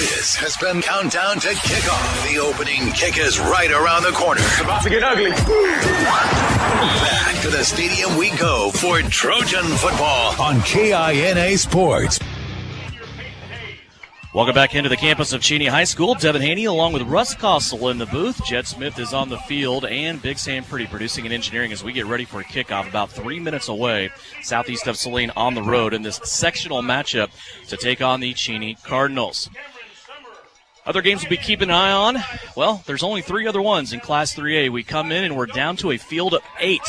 This has been Countdown to Kickoff. The opening kick is right around the corner. It's about to get ugly. Back to the stadium we go for Trojan football on KINA Sports. Welcome back into the campus of Cheney High School. Devin Haney along with Russ Kossel in the booth. Jed Smith is on the field, and Big Sam Pretty producing and engineering as we get ready for a kickoff about 3 minutes away. Southeast of Saline on the road in this sectional matchup to take on the Cheney Cardinals. Other games we'll be keeping an eye on. Well, there's only 3 other ones in Class 3A. We come in and we're down to a field of 8.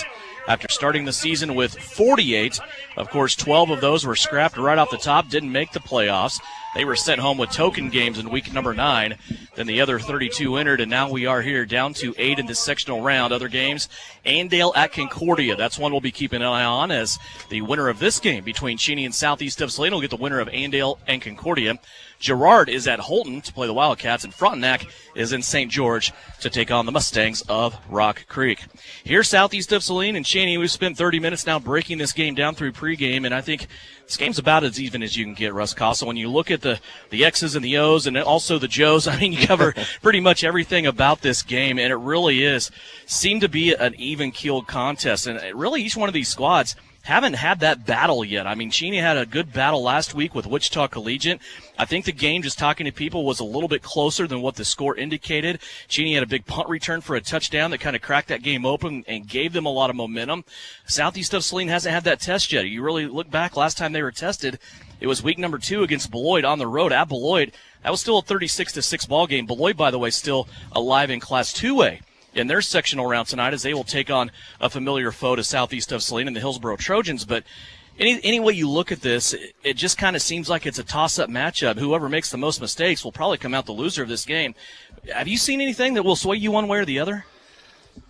After starting the season with 48, of course, 12 of those were scrapped right off the top, didn't make the playoffs. They were sent home with token games in week number 9. Then the other 32 entered, and now we are here down to 8 in this sectional round. Other games, Andale at Concordia. That's one we'll be keeping an eye on, as the winner of this game between Cheney and Southeast of Saline will get the winner of Andale and Concordia. Girard is at Holton to play the Wildcats, and Frontenac is in St. George to take on the Mustangs of Rock Creek. Here, Southeast of Saline and Cheney, we've spent 30 minutes now breaking this game down through pregame, and I think this game's about as even as you can get, Russ Kossel. When you look at the X's and the O's and also the Joes, I mean, you cover pretty much everything about this game, and it really seemed to be an even-keeled contest. And really, each one of these squads haven't had that battle yet. I mean, Cheney had a good battle last week with Wichita Collegiate. I think the game, just talking to people, was a little bit closer than what the score indicated. Cheney had a big punt return for a touchdown that kind of cracked that game open and gave them a lot of momentum. Southeast of Saline hasn't had that test yet. You really look back, last time they were tested, it was week number 2 against Beloit on the road at Beloit. That was still a 36-6 ball game. Beloit, by the way, still alive in Class 2A. In their sectional round tonight, as they will take on a familiar foe to Southeast of Saline and the Hillsboro Trojans. But any way you look at this, it just kind of seems like it's a toss-up matchup. Whoever makes the most mistakes will probably come out the loser of this game. Have you seen anything that will sway you one way or the other?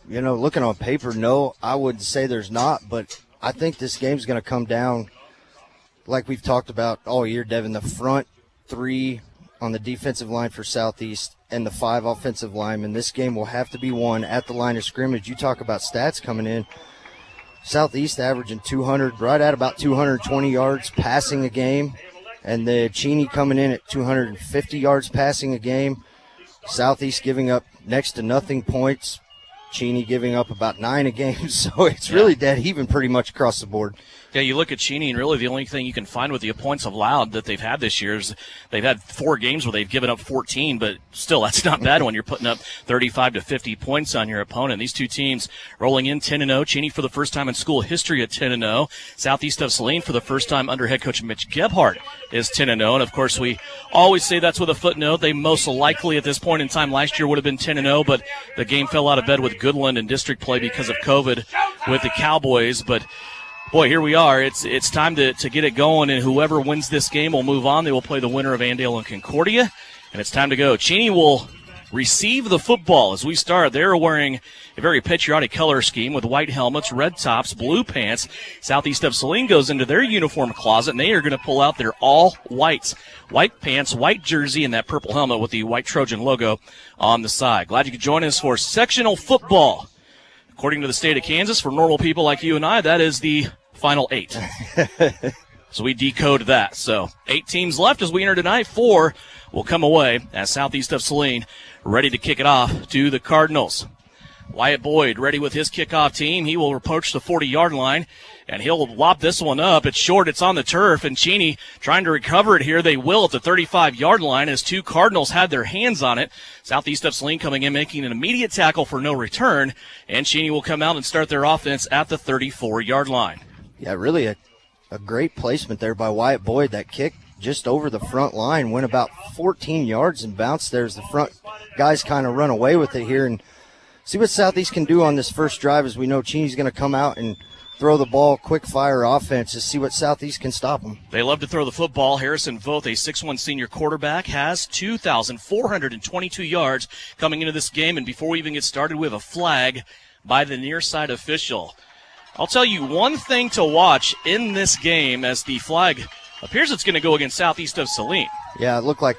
You know, looking on paper, no, I would say there's not. But I think this game's going to come down, like we've talked about all year, Devin, the front 3 on the defensive line for Southeast and the 5 offensive linemen. This game will have to be won at the line of scrimmage. You talk about stats coming in. Southeast averaging 200, right at about 220 yards passing a game. And the Cheney coming in at 250 yards passing a game. Southeast giving up next to nothing points. Cheney giving up about 9 a game. So it's really dead even pretty much across the board. Yeah, you look at Cheney, and really the only thing you can find with the points allowed that they've had this year is they've had 4 games where they've given up 14, but still that's not bad when you're putting up 35 to 50 points on your opponent. These two teams rolling in 10-0. Cheney for the first time in school history at 10-0. Southeast of Saline for the first time under head coach Mitch Gebhardt is 10-0. And, of course, we always say that's with a footnote. They most likely at this point in time last year would have been 10-0, but the game fell out of bed with Goodland and district play because of COVID with the Cowboys. But boy, here we are. It's time to get it going, and whoever wins this game will move on. They will play the winner of Andale and Concordia, and it's time to go. Cheney will receive the football as we start. They're wearing a very patriotic color scheme with white helmets, red tops, blue pants. Southeast of Saline goes into their uniform closet, and they are going to pull out their all whites. White pants, white jersey, and that purple helmet with the white Trojan logo on the side. Glad you could join us for sectional football. According to the state of Kansas, for normal people like you and I, that is the final 8. So we decode that. So 8 teams left as we enter tonight. 4 will come away as Southeast of Saline ready to kick it off to the Cardinals. Wyatt Boyd ready with his kickoff team. He will approach the 40-yard line, and he'll lop this one up. It's short. It's on the turf, and Cheney trying to recover it here. They will at the 35-yard line as 2 Cardinals had their hands on it. Southeast of Saline coming in, making an immediate tackle for no return, and Cheney will come out and start their offense at the 34-yard line. Yeah, really a great placement there by Wyatt Boyd. That kick just over the front line went about 14 yards and bounced there as the front guys kind of run away with it here. And see what Southeast can do on this first drive, as we know Cheney's going to come out and throw the ball, quick fire offense, to see what Southeast can stop them. They love to throw the football. Harrison Voth, a 6'1 senior quarterback, has 2,422 yards coming into this game. And before we even get started, we have a flag by the near side official. I'll tell you one thing to watch in this game as the flag appears it's going to go against Southeast of Saline. Yeah, it looked like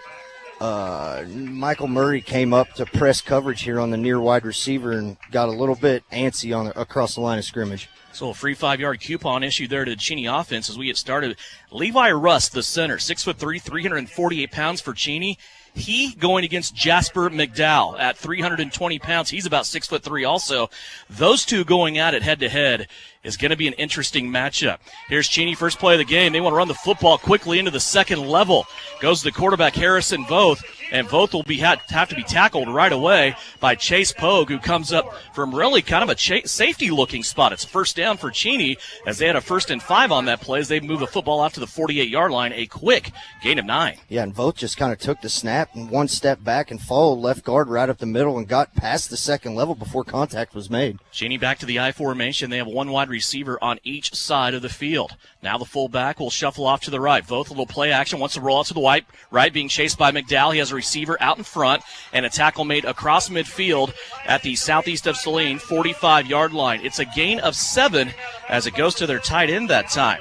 Michael Murray came up to press coverage here on the near wide receiver and got a little bit antsy across the line of scrimmage. So a free 5-yard coupon issued there to the Cheney offense as we get started. Levi Rust, the center, 6'3", 348 pounds for Cheney. He going against Jasper McDowell at 320 pounds. He's about 6'3" also. Those two going at it head-to-head is going to be an interesting matchup. Here's Cheney, first play of the game. They want to run the football quickly into the second level. Goes the quarterback Harrison Voth, and Voth will have to be tackled right away by Chase Pogue, who comes up from really kind of a safety-looking spot. It's a first down for Cheney as they had a 1st and 5 on that play as they move the football out to the 48-yard line, a quick gain of 9. Yeah, and Voth just kind of took the snap and one step back and followed left guard right up the middle and got past the second level before contact was made. Cheney back to the I formation. They have one wide receiver on each side of the field. Now the fullback will shuffle off to the right. Voth a little play action, wants to roll out to the right, being chased by McDowell. He has a receiver out in front and a tackle made across midfield at the southeast of Saline 45-yard line. It's a gain of 7 as it goes to their tight end that time.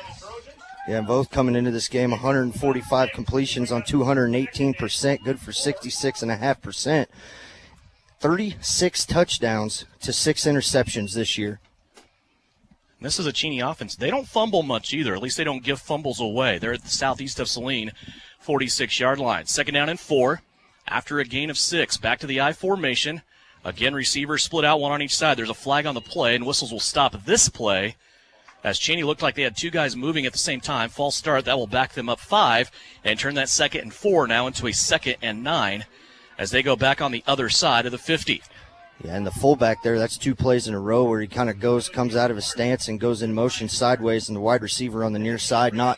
Yeah, and both coming into this game, 145 completions on 218%, good for 66.5%. 36 touchdowns to 6 interceptions this year. This is a Cheney offense. They don't fumble much either. At least they don't give fumbles away. They're at the southeast of Saline, 46-yard line. 2nd down and 4 after a gain of 6. Back to the I formation. Again, receivers split out, one on each side. There's a flag on the play, and whistles will stop this play as Cheney looked like they had 2 guys moving at the same time. False start. That will back them up 5 and turn that 2nd and 4 now into a 2nd and 9 as they go back on the other side of the 50. Yeah, and the fullback there, that's 2 plays in a row where he kind of comes out of his stance and goes in motion sideways, and the wide receiver on the near side not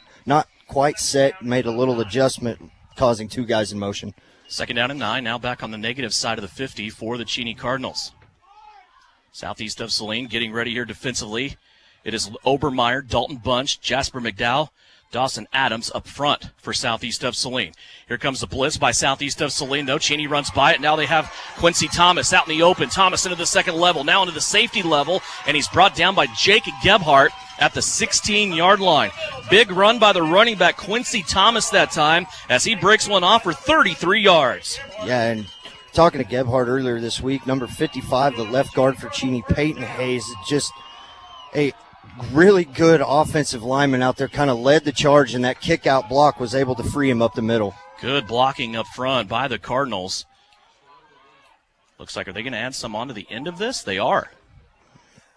quite set, made a little adjustment, causing 2 guys in motion. 2nd down and 9, now back on the negative side of the 50 for the Cheney Cardinals. Southeast of Saline getting ready here defensively. It is Obermeyer, Dalton Bunch, Jasper McDowell, Dawson Adams up front for southeast of Saline. Here comes the blitz by southeast of Saline, though. Cheney runs by it. Now they have Quincy Thomas out in the open. Thomas into the second level, now into the safety level, and he's brought down by Jake Gebhardt at the 16-yard line. Big run by the running back Quincy Thomas that time as he breaks one off for 33 yards. Yeah, and talking to Gebhardt earlier this week, number 55, the left guard for Cheney, Peyton Hayes, just a really good offensive lineman out there, kind of led the charge, and that kick-out block was able to free him up the middle. Good blocking up front by the Cardinals. Looks like, are they going to add some onto the end of this? They are.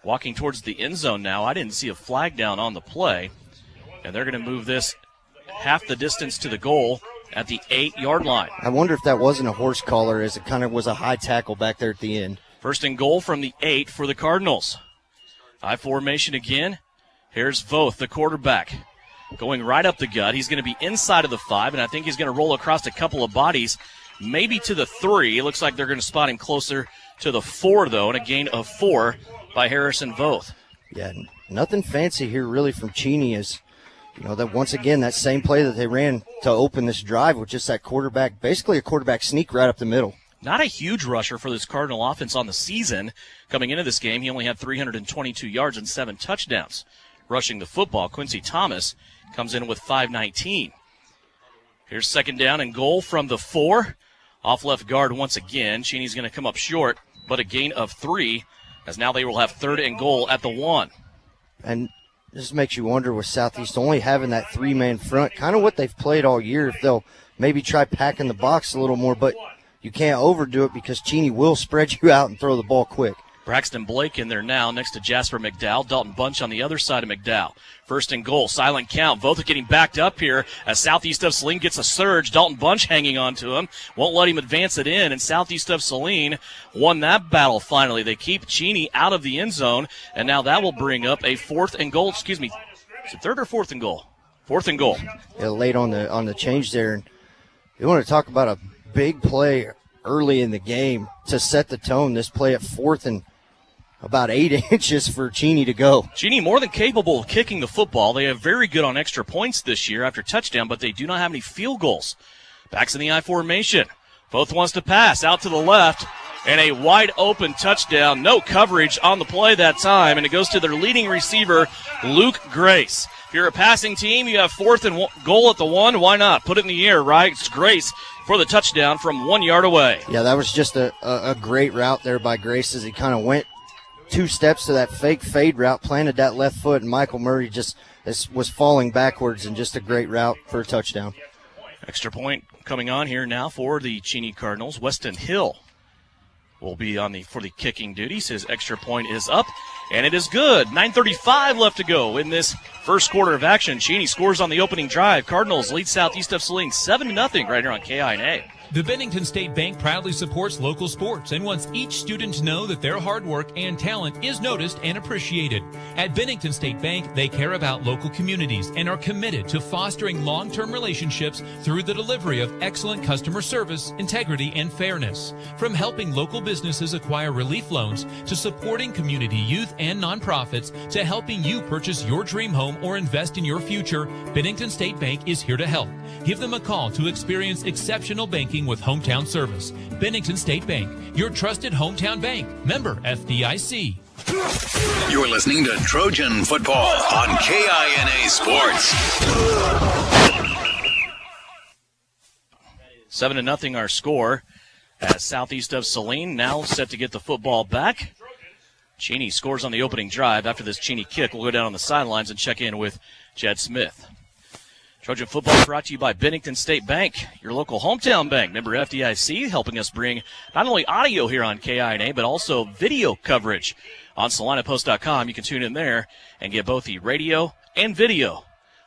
Walking towards the end zone now. I didn't see a flag down on the play, and they're going to move this half the distance to the goal at the 8-yard line. I wonder if that wasn't a horse collar, as it kind of was a high tackle back there at the end. 1st and goal from the 8 for the Cardinals. I formation again. Here's Voth, the quarterback, going right up the gut. He's going to be inside of the 5, and I think he's going to roll across a couple of bodies, maybe to the 3. It looks like they're going to spot him closer to the 4, though, and a gain of 4 by Harrison Voth. Yeah, nothing fancy here really from Cheney. Is, that once again, that same play that they ran to open this drive with just that quarterback, basically a quarterback sneak right up the middle. Not a huge rusher for this Cardinal offense on the season. Coming into this game, he only had 322 yards and 7 touchdowns. Rushing the football, Quincy Thomas comes in with 519. Here's 2nd down and goal from the 4. Off left guard once again. Cheney's going to come up short, but a gain of 3, as now they will have 3rd and goal at the 1. And this makes you wonder with Southeast only having that 3-man front, kind of what they've played all year, if they'll maybe try packing the box a little more, but you can't overdo it because Cheney will spread you out and throw the ball quick. Braxton Blake in there now next to Jasper McDowell. Dalton Bunch on the other side of McDowell. 1st and goal, silent count. Both are getting backed up here as southeast of Saline gets a surge. Dalton Bunch hanging on to him. Won't let him advance it in, and southeast of Saline won that battle finally. They keep Cheney out of the end zone, and now that will bring up a 4th and goal. Excuse me, is it 3rd or 4th and goal? 4th and goal. Yeah, late on the change there. And you want to talk about a big play early in the game to set the tone. This play at 4th and about 8 inches for Cheney to go. Cheney more than capable of kicking the football. They have very good on extra points this year after touchdown, but they do not have any field goals. Backs in the I formation. Both wants to pass out to the left, and a wide open touchdown. No coverage on the play that time, and it goes to their leading receiver, Luke Grace. If you're a passing team, you have 4th and goal at the 1. Why not? Put it in the air, right? It's Grace for the touchdown from 1 yard away. Yeah, that was just a great route there by Grace as he kind of went 2 steps to that fake fade route, planted that left foot, and Michael Murray just was falling backwards, and just a great route for a touchdown. Extra point coming on here now for the Cheney Cardinals. Weston Hill will be for the kicking duties. His extra point is up, and it is good. 9:35 left to go in this first quarter of action. Cheney scores on the opening drive. Cardinals lead Southeast of Saline 7-0 right here on KINA. The Bennington State Bank proudly supports local sports and wants each student to know that their hard work and talent is noticed and appreciated. At Bennington State Bank, they care about local communities and are committed to fostering long-term relationships through the delivery of excellent customer service, integrity, and fairness. From helping local businesses acquire relief loans to supporting community youth and nonprofits to helping you purchase your dream home or invest in your future, Bennington State Bank is here to help. Give them a call to experience exceptional banking with hometown service. Bennington State Bank, your trusted hometown bank. Member FDIC. You're listening to Trojan Football on KINA Sports. 7-0 our score as Southeast of Saline now set to get the football back. Cheney scores on the opening drive. After this Cheney kick, we'll go down on the sidelines and check in with Jed Smith. Trojan football brought to you by Bennington State Bank, your local hometown bank. Member FDIC, helping us bring not only audio here on KINA, but also video coverage on SalinaPost.com. You can tune in there and get both the radio and video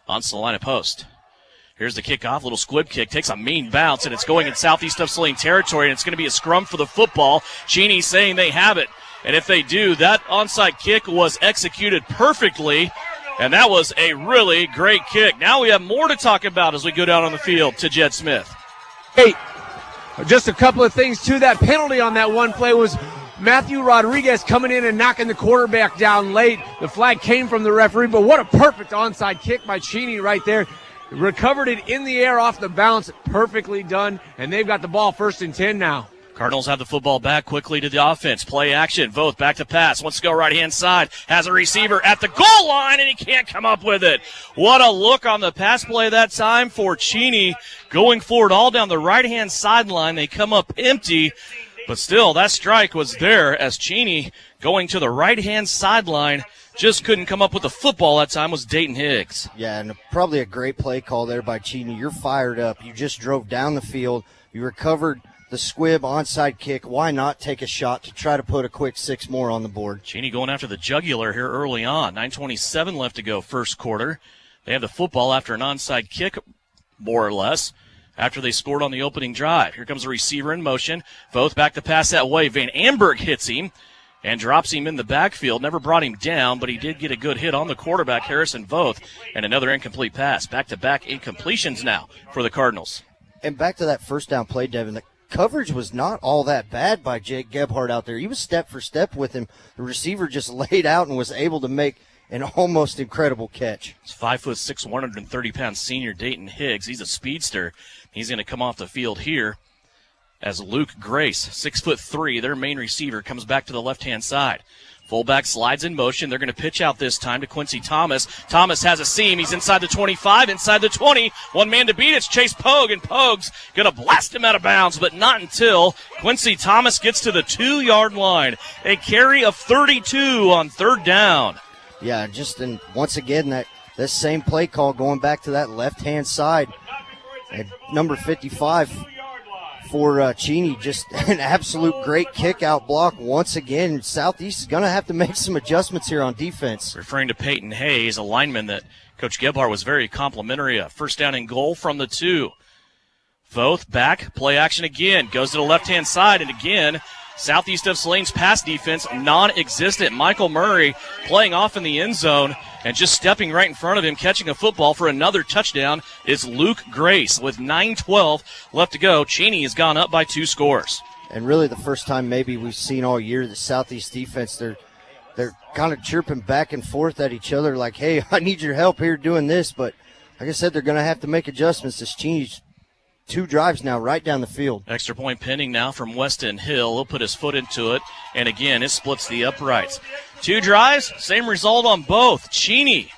on Salina Post. Here's the kickoff, little squib kick, takes a mean bounce, and it's going in Southeast of Saline territory, and it's going to be a scrum for the football. Cheney saying they have it, and if they do, that onside kick was executed perfectly. And that was a really great kick. Now we have more to talk about as we go down on the field to Jed Smith. Hey, just a couple of things, too. That penalty on that one play was Matthew Rodriguez coming in and knocking the quarterback down late. The flag came from the referee, but what a perfect onside kick by Cheney right there. Recovered it in the air off the bounce. Perfectly done, and they've got the ball 1st and 10 now. Cardinals have the football back quickly to the offense. Play action. Voth back to pass. Wants to go right-hand side. Has a receiver at the goal line, and he can't come up with it. What a look on the pass play that time for Cheney. Going forward all down the right-hand sideline. They come up empty, but still that strike was there as Cheney going to the right-hand sideline. Just couldn't come up with the football that time was Dayton Higgs. Yeah, and probably a great play call there by Cheney. You're fired up. You just drove down the field. You recovered the squib onside kick. Why not take a shot to try to put a quick 6 more on the board? Cheney going after the jugular here early on. 9:27 left to go first quarter. They have the football after an onside kick, more or less, after they scored on the opening drive. Here comes the receiver in motion. Voth back to pass that way. Van Amberg hits him and drops him in the backfield. Never brought him down, but he did get a good hit on the quarterback, Harrison Voth, and another incomplete pass. Back-to-back incompletions now for the Cardinals. And back to that first down play, Devin, the coverage was not all that bad by Jake Gebhardt out there. He was step for step with him. The receiver just laid out and was able to make an almost incredible catch. It's 5'6", 130-pound senior Dayton Higgs. He's a speedster. He's going to come off the field here as Luke Grace, 6'3", their main receiver, comes back to the left-hand side. Fullback slides in motion. They're going to pitch out this time to Quincy Thomas. Thomas has a seam. He's inside the 25, inside the 20. One man to beat. It's Chase Pogue, and Pogue's going to blast him out of bounds, but not until Quincy Thomas gets to the 2-yard line. A carry of 32 on 3rd down. Yeah, just once again, that same play call going back to that left-hand side. At number 55 for Cheney, just an absolute great kick-out block once again. Southeast is going to have to make some adjustments here on defense. Referring to Peyton Hayes, a lineman that Coach Gebhardt was very complimentary of. 1st down and goal from the 2. Voth back, play action again, goes to the left-hand side, and again, Southeast of Saline's pass defense non-existent. Michael Murray playing off in the end zone, and just stepping right in front of him, catching a football for another touchdown is Luke Grace. With 9:12 left to go, Cheney has gone up by 2 scores. And really the first time maybe we've seen all year the Southeast defense, they're kind of chirping back and forth at each other like, hey, I need your help here doing this. But like I said, they're going to have to make adjustments. This Cheney's 2 drives now right down the field. Extra point pending now from Weston Hill. He'll put his foot into it, and again, it splits the uprights. 2 drives, same result on both. Cheney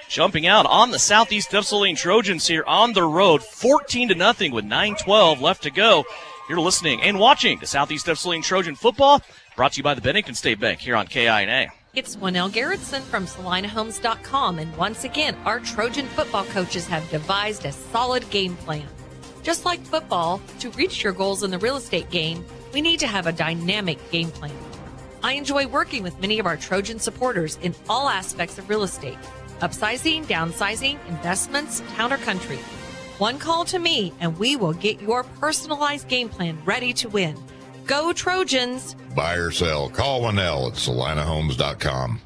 jumping out on the Southeast of Saline Trojans here on the road, 14-0 with 9:12 left to go. You're listening and watching the Southeast of Saline Trojan football Brought to you by the Bennington State Bank here on KINA. It's Winnell Garrettson from SalinaHomes.com, and once again, our Trojan football coaches have devised a solid game plan. Just like football, to reach your goals in the real estate game, we need to have a dynamic game plan. I enjoy working with many of our Trojan supporters in all aspects of real estate: upsizing, downsizing, investments, town or country. One call to me, and we will get your personalized game plan ready to win. Go Trojans! Buy or sell, call Winnell at SalinaHomes.com.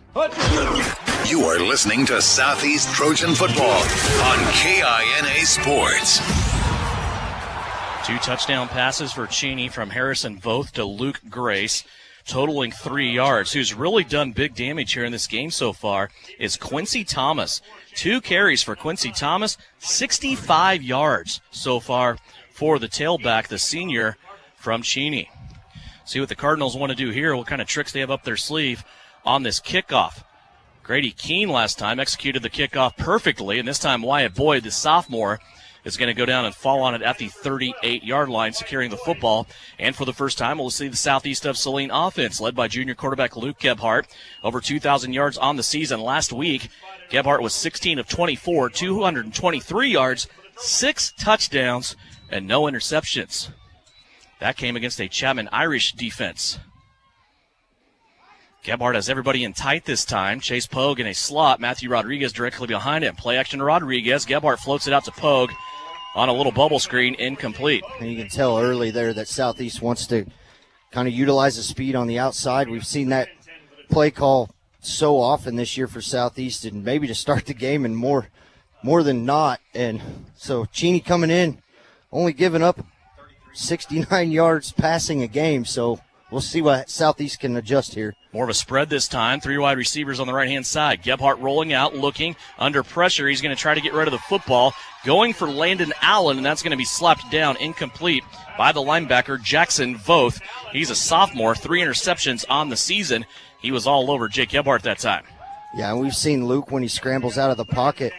You are listening to Southeast Trojan Football on KINA Sports. 2 touchdown passes for Cheney from Harrison Voth to Luke Grace, totaling 3 yards. Who's really done big damage here in this game so far is Quincy Thomas. 2 carries for Quincy Thomas, 65 yards so far for the tailback, the senior from Cheney. See what the Cardinals want to do here, what kind of tricks they have up their sleeve on this kickoff. Grady Keene last time executed the kickoff perfectly, and this time Wyatt Boyd, the sophomore, is going to go down and fall on it at the 38-yard line, securing the football. And for the first time, we'll see the Southeast of Saline offense, led by junior quarterback Luke Gebhardt. Over 2,000 yards on the season last week. Gebhardt was 16 of 24, 223 yards, 6 touchdowns, and no interceptions. That came against a Chapman Irish defense. Gebhardt has everybody in tight this time. Chase Pogue in a slot. Matthew Rodriguez directly behind him. Play action to Rodriguez. Gebhardt floats it out to Pogue on a little bubble screen, incomplete. And you can tell early there that Southeast wants to kind of utilize the speed on the outside. We've seen that play call so often this year for Southeast, and maybe to start the game and more than not. And so Cheney coming in, only giving up 69 yards passing a game, so we'll see what Southeast can adjust here. More of a spread this time. 3 wide receivers on the right-hand side. Gebhardt rolling out, looking, under pressure. He's going to try to get rid of the football. Going for Landon Allen, and that's going to be slapped down, incomplete, by the linebacker Jackson Voth. He's a sophomore, 3 interceptions on the season. He was all over Jake Gebhardt that time. Yeah, and we've seen Luke when he scrambles out of the pocket.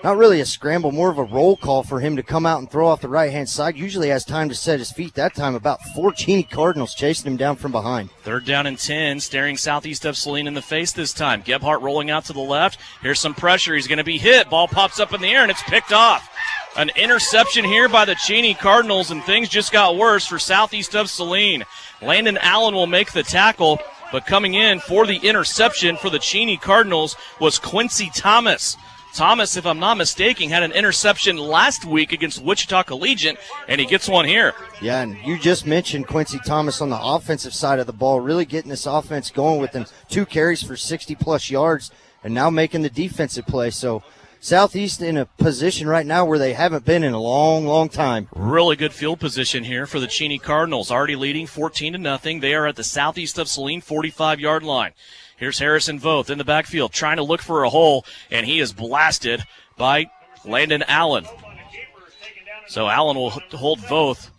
Not really a scramble, more of a roll call for him to come out and throw off the right-hand side. Usually has time to set his feet. That time, about 4 Cheney Cardinals chasing him down from behind. 3rd down and 10, staring Southeast of Saline in the face this time. Gebhardt rolling out to the left. Here's some pressure. He's going to be hit. Ball pops up in the air, and it's picked off. An interception here by the Cheney Cardinals, and things just got worse for Southeast of Saline. Landon Allen will make the tackle, but coming in for the interception for the Cheney Cardinals was Quincy Thomas. Thomas, if I'm not mistaken, had an interception last week against Wichita Collegiate, and he gets one here. Yeah, and you just mentioned Quincy Thomas on the offensive side of the ball, really getting this offense going with them. 2 carries for 60-plus yards, and now making the defensive play. So Southeast in a position right now where they haven't been in a long, long time. Really good field position here for the Cheney Cardinals, already leading 14-0. They are at the Southeast of Saline 45-yard line. Here's Harrison Voth in the backfield trying to look for a hole, and he is blasted by Landon Allen. So Allen will hold Voth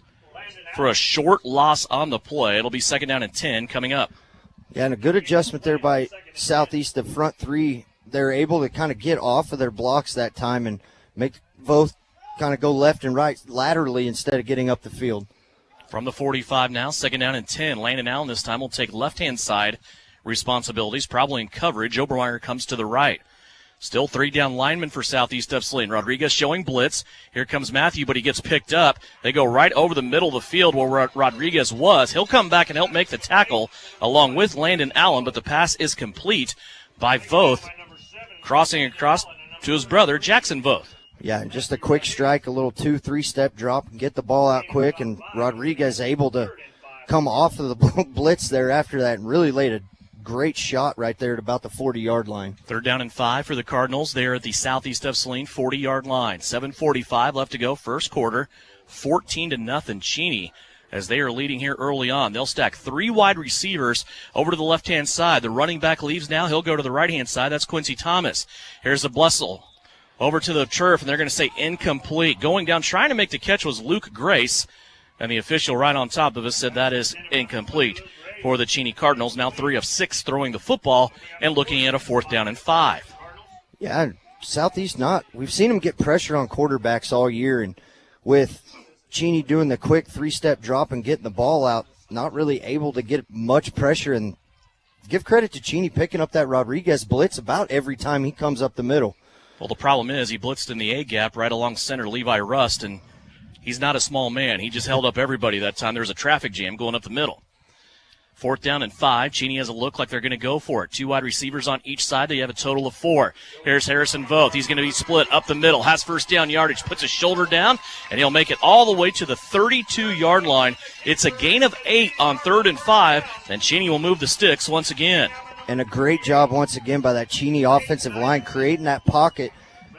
for a short loss on the play. It'll be 2nd down and 10 coming up. Yeah, and a good adjustment there by Southeast. The front 3, they're able to kind of get off of their blocks that time and make Voth kind of go left and right laterally instead of getting up the field. From the 45 now, 2nd down and 10. Landon Allen this time will take left-hand side responsibilities, probably in coverage. Obermeyer comes to the right. Still 3 down linemen for Southeast of Saline. Rodriguez showing blitz. Here comes Matthew, but he gets picked up. They go right over the middle of the field where Rodriguez was. He'll come back and help make the tackle along with Landon Allen, but the pass is complete by Voth, crossing across to his brother, Jackson Voth. Yeah, just a quick strike, a little 2-3-step drop, and get the ball out quick, and Rodriguez able to come off of the blitz there after that and really laid a great shot right there at about the 40-yard line. 3rd down and 5 for the Cardinals. They're at the Southeast of Saline 40-yard line. 7:45 left to go, first quarter. 14-0 Cheney as they are leading here early on. They'll stack 3 wide receivers over to the left-hand side. The running back leaves now. He'll go to the right-hand side. That's Quincy Thomas. Here's the Blessel over to the turf, and they're going to say incomplete. Going down, trying to make the catch was Luke Grace, and the official right on top of us said that is incomplete for the Cheney Cardinals. Now 3 of 6 throwing the football and looking at a 4th down and 5. Yeah, Southeast not. We've seen them get pressure on quarterbacks all year, and with Cheney doing the quick 3-step drop and getting the ball out, not really able to get much pressure. And give credit to Cheney picking up that Rodriguez blitz about every time he comes up the middle. Well, the problem is he blitzed in the A-gap right along center Levi Rust, and he's not a small man. He just held up everybody that time. There was a traffic jam going up the middle. 4th down and 5. Cheney has a look like they're going to go for it. 2 wide receivers on each side. They have a total of 4. Here's Harrison Voth. He's going to be split up the middle. Has first down yardage. Puts his shoulder down, and he'll make it all the way to the 32-yard line. It's a gain of 8 on 3rd and 5. Then Cheney will move the sticks once again. And a great job once again by that Cheney offensive line, creating that pocket,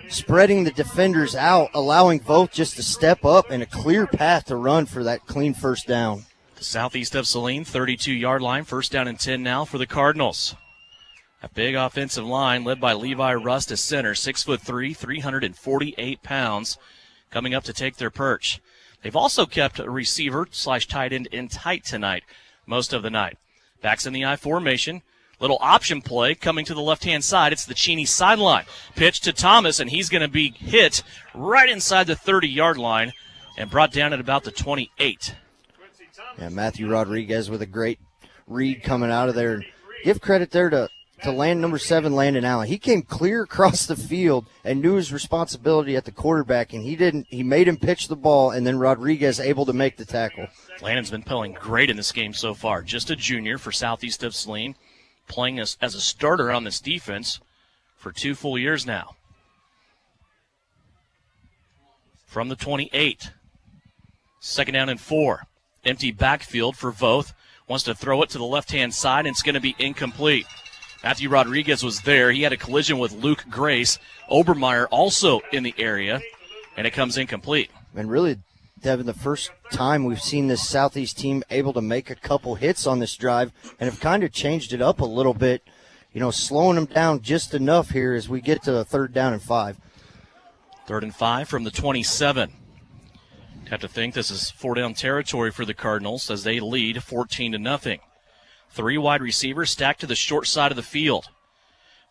spreading the defenders out, allowing Voth just to step up and a clear path to run for that clean first down. The southeast of Saline, 32-yard line. 1st down and 10 now for the Cardinals. A big offensive line led by Levi Rust as center, 6'3", 348 pounds, coming up to take their perch. They've also kept a receiver/tight end in tight tonight, most of the night. Backs in the I formation. Little option play coming to the left-hand side. It's the Cheney sideline. Pitch to Thomas, and he's going to be hit right inside the 30-yard line and brought down at about the 28. Yeah, Matthew Rodriguez with a great read coming out of there. Give credit there to number 7, Landon Allen. He came clear across the field and knew his responsibility at the quarterback, and he made him pitch the ball, and then Rodriguez able to make the tackle. Landon's been playing great in this game so far. Just a junior for southeast of Saline, playing as a starter on this defense for 2 full years now. From the 28. 2nd down and 4. Empty backfield for Voth. Wants to throw it to the left-hand side, and it's going to be incomplete. Matthew Rodriguez was there. He had a collision with Luke Grace. Obermeyer also in the area, and it comes incomplete. And really, Devin, the first time we've seen this Southeast team able to make a couple hits on this drive and have kind of changed it up a little bit, slowing them down just enough here as we get to the 3rd down and 5. 3rd and 5 from the 27. Have to think this is 4-down territory for the Cardinals as they lead 14-0. 3 wide receivers stacked to the short side of the field.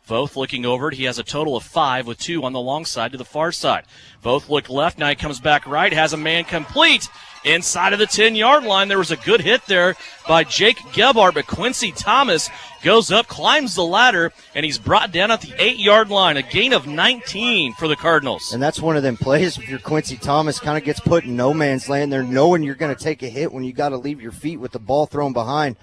Voth looking over it. He has a total of 5 with 2 on the long side to the far side. Voth looked left. Now he comes back right. Has a man complete inside of the 10-yard line. There was a good hit there by Jake Gebhardt, but Quincy Thomas goes up, climbs the ladder, and he's brought down at the 8-yard line. A gain of 19 for the Cardinals. And that's one of them plays if you're Quincy Thomas, kind of gets put in no man's land there, knowing you're going to take a hit when you got to leave your feet with the ball thrown behind.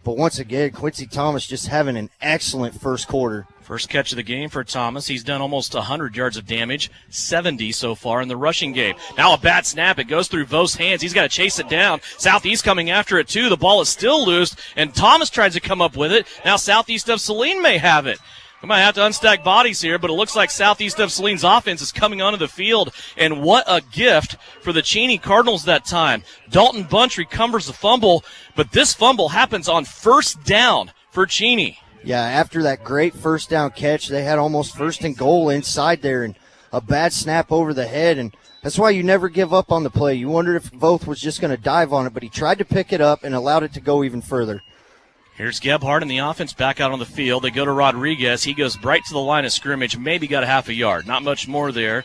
But once again, Quincy Thomas just having an excellent first quarter. First catch of the game for Thomas. He's done almost 100 yards of damage, 70 so far in the rushing game. Now a bad snap. It goes through Voth's hands. He's got to chase it down. Southeast coming after it, too. The ball is still loose, and Thomas tries to come up with it. Now southeast of Saline may have it. We might have to unstack bodies here, but it looks like southeast of Saline's offense is coming onto the field, and what a gift for the Cheney Cardinals that time. Dalton Bunch recovers the fumble, but this fumble happens on 1st down for Cheney. Yeah, after that great 1st down catch, they had almost 1st and goal inside there, and a bad snap over the head, and that's why you never give up on the play. You wondered if Voth was just going to dive on it, but he tried to pick it up and allowed it to go even further. Here's Gebhardt and the offense back out on the field. They go to Rodriguez. He goes right to the line of scrimmage, maybe got a half a yard. Not much more there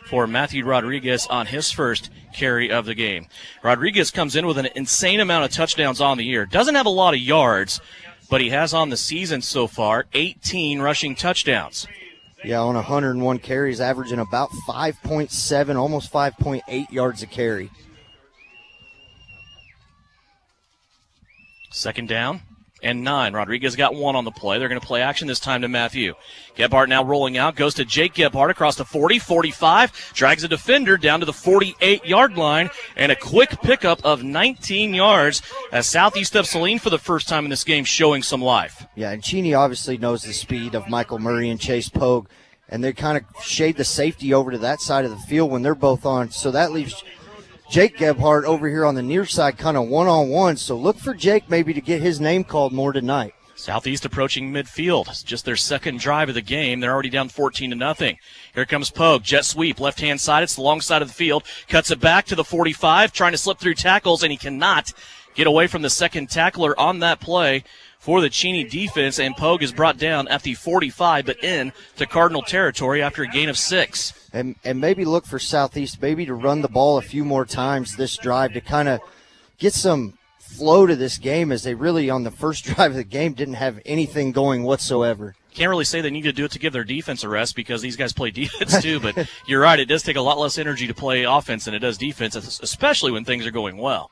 for Matthew Rodriguez on his first carry of the game. Rodriguez comes in with an insane amount of touchdowns on the year. Doesn't have a lot of yards, but he has on the season so far 18 rushing touchdowns. Yeah, on 101 carries, averaging about 5.7, almost 5.8 yards a carry. 2nd down and 9. Rodriguez got 1 on the play. They're going to play action this time to Matthew. Gebhardt now rolling out, goes to Jake Gebhardt across the 40, 45, drags a defender down to the 48-yard line, and a quick pickup of 19 yards as southeast of Saline for the first time in this game showing some life. Yeah, and Cheney obviously knows the speed of Michael Murray and Chase Pogue, and they kind of shade the safety over to that side of the field when they're both on, so that leaves Jake Gebhardt over here on the near side kind of one-on-one, so look for Jake maybe to get his name called more tonight. Southeast approaching midfield. It's just their second drive of the game. They're already down 14-0. Here comes Pogue. Jet sweep, left-hand side. It's the long side of the field. Cuts it back to the 45, trying to slip through tackles, and he cannot get away from the second tackler on that play for the Cheney defense, and Pogue is brought down at the 45, but in to Cardinal territory after a gain of 6. And maybe look for Southeast maybe to run the ball a few more times this drive to kind of get some flow to this game, as they really, on the first drive of the game, didn't have anything going whatsoever. Can't really say they need to do it to give their defense a rest because these guys play defense too, but you're right, it does take a lot less energy to play offense than it does defense, especially when things are going well.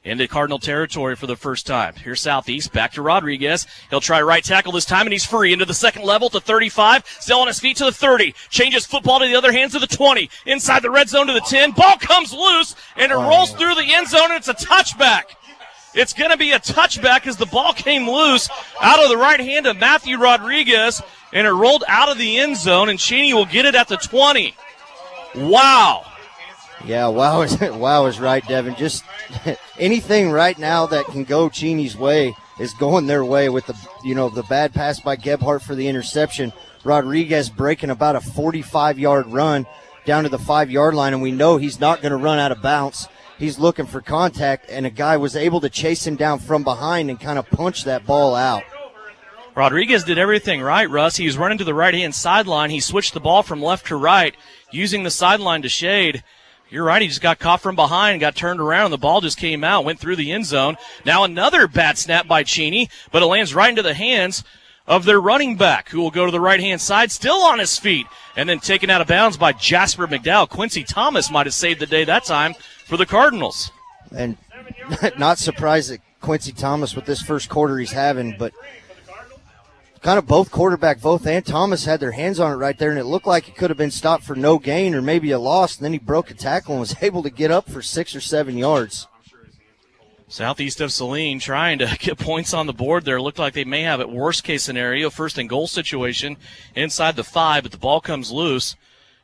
Into Cardinal territory for the first time. Here's Southeast, back to Rodriguez. He'll try right tackle this time, and he's free into the second level to 35. Still on his feet to the 30. Changes football to the other hand to the 20. Inside the red zone to the 10. Ball comes loose, and it rolls through the end zone, and it's a touchback. It's going to be a touchback as the ball came loose out of the right hand of Matthew Rodriguez, and it rolled out of the end zone, and Cheney will get it at the 20. Wow. Yeah, wow is right, Devin. Just anything right now that can go Cheney's way is going their way with the bad pass by Gebhardt for the interception. Rodriguez breaking about a 45-yard run down to the 5-yard line, and we know he's not going to run out of bounds. He's looking for contact, and a guy was able to chase him down from behind and kind of punch that ball out. Rodriguez did everything right, Russ. He was running to the right-hand sideline. He switched the ball from left to right, using the sideline to shade. You're right, he just got caught from behind, got turned around, and the ball just came out, went through the end zone. Now another bad snap by Cheney, but it lands right into the hands of their running back, who will go to the right-hand side, still on his feet, and then taken out of bounds by Jasper McDowell. Quincy Thomas might have saved the day that time for the Cardinals. And not surprised that Quincy Thomas with this first quarter he's having, but kind of both and Thomas had their hands on it right there, and it looked like it could have been stopped for no gain or maybe a loss, and then he broke a tackle and was able to get up for 6 or 7 yards. Southeast of Saline trying to get points on the board there. Looked like they may have it worst-case scenario, first and goal situation inside the 5, but the ball comes loose.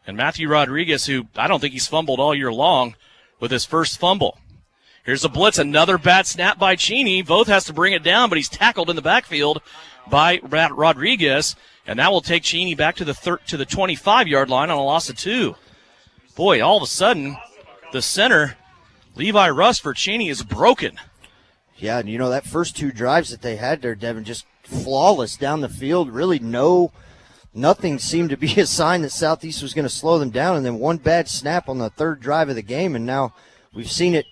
And Matthew Rodriguez, who I don't think he's fumbled all year long, with his first fumble. Here's a blitz, another bad snap by Cheney. Both has to bring it down, but he's tackled in the backfield by Rodriguez, and that will take Cheney back to the 25-yard line on a loss of 2. Boy, all of a sudden, the center, Levi Russ for Cheney, is broken. Yeah, and that first 2 drives that they had there, Devin, just flawless down the field. Really nothing seemed to be a sign that Southeast was going to slow them down, and then one bad snap on the 3rd drive of the game, and now we've seen it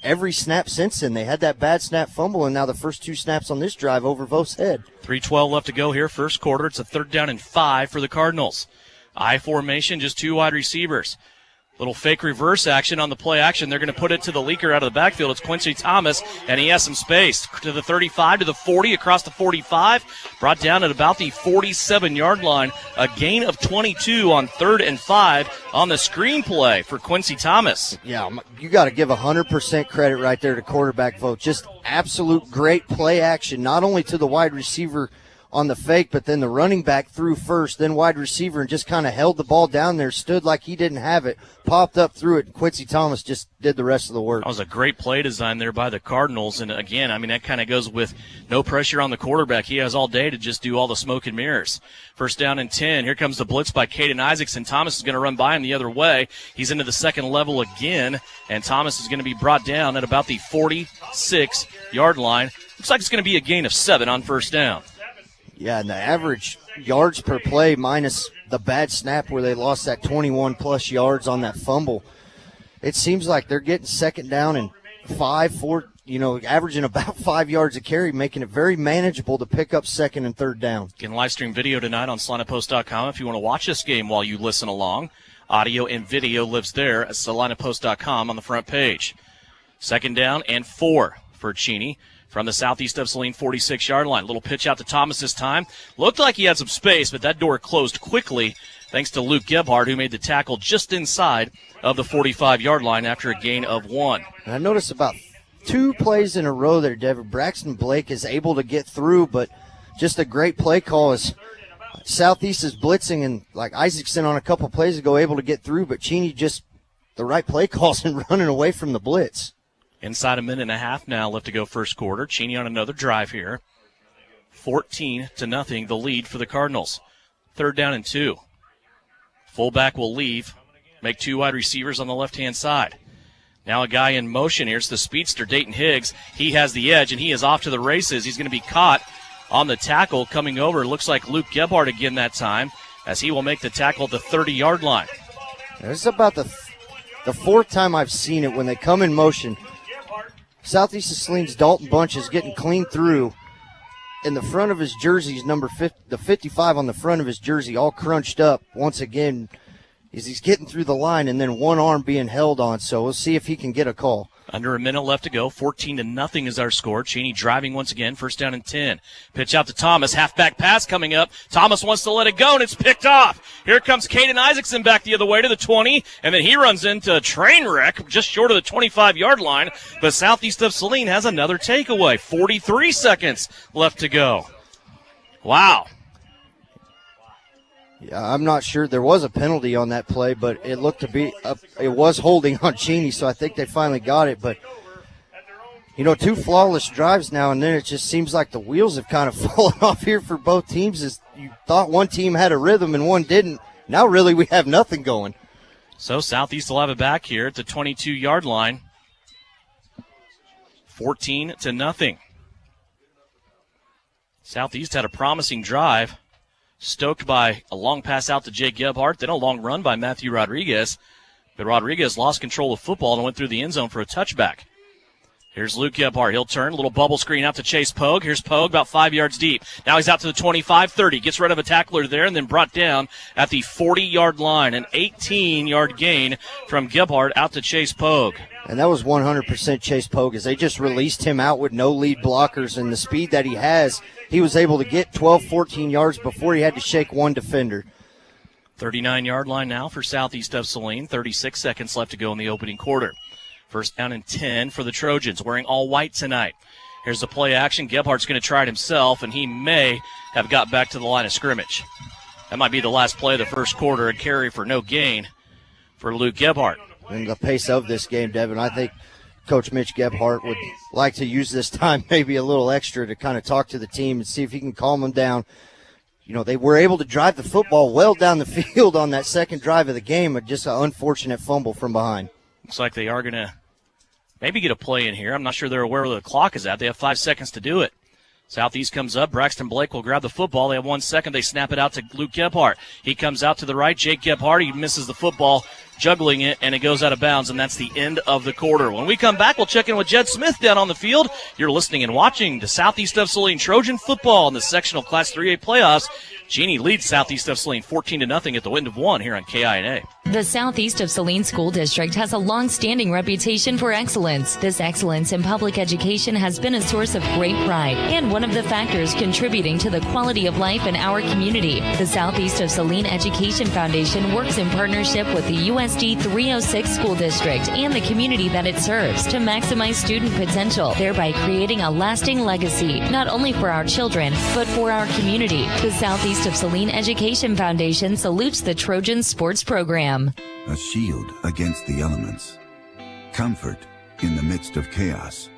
every snap since then. They had that bad snap fumble, and now the first 2 snaps on this drive over Vo's head. 3:12 left to go here, first quarter. It's a 3rd down and 5 for the Cardinals. I formation, just 2 wide receivers. Little fake reverse action on the play action. They're going to put it to the leaker out of the backfield. It's Quincy Thomas, and he has some space. To the 35, to the 40, across the 45. Brought down at about the 47-yard line. A gain of 22 on 3rd and 5 on the screenplay for Quincy Thomas. Yeah, you got to give 100% credit right there to quarterback Vogt. Just absolute great play action, not only to the wide receiver on the fake, but then the running back threw first, then wide receiver, and just kind of held the ball down there, stood like he didn't have it, popped up through it, and Quincy Thomas just did the rest of the work. That was a great play design there by the Cardinals, and again, that kind of goes with no pressure on the quarterback. He has all day to just do all the smoke and mirrors. 1st down and 10. Here comes the blitz by Caden Isaacson. Thomas is going to run by him the other way. He's into the 2nd level again, and Thomas is going to be brought down at about the 46-yard line. Looks like it's going to be a gain of 7 on 1st down. Yeah, and the average yards per play minus the bad snap where they lost that 21-plus yards on that fumble, it seems like they're getting 2nd down and 4, averaging about 5 yards a carry, making it very manageable to pick up 2nd and 3rd down. Can live stream video tonight on SalinaPost.com if you want to watch this game while you listen along. Audio and video lives there at SalinaPost.com on the front page. 2nd down and 4 for Cheney. From the southeast of Saline 46-yard line. Little pitch out to Thomas this time. Looked like he had some space, but that door closed quickly thanks to Luke Gebhardt, who made the tackle just inside of the 45-yard line after a gain of 1. And I noticed about 2 plays in a row there, Devin. Braxton Blake is able to get through, but just a great play call as Southeast is blitzing, and like Isaacson on a couple plays ago able to get through, but Cheney just the right play calls and running away from the blitz. Inside a minute and a half now left to go first quarter. Cheney on another drive here. 14-0, the lead for the Cardinals. 3rd down and 2. Fullback will leave. Make 2 wide receivers on the left-hand side. Now a guy in motion here. It's the speedster, Dayton Higgs. He has the edge, and he is off to the races. He's going to be caught on the tackle coming over. Looks like Luke Gebhardt again that time, as he will make the tackle at the 30-yard line. This is about the 4th time I've seen it when they come in motion. Southeast of Saline's Dalton Bunch is getting clean through. In the front of his jersey is number 50, the 55 on the front of his jersey, all crunched up once again. He's getting through the line, and then one arm being held on. So we'll see if he can get a call. Under a minute left to go. 14-0 is our score. Cheney driving once again. First down and 10. Pitch out to Thomas. Halfback pass coming up. Thomas wants to let it go, and it's picked off. Here comes Caden Isaacson back the other way to the 20, and then he runs into a train wreck just short of the 25-yard line. But Southeast of Saline has another takeaway. 43 seconds left to go. Wow. Yeah, I'm not sure. There was a penalty on that play, but it looked to be it was holding on Cheney, so I think they finally got it. But, you know, 2 flawless drives now, and then it just seems like the wheels have kind of fallen off here for both teams. As you thought one team had a rhythm and one didn't. Now really we have nothing going. So Southeast will have it back here at the 22-yard line. 14-0. Southeast had a promising drive. Stoked by a long pass out to Jake Gebhardt, then a long run by Matthew Rodriguez. But Rodriguez lost control of football and went through the end zone for a touchback. Here's Luke Gebhardt. He'll turn. A little bubble screen out to Chase Pogue. Here's Pogue about 5 yards deep. Now he's out to the 25-30. Gets rid of a tackler there and then brought down at the 40-yard line. An 18-yard gain from Gebhardt out to Chase Pogue. And that was 100% Chase Pogue as they just released him out with no lead blockers, and the speed that he has, he was able to get 12, 14 yards before he had to shake one defender. 39-yard line now for Southeast of Saline. 36 seconds left to go in the opening quarter. First down and 10 for the Trojans, wearing all white tonight. Here's the play action. Gebhardt's going to try it himself, and he may have got back to the line of scrimmage. That might be the last play of the first quarter, a carry for no gain for Luke Gebhardt. In the pace of this game, Devin, I think Coach Mitch Gebhardt would like to use this time maybe a little extra to kind of talk to the team and see if he can calm them down. You know, they were able to drive the football well down the field on that second drive of the game, but just an unfortunate fumble from behind. Looks like they are going to maybe get a play in here. I'm not sure they're aware where the clock is at. They have 5 seconds to do it. Southeast comes up. Braxton Blake will grab the football. They have 1 second. They snap it out to Luke Gebhardt. He comes out to the right. Jake Gebhardt, he misses the football, juggling it, and it goes out of bounds, and that's the end of the quarter. When we come back, we'll check in with Jed Smith down on the field. You're listening and watching to Southeast of Saline Trojan football in the sectional Class 3A playoffs. Cheney leads Southeast of Saline 14-0 at the end of 1 here on KINA. The Southeast of Saline School District has a long-standing reputation for excellence. This excellence in public education has been a source of great pride and one of the factors contributing to the quality of life in our community. The Southeast of Saline Education Foundation works in partnership with the USD 306 School District and the community that it serves to maximize student potential, thereby creating a lasting legacy, not only for our children, but for our community. The Southeast of Saline Education Foundation salutes the Trojan sports program. A shield against the elements. Comfort in the midst of chaos.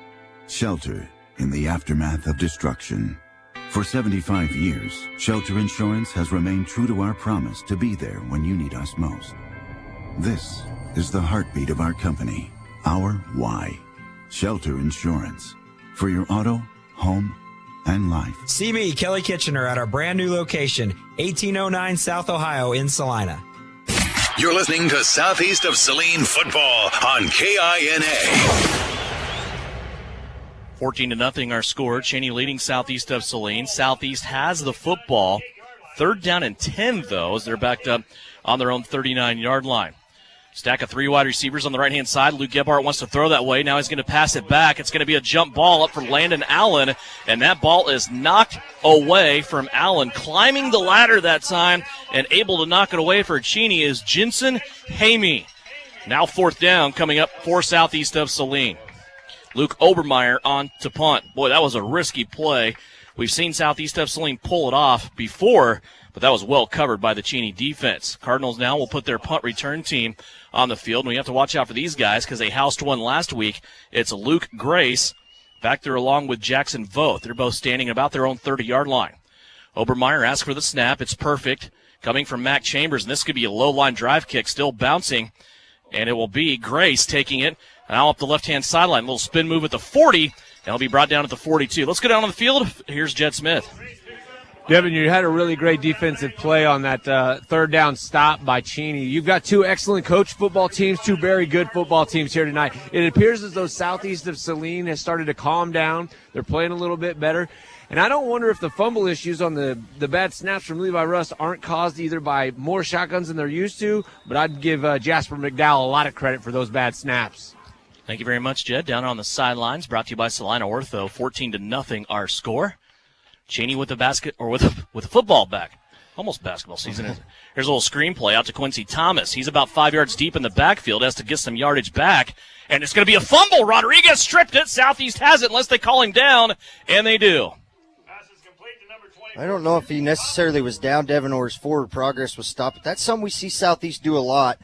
Shelter in the aftermath of destruction. For 75 years, Shelter Insurance has remained true to our promise to be there when you need us most. This is the heartbeat of our company, our why. Shelter Insurance. For your auto, home, and life. See me, Kelly Kitchener, at our brand new location, 1809 South Ohio in Salina. You're listening to Southeast of Saline football on KINA. 14-0 our score. Cheney leading Southeast of Saline. Southeast has the football. 3rd down and 10, though, as they're backed up on their own 39-yard line. Stack of 3 wide receivers on the right-hand side. Luke Gebhardt wants to throw that way. Now he's going to pass it back. It's going to be a jump ball up for Landon Allen, and that ball is knocked away from Allen. Climbing the ladder that time and able to knock it away for Cheney is Jensen Hamey. Now 4th down coming up for Southeast of Saline. Luke Obermeyer on to punt. Boy, that was a risky play. We've seen Southeast of Saline pull it off before, but that was well covered by the Cheney defense. Cardinals now will put their punt return team on the field, and we have to watch out for these guys because they housed one last week. It's Luke Grace back there along with Jackson Voth. They're both standing about their own 30-yard line. Obermeyer asks for the snap. It's perfect. Coming from Mac Chambers, and this could be a low-line drive kick, still bouncing, and it will be Grace taking it now up the left-hand sideline. A little spin move at the 40, and it'll be brought down at the 42. Let's go down on the field. Here's Jed Smith. Devin, you had a really great defensive play on that third down stop by Cheney. You've got two excellent coach football teams, two very good football teams here tonight. It appears as though Southeast of Saline has started to calm down. They're playing a little bit better. And I don't wonder if the fumble issues on the bad snaps from Levi Rust aren't caused either by more shotguns than they're used to, but I'd give Jasper McDowell a lot of credit for those bad snaps. Thank you very much, Jed. Down on the sidelines, brought to you by Salina Ortho, 14-0 our score. Cheney with the basket, or with a football back. Almost basketball season. Here's a little screenplay out to Quincy Thomas. He's about 5 yards deep in the backfield, has to get some yardage back, and it's going to be a fumble. Rodriguez stripped it. Southeast has it unless they call him down, and they do. I don't know if he necessarily was down, Devin, or his forward progress was stopped. But that's something we see Southeast do a lot,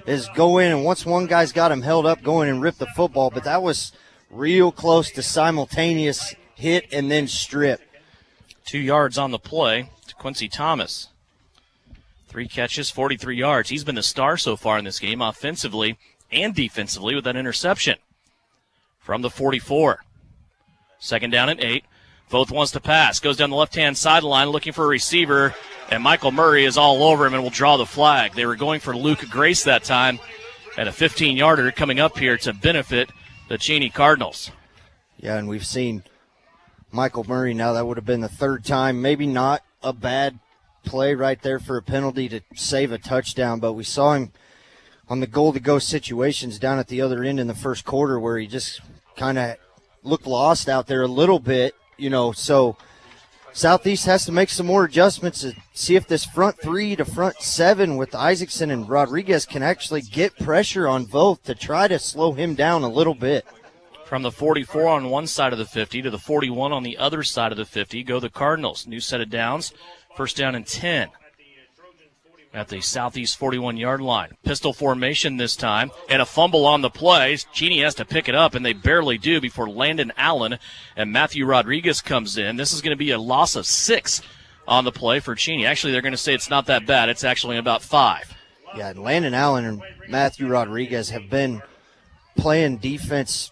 is go in, and once one guy's got him held up, go in and rip the football. But that was real close to simultaneous hit and then strip. 2 yards on the play to Quincy Thomas. 3 catches, 43 yards. He's been the star so far in this game, offensively and defensively, with that interception. From the 44. 2nd down and 8. Voth wants to pass. Goes down the left-hand sideline looking for a receiver, and Michael Murray is all over him and will draw the flag. They were going for Luke Grace that time, and a 15-yarder coming up here to benefit the Cheney Cardinals. Yeah, and we've seen Michael Murray now. That would have been the third time. Maybe not a bad play right there for a penalty to save a touchdown, but we saw him on the goal-to-go situations down at the other end in the first quarter where he just kind of looked lost out there a little bit, you know. So Southeast has to make some more adjustments to see if this front 3 to front 7 with Isaacson and Rodriguez can actually get pressure on Voth to try to slow him down a little bit. From the 44 on one side of the 50 to the 41 on the other side of the 50 go the Cardinals. New set of downs. 1st down and 10 at the Southeast 41-yard line. Pistol formation this time, and a fumble on the play. Cheney has to pick it up, and they barely do before Landon Allen and Matthew Rodriguez comes in. This is going to be a loss of 6 on the play for Cheney. Actually, they're going to say it's not that bad. It's actually about 5. Yeah, and Landon Allen and Matthew Rodriguez have been playing defense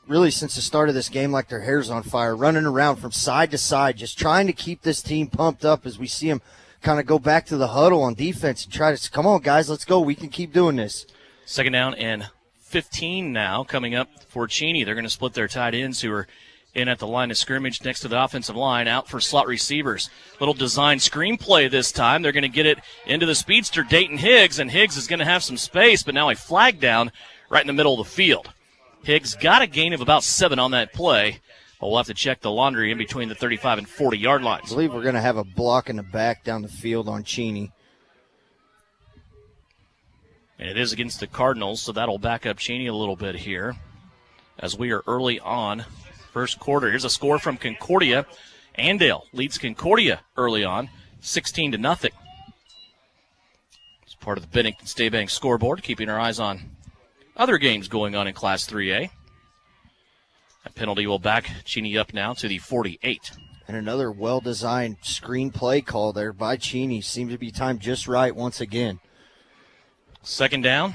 really since the start of this game like their hair's on fire, running around from side to side, just trying to keep this team pumped up as we see them kind of go back to the huddle on defense and try to, come on, guys, let's go. We can keep doing this. 2nd down and 15 now coming up for Cheney. They're going to split their tight ends who are in at the line of scrimmage next to the offensive line, out for slot receivers. Little design screenplay this time. They're going to get it into the speedster, Dayton Higgs, and Higgs is going to have some space, but now a flag down right in the middle of the field. Higgs got a gain of about 7 on that play. We'll have to check the laundry in between the 35 and 40-yard lines. I believe we're going to have a block in the back down the field on Cheney. And it is against the Cardinals, so that'll back up Cheney a little bit here as we are early on first quarter. Here's a score from Concordia. Andale leads Concordia early on, 16-0. It's part of the Bennington State Bank scoreboard, keeping our eyes on other games going on in Class 3A. A penalty will back Cheney up now to the 48. And another well-designed screen play call there by Cheney. Seems to be timed just right once again. 2nd down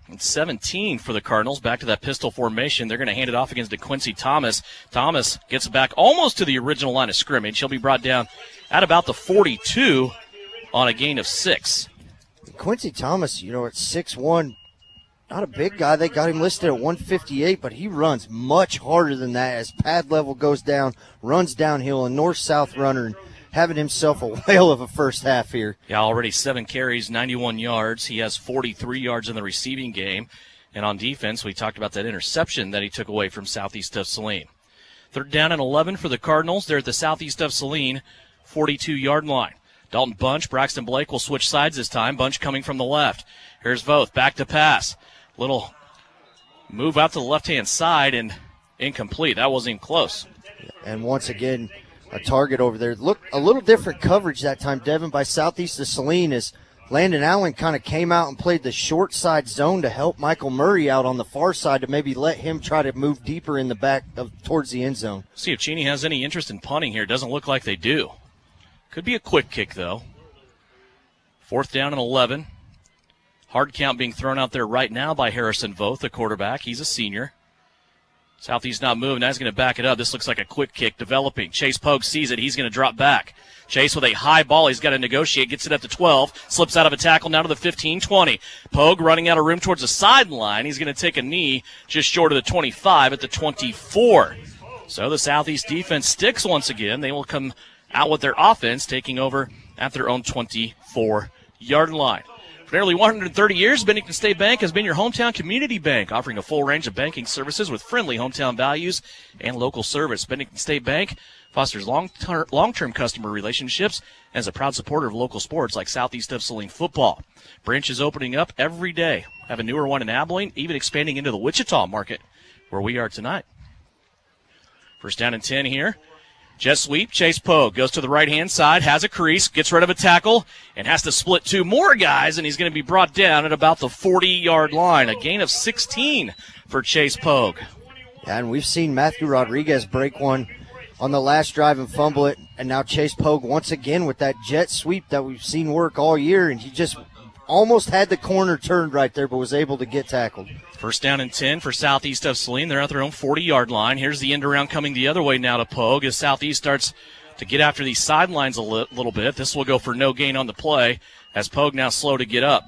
and 17 for the Cardinals. Back to that pistol formation. They're going to hand it off against DeQuincy Thomas. Thomas gets it back almost to the original line of scrimmage. He'll be brought down at about the 42 on a gain of 6. Quincy Thomas, you know, at 6'1", not a big guy. They got him listed at 158, but he runs much harder than that as pad level goes down, runs downhill, a north-south runner, and having himself a whale of a first half here. Yeah, already 7 carries, 91 yards. He has 43 yards in the receiving game. And on defense, we talked about that interception that he took away from Southeast of Saline. 3rd down and 11 for the Cardinals. They're at the Southeast of Saline 42-yard line. Dalton Bunch, Braxton Blake will switch sides this time. Bunch coming from the left. Here's Voth, back to pass. Little move out to the left-hand side and incomplete. That wasn't even close. And once again, a target over there. Look, a little different coverage that time, Devin, by Southeast of Saline, as Landon Allen kind of came out and played the short side zone to help Michael Murray out on the far side to maybe let him try to move deeper in the back towards the end zone. See if Cheney has any interest in punting here. Doesn't look like they do. Could be a quick kick, though. 4th down and 11. Hard count being thrown out there right now by Harrison Voth, the quarterback. He's a senior. Southeast not moving. Now he's going to back it up. This looks like a quick kick developing. Chase Pogue sees it. He's going to drop back. Chase with a high ball. He's got to negotiate. Gets it up to 12. Slips out of a tackle now to the 15-20. Pogue running out of room towards the sideline. He's going to take a knee just short of the 25 at the 24. So the Southeast defense sticks once again. They will come out with their offense, taking over at their own 24-yard line. For nearly 130 years, Bennington State Bank has been your hometown community bank, offering a full range of banking services with friendly hometown values and local service. Bennington State Bank fosters long-term customer relationships and is a proud supporter of local sports like Southeast of Saline football. Branches opening up every day. Have a newer one in Abilene, even expanding into the Wichita market, where we are tonight. First down and 10 here. Jet sweep, Chase Pogue goes to the right-hand side, has a crease, gets rid of a tackle, and has to split two more guys, and he's going to be brought down at about the 40-yard line. A gain of 16 for Chase Pogue. Yeah, and we've seen Matthew Rodriguez break one on the last drive and fumble it, and now Chase Pogue once again with that jet sweep that we've seen work all year, and he just almost had the corner turned right there, but was able to get tackled. First down and 10 for Southeast of Saline. They're at their own 40-yard line. Here's the end around coming the other way now to Pogue as Southeast starts to get after these sidelines a little bit. This will go for no gain on the play as Pogue now slow to get up.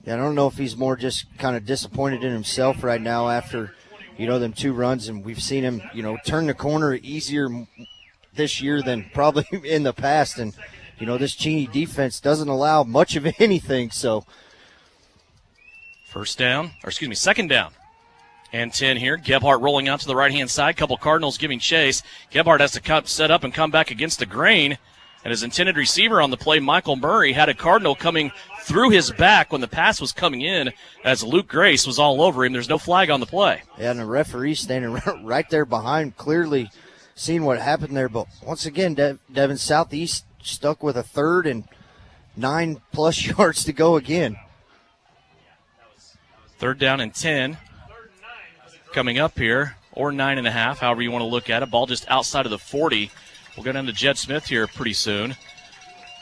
Yeah, I don't know if he's more just kind of disappointed in himself right now after, them two runs, and we've seen him, turn the corner easier this year than probably in the past, and this Cheney defense doesn't allow much of anything, so. Second down and 10 here. Gebhardt rolling out to the right-hand side. Couple Cardinals giving chase. Gebhardt has to set up and come back against the grain. And his intended receiver on the play, Michael Murray, had a Cardinal coming through his back when the pass was coming in as Luke Grace was all over him. There's no flag on the play. Yeah, and the referee standing right there behind, clearly seeing what happened there. But once again, Devin, Southeast stuck with a third and 9+ yards to go again. Third down and 10 coming up here, or 9.5, however you want to look at it. Ball just outside of the 40. We'll go down to Jed Smith here pretty soon.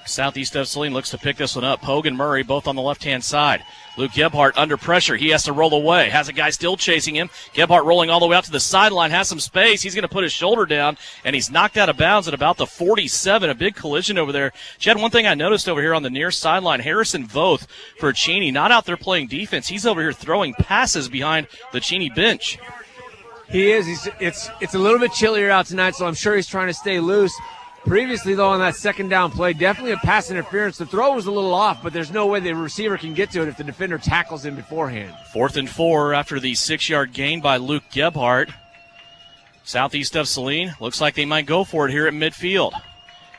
Southeast of Saline looks to pick this one up. Pogue and Murray both on the left-hand side. Luke Gebhardt under pressure. He has to roll away. Has a guy still chasing him. Gebhardt rolling all the way out to the sideline. Has some space. He's going to put his shoulder down, and he's knocked out of bounds at about the 47. A big collision over there. Chad, one thing I noticed over here on the near sideline, Harrison Voth for Cheney, not out there playing defense. He's over here throwing passes behind the Cheney bench. He is. It's a little bit chillier out tonight, so I'm sure he's trying to stay loose. Previously, though, on that second down play, definitely a pass interference. The throw was a little off, but there's no way the receiver can get to it if the defender tackles him beforehand. 4th and 4 after the 6-yard gain by Luke Gebhardt. Southeast of Saline, looks like they might go for it here at midfield.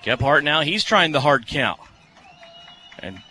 Gebhardt now, he's trying the hard count. And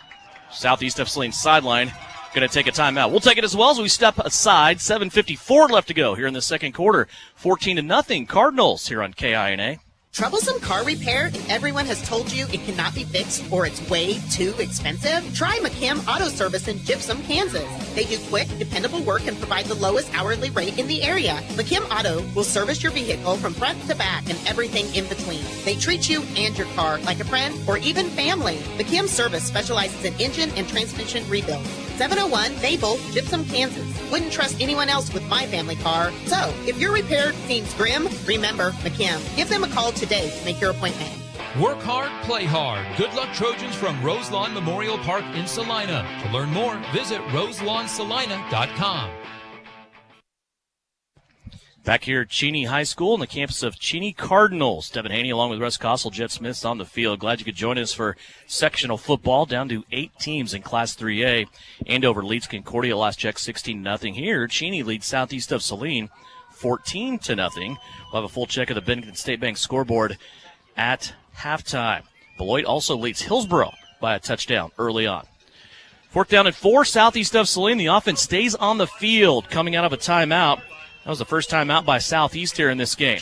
Southeast of Saline sideline going to take a timeout. We'll take it as well as we step aside. 7:54 left to go here in the second quarter. 14-0 Cardinals here on KINA. Troublesome car repair and everyone has told you it cannot be fixed or it's way too expensive? Try McKim Auto Service in Gypsum, Kansas. They do quick, dependable work and provide the lowest hourly rate in the area. McKim Auto will service your vehicle from front to back and everything in between. They treat you and your car like a friend or even family. McKim Service specializes in engine and transmission rebuild. 701 Maple, Gypsum, Kansas. Wouldn't trust anyone else with my family car. So, if your repair seems grim, remember McKim. Give them a call today to make your appointment. Work hard, play hard. Good luck, Trojans, from Roselawn Memorial Park in Salina. To learn more, visit roselawsalina.com. Back here at Cheney High School on the campus of Cheney Cardinals. Devin Haney along with Russ Kossel, Jet Smith on the field. Glad you could join us for sectional football. Down to 8 teams in Class 3A. Andover leads Concordia, last check 16-0. Here, Cheney leads Southeast of Saline 14-0. We'll have a full check of the Bennington State Bank scoreboard at halftime. Beloit also leads Hillsboro by a touchdown early on. 4th down and 4, Southeast of Saline. The offense stays on the field coming out of a timeout. That was the first time out by Southeast here in this game.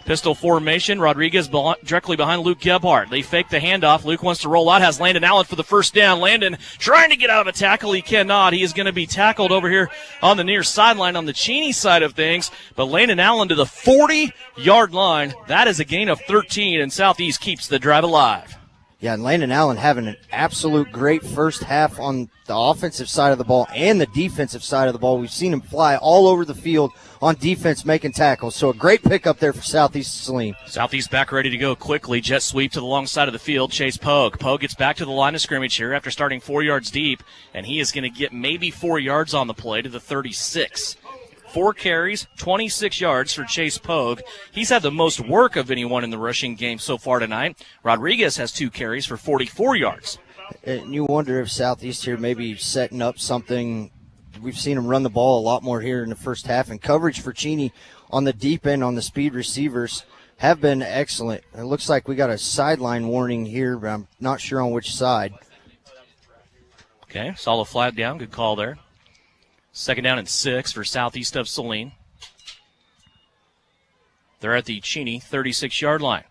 Pistol formation, Rodriguez directly behind Luke Gebhardt. They fake the handoff. Luke wants to roll out, has Landon Allen for the first down. Landon trying to get out of a tackle. He cannot. He is going to be tackled over here on the near sideline on the Cheney side of things. But Landon Allen to the 40-yard line. That is a gain of 13, and Southeast keeps the drive alive. Yeah, and Landon Allen having an absolute great first half on the offensive side of the ball and the defensive side of the ball. We've seen him fly all over the field on defense making tackles. So a great pickup there for Southeast Saline. Southeast back ready to go quickly. Jet sweep to the long side of the field. Chase Pogue. Pogue gets back to the line of scrimmage here after starting 4 yards deep, and he is going to get maybe 4 yards on the play to the 36. 4 carries, 26 yards for Chase Pogue. He's had the most work of anyone in the rushing game so far tonight. Rodriguez has 2 carries for 44 yards. And you wonder if Southeast here maybe setting up something. We've seen them run the ball a lot more here in the first half, and coverage for Cheney on the deep end on the speed receivers have been excellent. It looks like we got a sideline warning here, but I'm not sure on which side. Okay, saw the flag down. Good call there. 2nd down and 6 for Southeast of Saline. They're at the Cheney 36-yard line.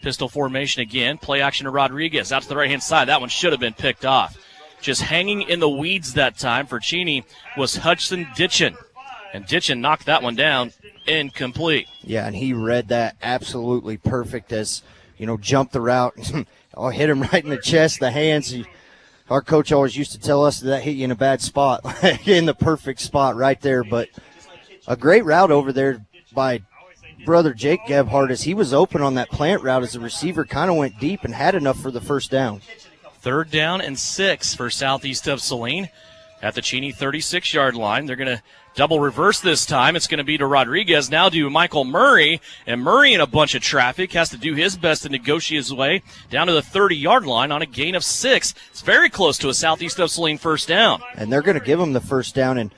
Pistol formation again. Play action to Rodriguez. Out to the right-hand side. That one should have been picked off. Just hanging in the weeds that time for Cheney was Hudson Ditchin. And Ditchin knocked that one down. Incomplete. Yeah, and he read that absolutely perfect as, jumped the route. Hit him right in the chest, the hands. Our coach always used to tell us that hit you in a bad spot, in the perfect spot right there. But a great route over there by brother Jake Gebhardt as he was open on that plant route as the receiver kind of went deep and had enough for the first down. 3rd down and 6 for Southeast of Saline at the Cheney 36-yard line. They're going to double reverse this time. It's going to be to Rodriguez, now to Michael Murray. And Murray in a bunch of traffic has to do his best to negotiate his way down to the 30-yard line on a gain of 6. It's very close to a Southeast of Saline first down. And they're going to give him the first down. And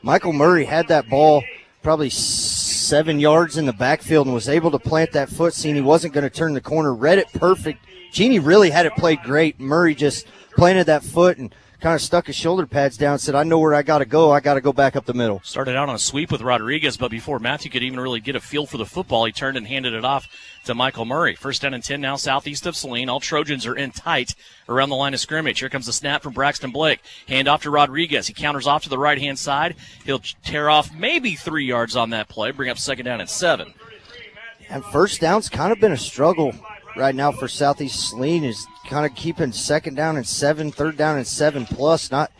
Michael Murray had that ball probably 7 yards in the backfield and was able to plant that foot, seeing he wasn't going to turn the corner. Read it perfect. Cheney really had it played great. Murray just planted that foot and kind of stuck his shoulder pads down and said, I know where I got to go. I got to go back up the middle. Started out on a sweep with Rodriguez, but before Matthew could even really get a feel for the football, he turned and handed it off to Michael Murray. 1st down and 10 now, Southeast of Saline. All Trojans are in tight around the line of scrimmage. Here comes the snap from Braxton Blake. Hand off to Rodriguez. He counters off to the right-hand side. He'll tear off maybe 3 yards on that play, bring up 2nd down and 7. And first down's kind of been a struggle right now for Southeast Saline, is kind of keeping 2nd down and 7, 3rd down and 7 plus, not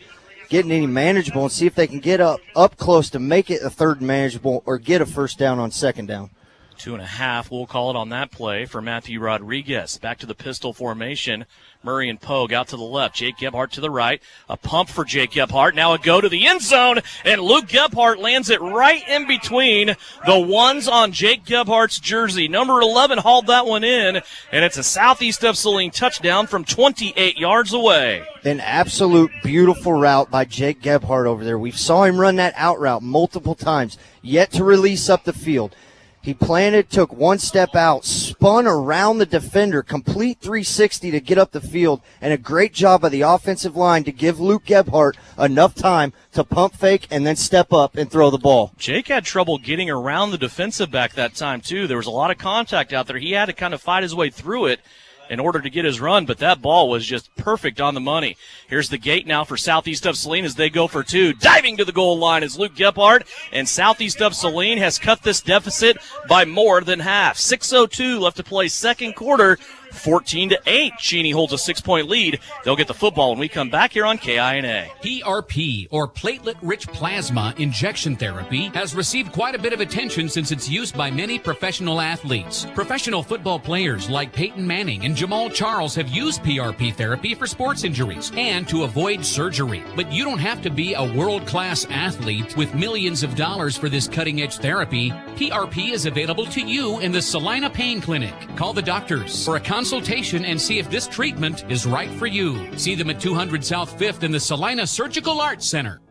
getting any manageable, and see if they can get up close to make it a 3rd manageable or get a first down on 2nd down. 2.5, we'll call it on that play for Matthew Rodriguez. Back to the pistol formation. Murray and Pogue out to the left. Jake Gebhardt to the right. A pump for Jake Gebhardt. Now a go to the end zone, and Luke Gebhardt lands it right in between the ones on Jake Gebhardt's jersey. Number 11 hauled that one in, and it's a Southeast of Saline touchdown from 28 yards away. An absolute beautiful route by Jake Gebhardt over there. We saw him run that out route multiple times, yet to release up the field. He planted, took one step out, spun around the defender, complete 360 to get up the field, and a great job by the offensive line to give Luke Gebhardt enough time to pump fake and then step up and throw the ball. Jake had trouble getting around the defensive back that time, too. There was a lot of contact out there. He had to kind of fight his way through it in order to get his run, but that ball was just perfect on the money. Here's the gate now for Southeast of Saline as they go for 2. Diving to the goal line is Luke Gebhardt, and Southeast of Saline has cut this deficit by more than half. 6:02 left to play, 2nd quarter. 14-8. Cheney holds a 6-point lead. They'll get the football when we come back here on KINA. PRP, or platelet-rich plasma injection therapy, has received quite a bit of attention since its use by many professional athletes. Professional football players like Peyton Manning and Jamal Charles have used PRP therapy for sports injuries and to avoid surgery. But you don't have to be a world-class athlete with millions of dollars for this cutting-edge therapy. PRP is available to you in the Saline Pain Clinic. Call the doctors for a consultation and see if this treatment is right for you. See them at 200 South 5th in the Salina Surgical Arts Center.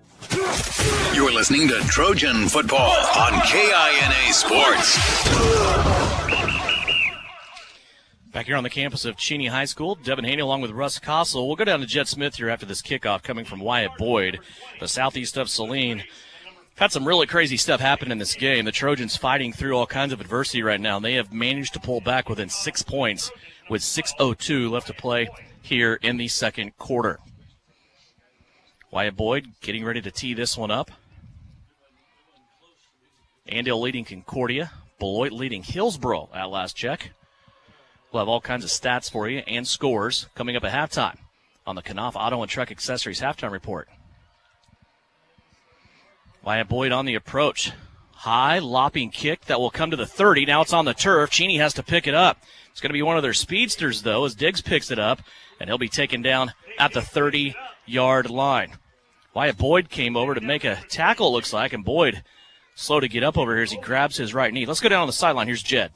You're listening to Trojan Football on KINA Sports. Back here on the campus of Cheney High School, Devin Haney along with Russ Kossel. We'll go down to Jet Smith here after this kickoff coming from Wyatt Boyd. The Southeast of Saline had some really crazy stuff happen in this game. The Trojans fighting through all kinds of adversity right now. They have managed to pull back within 6 points with 6:02 left to play here in the 2nd quarter. Wyatt Boyd getting ready to tee this one up. Andale leading Concordia. Beloit leading Hillsboro at last check. We'll have all kinds of stats for you and scores coming up at halftime on the Knopf Auto and Truck Accessories Halftime Report. Wyatt Boyd on the approach. High, lopping kick that will come to the 30. Now it's on the turf. Cheney has to pick it up. It's going to be one of their speedsters, though, as Diggs picks it up, and he'll be taken down at the 30-yard line. Wyatt Boyd came over to make a tackle, looks like, and Boyd slow to get up over here as he grabs his right knee. Let's go down on the sideline. Here's Jed.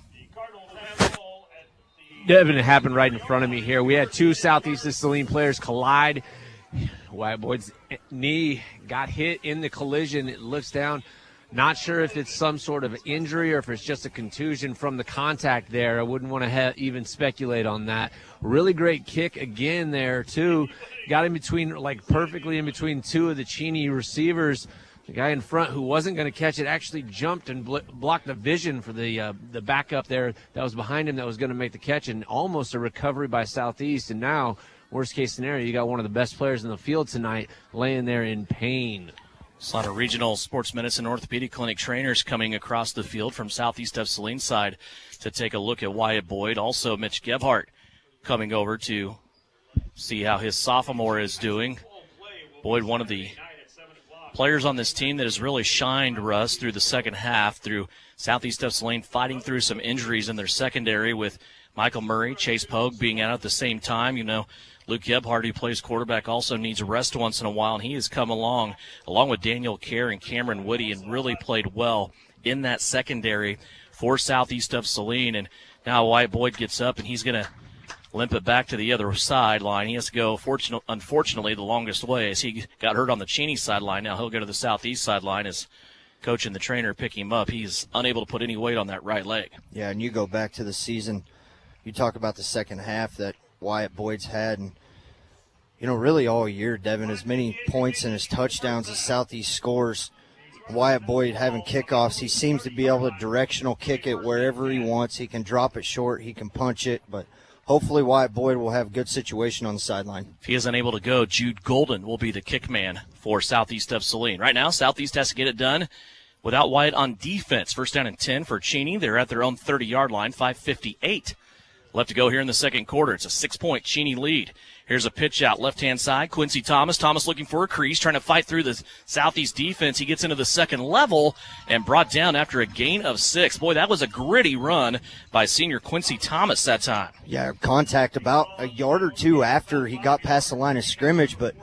Devin, it happened right in front of me here. We had two Southeast of Saline players collide. Wyatt Boyd's knee got hit in the collision. It lifts down. Not sure if it's some sort of injury or if it's just a contusion from the contact there. I wouldn't want to even speculate on that. Really great kick again there, too. Got in between, like perfectly in between two of the Cheney receivers. The guy in front who wasn't going to catch it actually jumped and blocked the vision for the backup there that was behind him that was going to make the catch, and almost a recovery by Southeast. And now, worst case scenario, you got one of the best players in the field tonight laying there in pain. A lot of regional sports medicine orthopedic clinic trainers coming across the field from Southeast of Saline side to take a look at Wyatt Boyd. Also, Mitch Gebhardt coming over to see how his sophomore is doing. Boyd, one of the players on this team that has really shined, Russ, through the second half, through Southeast of Saline fighting through some injuries in their secondary with Michael Murray, Chase Pogue being out at the same time. You know, Luke Gebhardt, who plays quarterback, also needs a rest once in a while, and he has come along with Daniel Kerr and Cameron Woody, and really played well in that secondary for Southeast of Saline. And now Wyatt Boyd gets up, and he's going to limp it back to the other sideline. He has to go, unfortunately, the longest way, as he got hurt on the Cheney sideline. Now he'll go to the Southeast sideline as coach and the trainer pick him up. He's unable to put any weight on that right leg. Yeah, and you go back to the season, you talk about the second half that Wyatt Boyd's had, and you know, really all year, Devin, as many points and as touchdowns as Southeast scores. Wyatt Boyd having kickoffs, he seems to be able to directional kick it wherever he wants. He can drop it short, he can punch it, but hopefully Wyatt Boyd will have a good situation on the sideline. If he is unable to go, Jude Golden will be the kick man for Southeast of Saline. Right now, Southeast has to get it done without Wyatt on defense. First down and 10 for Cheney. They're at their own 30-yard line, 5:58 left to go here in the second quarter. It's a 6-point Cheney lead. Here's a pitch out left-hand side. Quincy Thomas. Thomas looking for a crease, trying to fight through the Southeast defense. He gets into the second level and brought down after a gain of 6. Boy, that was a gritty run by senior Quincy Thomas that time. Yeah, contact about a yard or two after he got past the line of scrimmage. But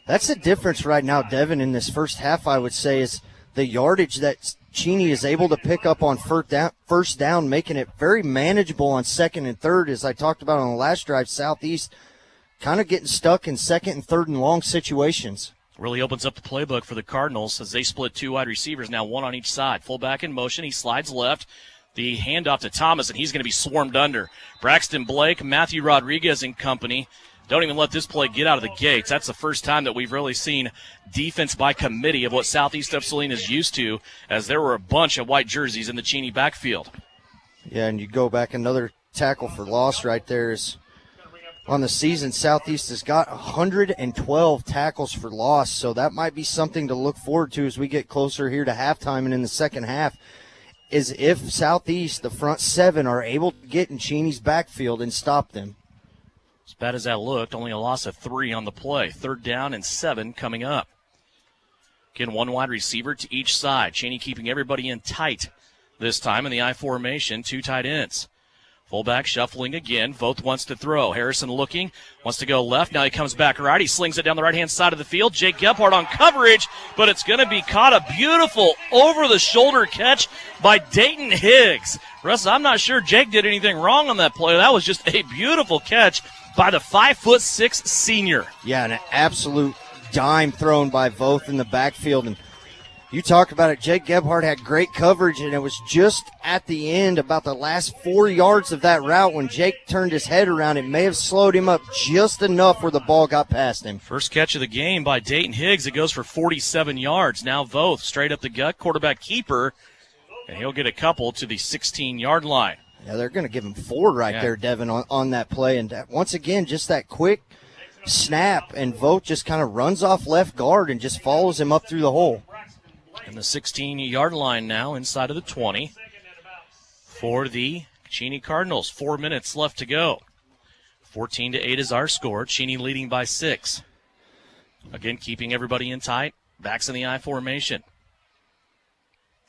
that's the difference right now, Devin, in this first half, I would say, is the yardage that Cheney is able to pick up on first down, making it very manageable on second and third. As I talked about on the last drive, Southeast kind of getting stuck in second and third and long situations. Really opens up the playbook for the Cardinals as they split two wide receivers, now one on each side. Fullback in motion, he slides left. The handoff to Thomas, and he's going to be swarmed under. Braxton Blake, Matthew Rodriguez and company. Don't even let this play get out of the gates. That's the first time that we've really seen defense by committee of what Southeast of Saline is used to, as there were a bunch of white jerseys in the Cheney backfield. Yeah, and you go back, another tackle for loss right there is on the season. Southeast has got 112 tackles for loss, so that might be something to look forward to as we get closer here to halftime and in the second half, is if Southeast, the front seven, are able to get in Cheney's backfield and stop them. As bad as that looked, only a loss of 3 on the play. 3rd down and 7 coming up. Again, one wide receiver to each side. Cheney keeping everybody in tight this time in the I formation. 2 tight ends. Fullback shuffling again. Voth wants to throw. Harrison looking. Wants to go left. Now he comes back right. He slings it down the right-hand side of the field. Jake Gebhardt on coverage, but it's going to be caught. A beautiful over-the-shoulder catch by Dayton Higgs. Russ, I'm not sure Jake did anything wrong on that play. That was just a beautiful catch by the 5'6" senior. Yeah, an absolute dime thrown by Voth in the backfield. And you talk about it, Jake Gebhardt had great coverage, and it was just at the end, about the last 4 yards of that route, when Jake turned his head around. It may have slowed him up just enough where the ball got past him. First catch of the game by Dayton Higgs. It goes for 47 yards. Now Voth straight up the gut, quarterback keeper, and he'll get a couple to the 16-yard line. Yeah, they're going to give him 4 right there, Devin, on that play. And once again, just that quick snap, and Voth just kind of runs off left guard and just follows him up through the hole. And the 16-yard line now inside of the 20 for the Cheney Cardinals, 4 minutes left to go. 14-8 is our score. Cheney leading by 6. Again, keeping everybody in tight. Backs in the I formation.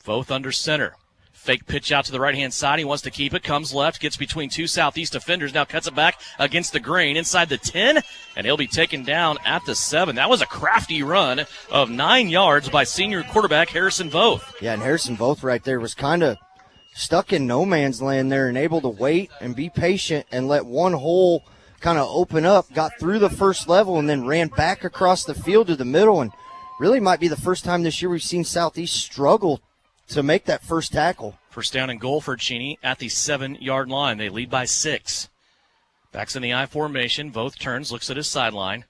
Voth under center. Fake pitch out to the right-hand side. He wants to keep it. Comes left. Gets between two Southeast defenders. Now cuts it back against the grain inside the 10. And he'll be taken down at the 7. That was a crafty run of 9 yards by senior quarterback Harrison Voth. Yeah, and Harrison Voth right there was kind of stuck in no man's land there and able to wait and be patient and let one hole kind of open up. Got through the first level and then ran back across the field to the middle. And really might be the first time this year we've seen Southeast struggle to make that first tackle. First down and goal for Cheney at the 7-yard line. They lead by 6. Backs in the I formation. Voth turns, looks at his sideline.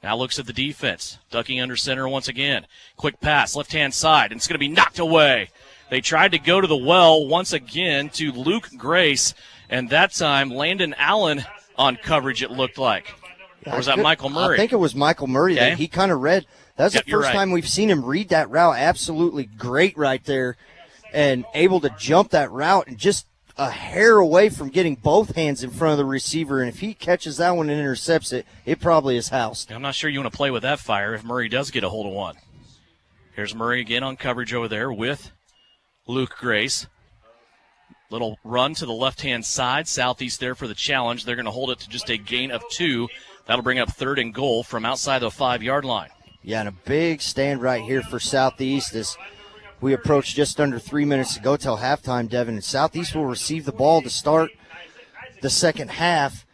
Now looks at the defense. Ducking under center once again. Quick pass, left-hand side, and it's going to be knocked away. They tried to go to the well once again to Luke Grace, and that time Landon Allen on coverage, it looked like. Or was that Michael Murray? I think it was Michael Murray that he kind of read. That's the first time we've seen him read that route. Absolutely great right there, and able to jump that route and just a hair away from getting both hands in front of the receiver. And if he catches that one and intercepts it, it probably is housed. I'm not sure you want to play with that fire if Murray does get a hold of one. Here's Murray again on coverage over there with Luke Grace. Little run to the left-hand side. Southeast there for the challenge. They're going to hold it to just a gain of 2. That'll bring up 3rd and goal from outside the 5-yard line. Yeah, and a big stand right here for Southeast as we approach just under 3 minutes to go till halftime, Devin. And Southeast will receive the ball to start the second half.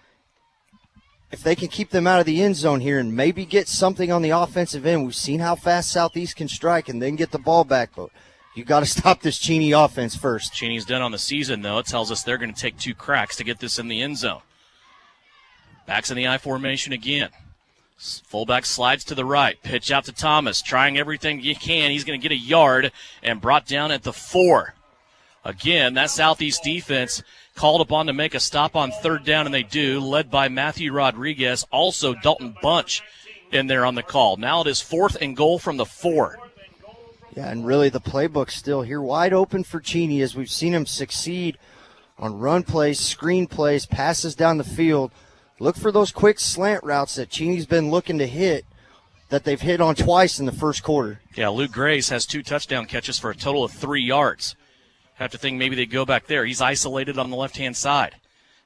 If they can keep them out of the end zone here and maybe get something on the offensive end, we've seen how fast Southeast can strike and then get the ball back. But you got to stop this Cheney offense first. Cheney's done on the season, though. It tells us they're going to take 2 cracks to get this in the end zone. Backs in the I formation again. Fullback slides to the right. Pitch out to Thomas. Trying everything he can. He's going to get a yard and brought down at the 4. Again, that Southeast defense called upon to make a stop on 3rd down, and they do, led by Matthew Rodriguez. Also Dalton Bunch in there on the call. Now it is 4th and goal from the 4. Yeah, and really the playbook's still here wide open for Cheney as we've seen him succeed on run plays, screen plays, passes down the field. Look for those quick slant routes that Cheney's been looking to hit that they've hit on twice in the first quarter. Yeah, Luke Grace has 2 touchdown catches for a total of 3 yards. Have to think maybe they go back there. He's isolated on the left-hand side.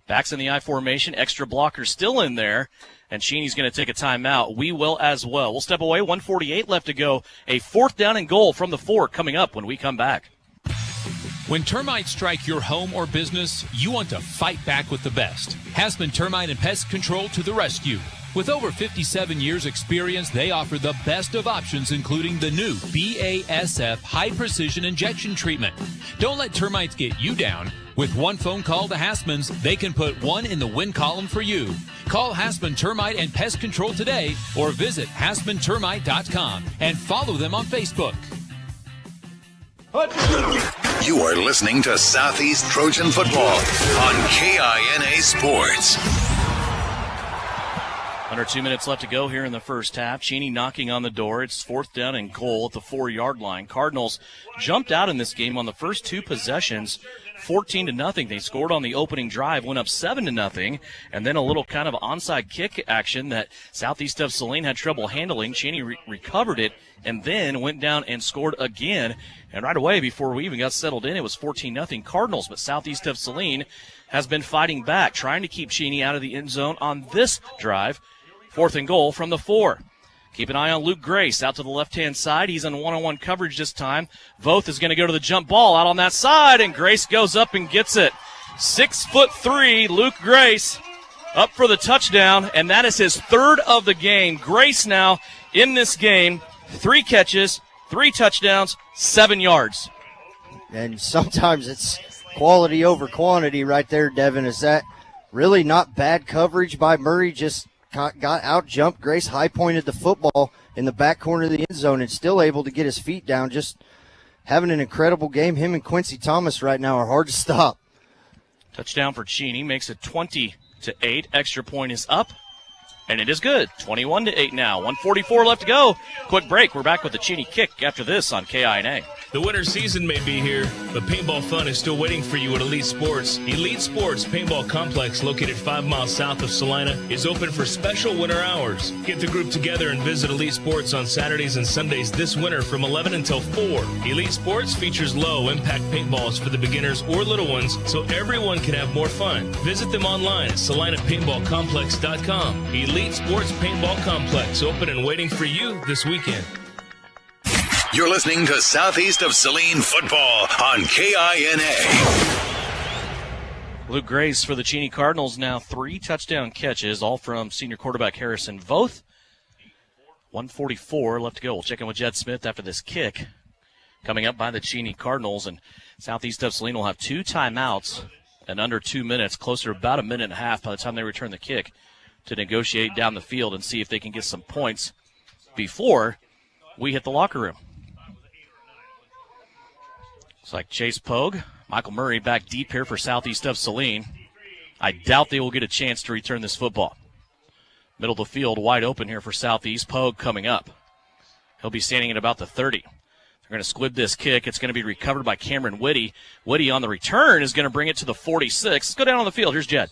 Backs in the I formation. Extra blocker still in there. And Cheney's going to take a timeout. We will as well. We'll step away. 1:48 left to go. A 4th down and goal from the 4 coming up when we come back. When termites strike your home or business, you want to fight back with the best. Hasman Termite and Pest Control to the rescue. With over 57 years experience, they offer the best of options, including the new BASF High Precision Injection Treatment. Don't let termites get you down. With one phone call to Hasman's, they can put one in the win column for you. Call Hasman Termite and Pest Control today or visit HasmanTermite.com and follow them on Facebook. You are listening to Southeast Trojan Football on KINA Sports. Under 2 minutes left to go here in the first half. Cheney knocking on the door. It's 4th down and goal at the 4-yard line. Cardinals jumped out in this game on the first 2 possessions, 14-0. They scored on the opening drive, went up 7-0, and then a little kind of onside kick action that Southeast of Saline had trouble handling. Cheney recovered it and then went down and scored again. And right away, before we even got settled in, it was 14-0 Cardinals. But Southeast of Saline has been fighting back, trying to keep Cheney out of the end zone on this drive. 4th and goal from the 4. Keep an eye on Luke Grace out to the left-hand side. He's in one-on-one coverage this time. Voth is going to go to the jump ball out on that side, and Grace goes up and gets it. 6'3", Luke Grace up for the touchdown, and that is his 3rd of the game. Grace now in this game, 3 catches, 3 touchdowns, 7 yards. And sometimes it's quality over quantity right there, Devin. Is that really not bad coverage by Murray? Just got out, jumped Grace, high pointed the football in the back corner of the end zone and still able to get his feet down. Just having an incredible game. Him and Quincy Thomas right now are hard to stop. Touchdown for Cheney makes it 20-8. Extra point is up. And it is good. 21-8 now. 1:44 left to go. Quick break. We're back with the Cheney kick after this on KINA. The winter season may be here, but paintball fun is still waiting for you at Elite Sports. Elite Sports Paintball Complex, located 5 miles south of Salina, is open for special winter hours. Get the group together and visit Elite Sports on Saturdays and Sundays this winter from 11 until 4. Elite Sports features low-impact paintballs for the beginners or little ones, so everyone can have more fun. Visit them online at SalinaPaintballComplex.com. Elite Sports Paintball Complex, open and waiting for you this weekend. You're listening to Southeast of Saline football on KINA. Luke Grace for the Cheney Cardinals, now 3 touchdown catches, all from senior quarterback Harrison Voth. 1:44 left to go. We'll check in with Jed Smith after this kick coming up by the Cheney Cardinals. And Southeast of Saline will have 2 timeouts in under 2 minutes, closer to about a minute and a half by the time they return the kick to negotiate down the field and see if they can get some points before we hit the locker room. Looks like Chase Pogue, Michael Murray back deep here for Southeast of Saline. I doubt they will get a chance to return this football. Middle of the field wide open here for Southeast. Pogue coming up. He'll be standing at about the 30. They're going to squib this kick. It's going to be recovered by Cameron Whitty. Whitty on the return is going to bring it to the 46. Let's go down on the field. Here's Jed.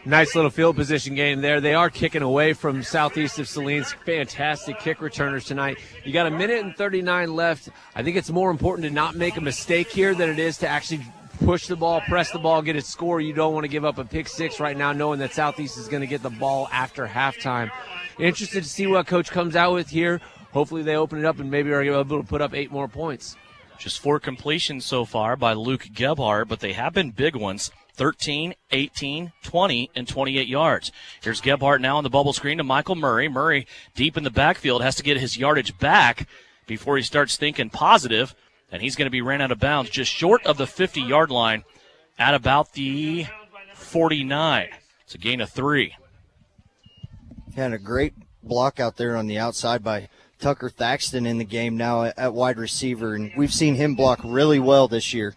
Nice little field position game there. They are kicking away from Southeast of Saline's fantastic kick returners tonight. You got 1:39 left. I think it's more important to not make a mistake here than it is to actually push the ball, press the ball, get a score. You don't want to give up a pick 6 right now, knowing that Southeast is going to get the ball after halftime. Interested to see what Coach comes out with here. Hopefully they open it up and maybe are able to put up 8 more points. Just 4 completions so far by Luke Gebhardt, but they have been big ones. 13, 18, 20, and 28 yards. Here's Gebhardt now on the bubble screen to Michael Murray. Murray deep in the backfield has to get his yardage back before he starts thinking positive, and he's going to be ran out of bounds just short of the 50-yard line at about the 49. It's a gain of 3. And a great block out there on the outside by Tucker Thaxton in the game now at wide receiver, and we've seen him block really well this year.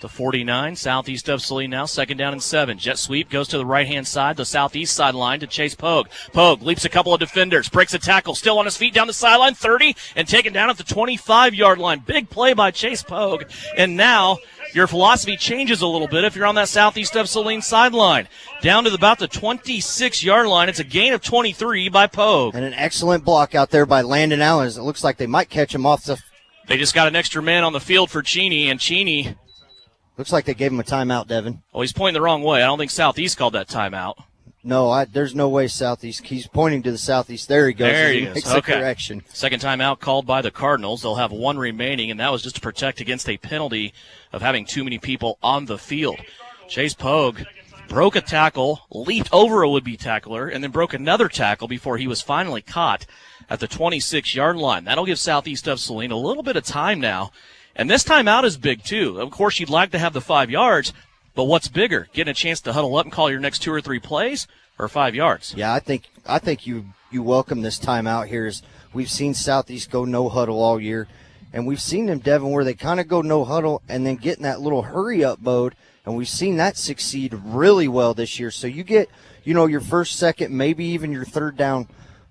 The 49, Southeast of Saline now, 2nd down and 7. Jet sweep goes to the right-hand side, the southeast sideline to Chase Pogue. Pogue leaps a couple of defenders, breaks a tackle, still on his feet down the sideline, 30, and taken down at the 25-yard line. Big play by Chase Pogue. And now your philosophy changes a little bit if you're on that Southeast of Saline sideline. Down to about the 26-yard line. It's a gain of 23 by Pogue. And an excellent block out there by Landon Allen. It looks like they might catch him off the... They just got an extra man on the field for Cheney, and Cheney... Looks like they gave him a timeout, Devin. Oh, he's pointing the wrong way. I don't think Southeast called that timeout. No, there's no way Southeast. He's pointing to the Southeast. There he goes. There he is. Makes Okay. the correction. Second timeout called by the Cardinals. They'll have 1 remaining, and that was just to protect against a penalty of having too many people on the field. Chase Pogue broke a tackle, leaped over a would-be tackler, and then broke another tackle before he was finally caught at the 26-yard line. That'll give Southeast of Saline a little bit of time now. And this timeout is big, too. Of course, you'd like to have the 5 yards, but what's bigger, getting a chance to huddle up and call your next 2 or 3 plays or 5 yards? Yeah, I think you welcome this timeout here. We've seen Southeast go no huddle all year, and we've seen them, Devin, where they kind of go no huddle and then get in that little hurry-up mode, and we've seen that succeed really well this year. So you get, your first, second, maybe even your 3rd down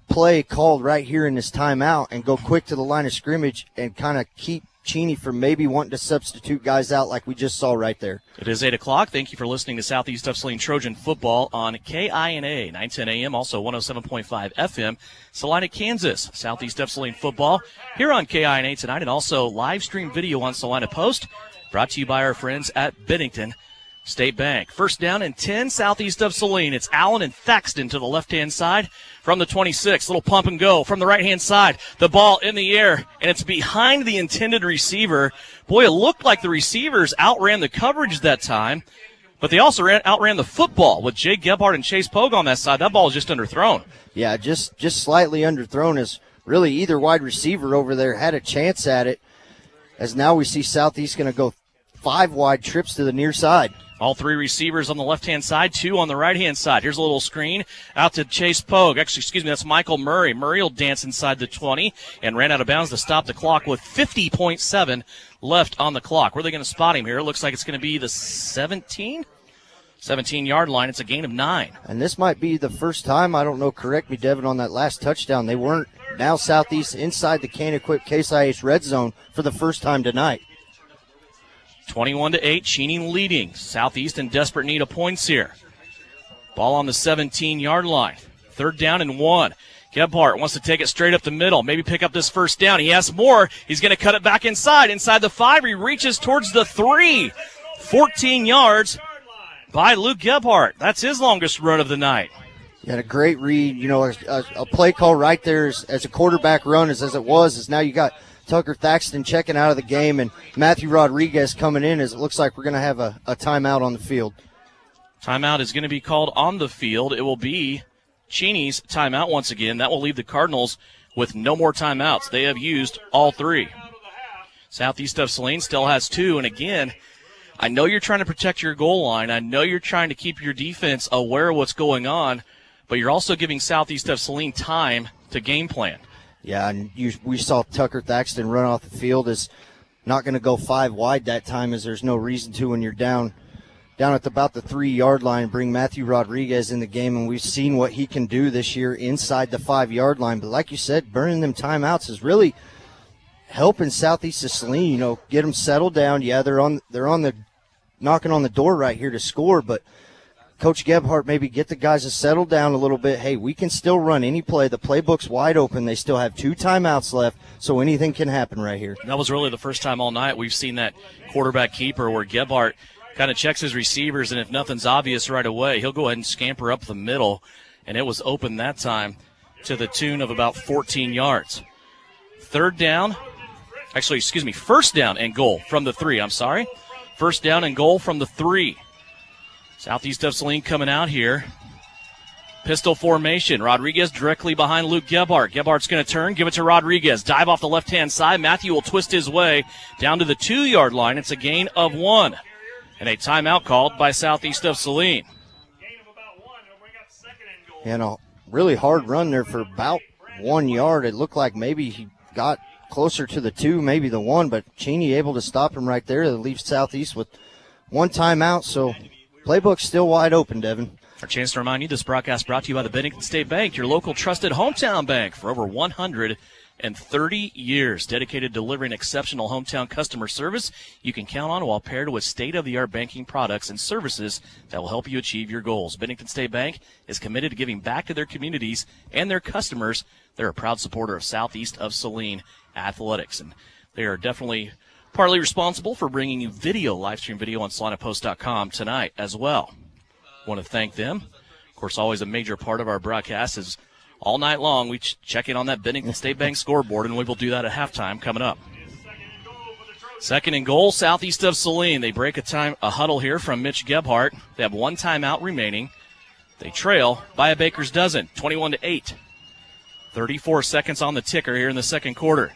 play called right here in this timeout and go quick to the line of scrimmage and kind of keep Cheney from maybe wanting to substitute guys out like we just saw right there. It is 8 o'clock. Thank you for listening to Southeast of Saline Trojan football on KINA, 910 AM, also 107.5 FM, Salina, Kansas. Southeast of Saline football here on KINA tonight, and also live stream video on Salina Post, brought to you by our friends at Bennington State Bank. 1st down and 10, Southeast of Saline. It's Allen and Thaxton to the left-hand side from the 26. Little pump and go from the right-hand side. The ball in the air, and it's behind the intended receiver. Boy, it looked like the receivers outran the coverage that time, but they also outran the football with Jay Gebhardt and Chase Pogue on that side. That ball is just underthrown. Yeah, just slightly underthrown, as really either wide receiver over there had a chance at it, as now we see Southeast going to go 5 wide trips to the near side. All 3 receivers on the left-hand side, 2 on the right-hand side. Here's a little screen out to Chase Pogue. Actually, that's Michael Murray. Murray will dance inside the 20 and ran out of bounds to stop the clock with 50.7 left on the clock. Where are they going to spot him here? It looks like it's going to be the 17. 17-yard line. It's a gain of 9. And this might be the first time, I don't know, correct me, Devin, on that last touchdown. They weren't now Southeast inside the Cane-equipped Case IH red zone for the first time tonight. 21-8, Cheney leading. Southeast in desperate need of points here. Ball on the 17-yard line. 3rd down and 1. Gebhardt wants to take it straight up the middle, maybe pick up this first down. He has more. He's going to cut it back inside the 5. He reaches towards the 3. 14 yards by Luke Gebhardt. That's his longest run of the night. You had a great read. You know, a play call right there as a quarterback run as it was, is now you got Tucker Thaxton checking out of the game and Matthew Rodriguez coming in, as it looks like we're going to have a timeout on the field. Timeout is going to be called on the field. It will be Cheney's timeout once again. That will leave the Cardinals with no more timeouts. They have used all 3. Southeast of Saline still has 2. And again, I know you're trying to protect your goal line. I know you're trying to keep your defense aware of what's going on, but you're also giving Southeast of Saline time to game plan. Yeah, and we saw Tucker Thaxton run off the field. Is not going to go 5 wide that time, as there's no reason to when you're down at about the 3-yard line. Bring Matthew Rodriguez in the game, and we've seen what he can do this year inside the 5-yard line. But like you said, burning them timeouts is really helping Southeast of Saline, you know, get them settled down. Yeah, they're on the knocking on the door right here to score, but Coach Gebhardt maybe get the guys to settle down a little bit. Hey, we can still run any play. The playbook's wide open. They still have 2 timeouts left, so anything can happen right here. That was really the first time all night we've seen that quarterback keeper where Gebhardt kind of checks his receivers, and if nothing's obvious right away, he'll go ahead and scamper up the middle, and it was open that time to the tune of about 14 yards. First down and goal from the 3. First down and goal from the 3. Southeast of Saline coming out here. Pistol formation. Rodriguez directly behind Luke Gebhardt. Gebhardt's going to turn, give it to Rodriguez. Dive off the left-hand side. Matthew will twist his way down to the 2-yard line. It's a gain of 1. And a timeout called by Southeast of Saline. And a really hard run there for about 1 yard. It looked like maybe he got closer to the 2, maybe the 1, but Cheney able to stop him right there. That leaves Southeast with 1 timeout, so playbook's still wide open, Devin. Our chance to remind you, this broadcast brought to you by the Bennington State Bank, your local trusted hometown bank for over 130 years. Dedicated to delivering exceptional hometown customer service you can count on, while paired with state-of-the-art banking products and services that will help you achieve your goals. Bennington State Bank is committed to giving back to their communities and their customers. They're a proud supporter of Southeast of Saline athletics, and they are definitely partly responsible for bringing you live stream video on SalinaPost.com tonight as well. Want to thank them. Of course, always a major part of our broadcast is all night long we check in on that Bennington State Bank scoreboard, and we will do that at halftime coming up. Second and goal, Southeast of Saline. They break a huddle here from Mitch Gebhardt. They have 1 timeout remaining. They trail by a baker's dozen, 21-8. 34 seconds on the ticker here in the second quarter.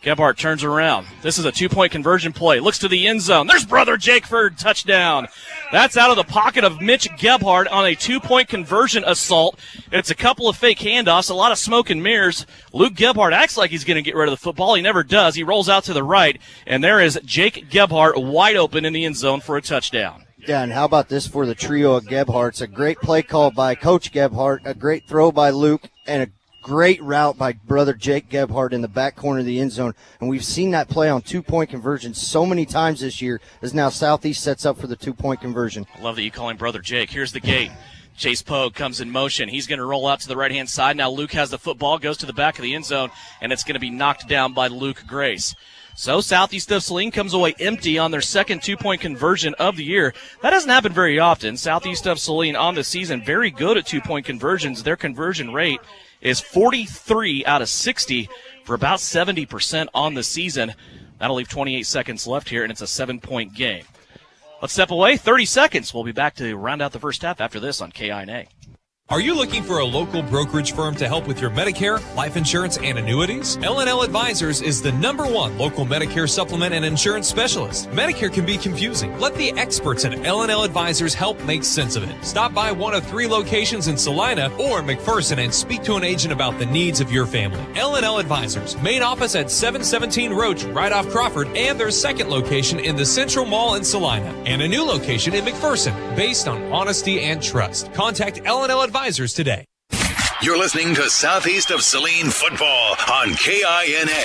Gebhardt turns around. This is a 2-point conversion play. Looks to the end zone. There's brother Jake Ferd, touchdown. That's out of the pocket of Mitch Gebhardt on a 2-point conversion assault. It's a couple of fake handoffs, a lot of smoke and mirrors. Luke Gebhardt acts like he's going to get rid of the football. He never does. He rolls out to the right, and there is Jake Gebhardt wide open in the end zone for a touchdown. Yeah, and how about this for the trio of Gebhardts? A great play call by Coach Gebhardt, a great throw by Luke, and a great route by brother Jake Gebhardt in the back corner of the end zone. And we've seen that play on 2-point conversions so many times this year, as now Southeast sets up for the 2-point conversion. I love that you call him brother Jake. Here's the gate. Chase Pogue comes in motion. He's going to roll out to the right-hand side. Now Luke has the football, goes to the back of the end zone, and it's going to be knocked down by Luke Grace. So Southeast of Saline comes away empty on their second 2-point conversion of the year. That doesn't happen very often. Southeast of Saline on the season very good at 2-point conversions. Their conversion rate is 43 out of 60 for about 70% on the season. That'll leave 28 seconds left here, and it's a 7-point game. Let's step away. 30 seconds. We'll be back to round out the first half after this on KINA. Are you looking for a local brokerage firm to help with your Medicare, life insurance, and annuities? L&L Advisors is the #1 local Medicare supplement and insurance specialist. Medicare can be confusing. Let the experts at L&L Advisors help make sense of it. Stop by one of 3 locations in Salina or McPherson and speak to an agent about the needs of your family. L&L Advisors, main office at 717 Roach, right off Crawford, and their second location in the Central Mall in Salina, and a new location in McPherson, based on honesty and trust. Contact L&L Advisors today. You're listening to Southeast of Saline football on KINA.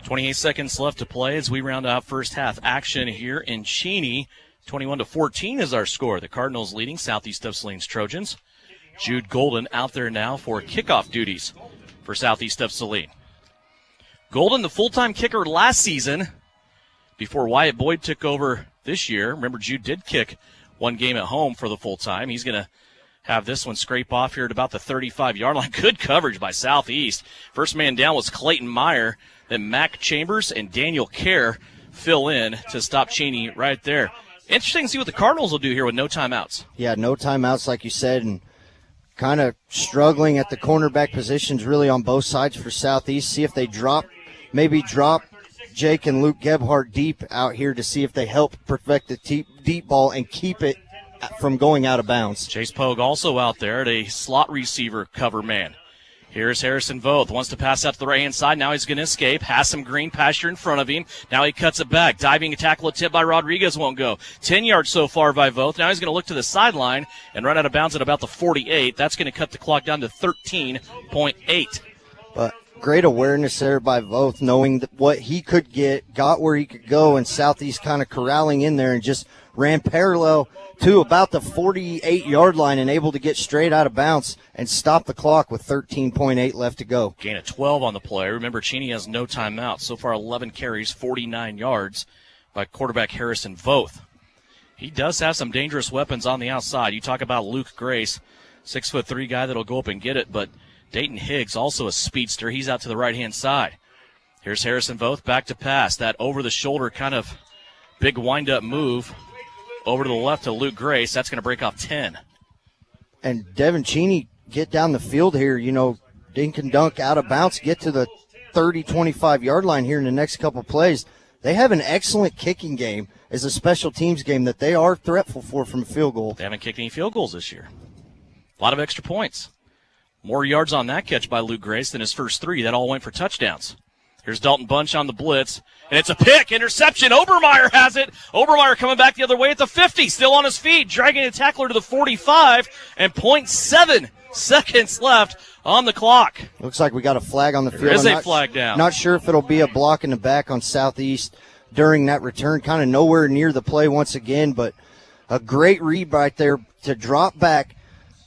28 seconds left to play as we round out first half action here in Cheney. 21-14 is our score. The Cardinals leading Southeast of Saline's Trojans. Jude Golden out there now for kickoff duties for Southeast of Saline. Golden, the full-time kicker last season before Wyatt Boyd took over this year. Remember, Jude did kick one game at home for the full time. He's going to have this one scrape off here at about the 35-yard line. Good coverage by Southeast. First man down was Clayton Meyer. Then Mac Chambers and Daniel Kerr fill in to stop Cheney right there. Interesting to see what the Cardinals will do here with no timeouts. Yeah, no timeouts, like you said, and kind of struggling at the cornerback positions really on both sides for Southeast. See if they drop Jake and Luke Gebhardt deep out here to see if they help perfect the deep ball and keep it from going out of bounds. Chase Pogue also out there at a slot receiver cover man. Here's Harrison Voth. Wants to pass out to the right-hand side. Now he's going to escape. Has some green pasture in front of him. Now he cuts it back. Diving tackle attempt by Rodriguez won't go. 10 yards so far by Voth. Now he's going to look to the sideline and run out of bounds at about the 48. That's going to cut the clock down to 13.8. But great awareness there by Voth, knowing that what he could get, got where he could go, and Southeast kind of corralling in there and just ran parallel to about the 48-yard line and able to get straight out of bounds and stop the clock with 13.8 left to go. Gain of 12 on the play. Remember, Cheney has no timeout. So far, 11 carries, 49 yards by quarterback Harrison Voth. He does have some dangerous weapons on the outside. You talk about Luke Grace, 6'3" guy that'll go up and get it, but Dayton Higgs, also a speedster. He's out to the right-hand side. Here's Harrison Voth back to pass. That over-the-shoulder kind of big wind-up move over to the left to Luke Grace. That's going to break off 10. And Devin Cheney get down the field here, dink and dunk out of bounds, get to the 30, 25-yard line here in the next couple plays. They have an excellent kicking game as a special teams game that they are threatful for from a field goal. They haven't kicked any field goals this year. A lot of extra points. More yards on that catch by Luke Grace than his first 3. That all went for touchdowns. Here's Dalton Bunch on the blitz, and it's a pick, interception. Obermeyer has it. Obermeyer coming back the other way at the 50, still on his feet, dragging a tackler to the 45, and 0.7 seconds left on the clock. Looks like we got a flag on the field. There is a flag down. Not sure if it'll be a block in the back on Southeast during that return. Kind of nowhere near the play once again, but a great read right there to drop back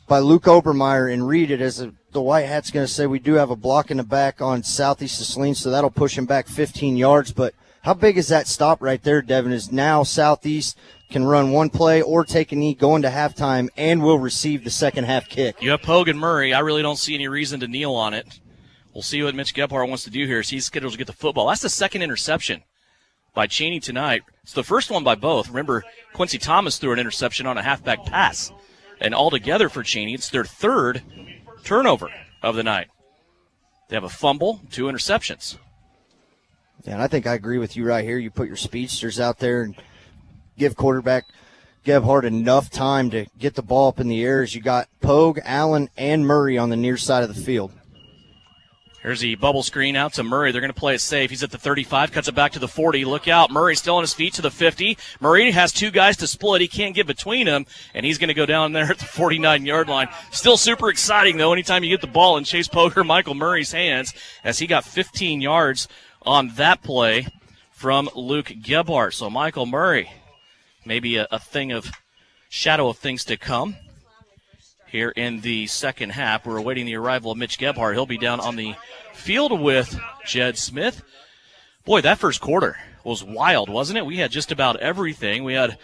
by Luke Obermeyer and read it as the White Hat's going to say we do have a block in the back on Southeast of Saline, so that'll push him back 15 yards. But how big is that stop right there, Devin, is now Southeast can run one play or take a knee going to halftime and will receive the second half kick. You have Pogue and Murray. I really don't see any reason to kneel on it. We'll see what Mitch Gebhardt wants to do here as he's scheduled to get the football. That's the second interception by Cheney tonight. It's the first one by both. Remember, Quincy Thomas threw an interception on a halfback pass. And altogether for Cheney, it's their third turnover of the night. They have a fumble, 2 interceptions. Yeah, and I think I agree with you right here. You put your speedsters out there and give quarterback Gebhardt enough time to get the ball up in the air as you got Pogue, Allen, and Murray on the near side of the field. Here's the bubble screen out to Murray. They're going to play it safe. He's at the 35, cuts it back to the 40. Look out. Murray still on his feet to the 50. Murray has 2 guys to split. He can't get between them, and he's going to go down there at the 49-yard line. Still super exciting, though, anytime you get the ball in Chase Pogue or Michael Murray's hands, as he got 15 yards on that play from Luke Gebhardt. So Michael Murray, maybe a thing of shadow of things to come here in the second half. We're awaiting the arrival of Mitch Gebhardt. He'll be down on the field with Jed Smith. Boy, that first quarter was wild, wasn't it? We had just about everything. We had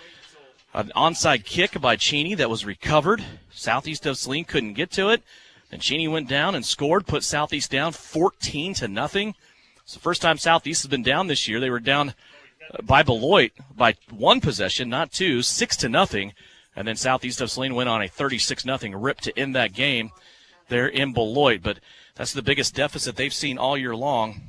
an onside kick by Cheney that was recovered. Southeast of Saline couldn't get to it. And Cheney went down and scored, put Southeast down 14-0. It's the first time Southeast has been down this year. They were down by Beloit by 1 possession, not 2, 6-0. And then Southeast of Saline went on a 36-0 rip to end that game there in Beloit. But that's the biggest deficit they've seen all year long.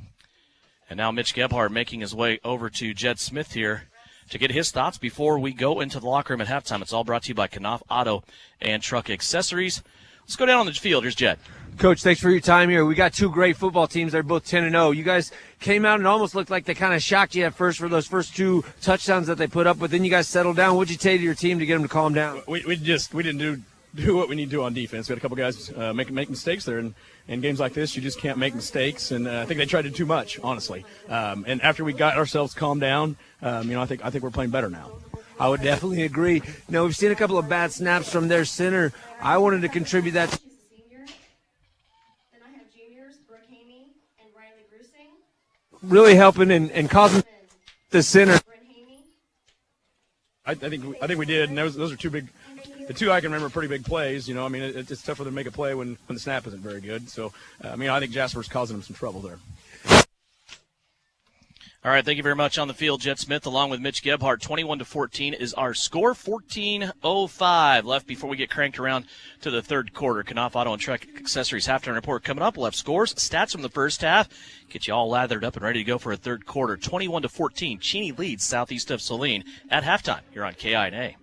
And now Mitch Gebhardt making his way over to Jed Smith here to get his thoughts before we go into the locker room at halftime. It's all brought to you by Knopf Auto and Truck Accessories. Let's go down on the field. Here's Jed. Coach, thanks for your time here. We got two great football teams. They're both 10-0. You guys came out and almost looked like they kind of shocked you at first for those first two touchdowns that they put up, but then you guys settled down. What'd you say to your team to get them to calm down? We didn't do what we need to do on defense. We had a couple guys make mistakes there, and in games like this, you just can't make mistakes. And I think they tried to do too much, honestly. And after we got ourselves calmed down, I think we're playing better now. I would definitely agree. Now, we've seen a couple of bad snaps from their center. I wanted to contribute that. Really helping and causing the center. I think we did, and those are two big. The two I can remember pretty big plays. It's tough for them to make a play when the snap isn't very good. So, I think Jasper's causing them some trouble there. All right, thank you very much. On the field, Jed Smith along with Mitch Gebhardt. 21-14 is our score. 14:05 left before we get cranked around to the third quarter. Knopf Auto and Truck Accessories halftime report coming up. We'll have scores, stats from the first half. Get you all lathered up and ready to go for a third quarter. 21-14. Cheney leads Southeast of Saline at halftime. You're on KINA.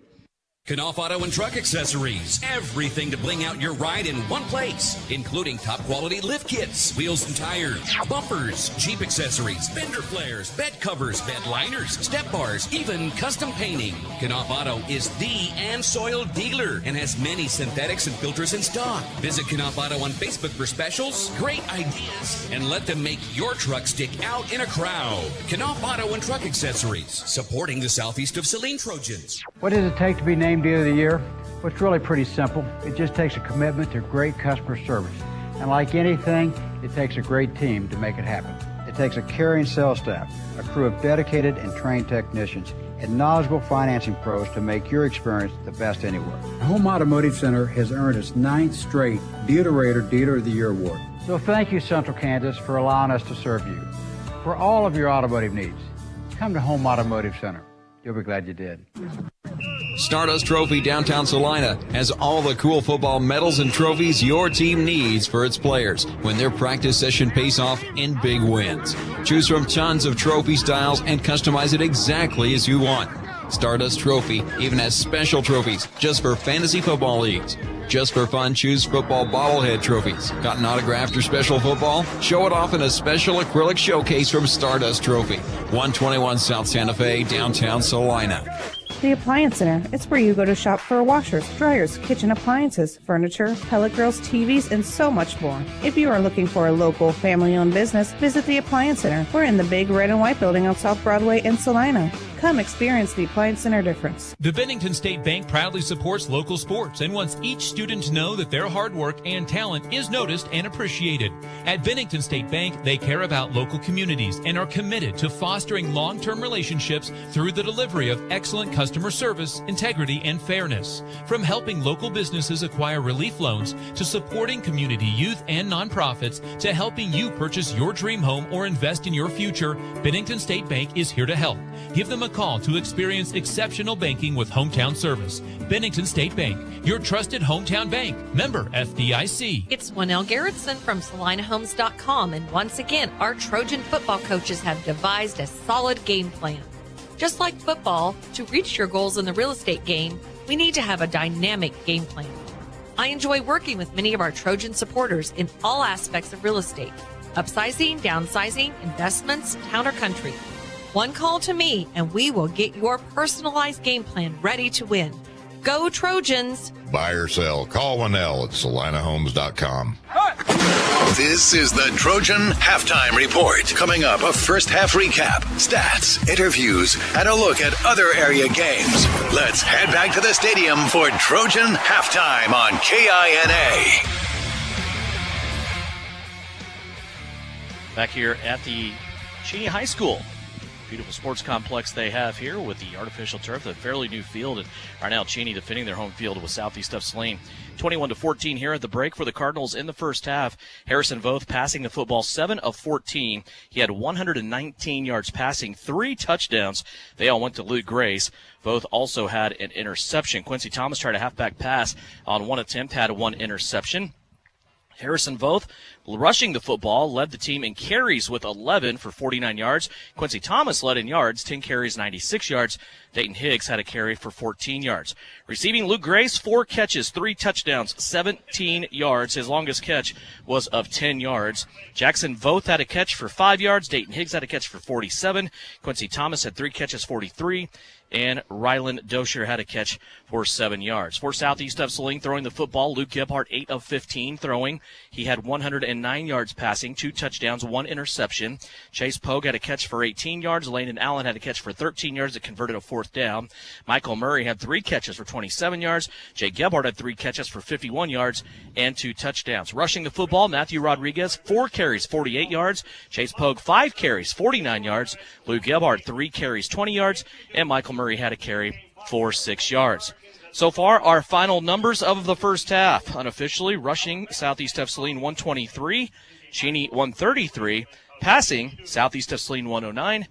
Knopf Auto and Truck Accessories. Everything to bling out your ride in one place, including top quality lift kits, wheels and tires, bumpers, Jeep accessories, fender flares, bed covers, bed liners, step bars, even custom painting. Knopf Auto is the and soil dealer and has many synthetics and filters in stock. Visit Knopf Auto on Facebook for specials, great ideas, and let them make your truck stick out in a crowd. Knopf Auto and Truck Accessories, supporting the Southeast of Saline Trojans. What does it take to be named Deal of the Year? Well, it's really pretty simple. It just takes a commitment to great customer service. And like anything, it takes a great team to make it happen. It takes a caring sales staff, a crew of dedicated and trained technicians, and knowledgeable financing pros to make your experience the best anywhere. Home Automotive Center has earned its 9th straight Deal-A-Rater Dealer of the Year award. So thank you, Central Kansas, for allowing us to serve you. For all of your automotive needs, come to Home Automotive Center. You'll be glad you did. Stardust Trophy Downtown Salina has all the cool football medals and trophies your team needs for its players when their practice session pays off in big wins. Choose from tons of trophy styles and customize it exactly as you want. Stardust Trophy even has special trophies just for fantasy football leagues. Just for fun, choose football bobblehead trophies. Got an autographed or special football? Show it off in a special acrylic showcase from Stardust Trophy. 121 South Santa Fe, downtown Salina. The Appliance Center. It's where you go to shop for washers, dryers, kitchen appliances, furniture, pellet grills, TVs, and so much more. If you are looking for a local, family-owned business, visit the Appliance Center. We're in the big red and white building on South Broadway in Salina. Come experience the Appliance Center difference. The Bennington State Bank proudly supports local sports and wants each student to know that their hard work and talent is noticed and appreciated. At Bennington State Bank, they care about local communities and are committed to fostering long-term relationships through the delivery of excellent customer service, integrity, and fairness. From helping local businesses acquire relief loans to supporting community youth and nonprofits to helping you purchase your dream home or invest in your future, Bennington State Bank is here to help. Give them a call to experience exceptional banking with hometown service. Bennington State Bank, your trusted hometown bank. Member FDIC. It's Juanelle Garrettson from SalinaHomes.com, and once again, our Trojan football coaches have devised a solid game plan. Just like football, to reach your goals in the real estate game, we need to have a dynamic game plan. I enjoy working with many of our Trojan supporters in all aspects of real estate: upsizing, downsizing, investments, town or country. One call to me, and we will get your personalized game plan ready to win. Go Trojans! Buy or sell. Call Winnell at SalinaHomes.com. This is the Trojan Halftime Report. Coming up, a first half recap, stats, interviews, and a look at other area games. Let's head back to the stadium for Trojan Halftime on KINA. Back here at the Cheney High School. Beautiful sports complex they have here with the artificial turf, the fairly new field, and right now Cheney defending their home field with Southeast of Saline. 21-14 here at the break for the Cardinals in the first half. Harrison Voth passing the football 7 of 14. He had 119 yards passing, 3 touchdowns. They all went to Luke Grace. Voth also had an interception. Quincy Thomas tried a halfback pass on one attempt, had 1 interception. Harrison Voth, rushing the football, led the team in carries with 11 for 49 yards. Quincy Thomas led in yards, 10 carries, 96 yards. Dayton Higgs had a carry for 14 yards. Receiving Luke Grace, 4 catches, 3 touchdowns, 17 yards. His longest catch was of 10 yards. Jackson Voth had a catch for 5 yards. Dayton Higgs had a catch for 47. Quincy Thomas had 3 catches, 43. And Ryland Dosher had a catch for 7 yards. For Southeast of Saline, throwing the football, Luke Gebhardt, 8 of 15 throwing. He had 109 yards passing, 2 touchdowns, 1 interception. Chase Pogue had a catch for 18 yards. Landon Allen had a catch for 13 yards that converted a 4th down. Michael Murray had 3 catches for 27 yards. Jay Gebhardt had 3 catches for 51 yards and 2 touchdowns. Rushing the football, Matthew Rodriguez, 4 carries, 48 yards. Chase Pogue, 5 carries, 49 yards. Luke Gebhardt, 3 carries, 20 yards. And Michael Murray had a carry for 6 yards. So far, our final numbers of the first half. Unofficially, rushing Southeast of Saline 123, Cheney 133, passing Southeast of Saline 109,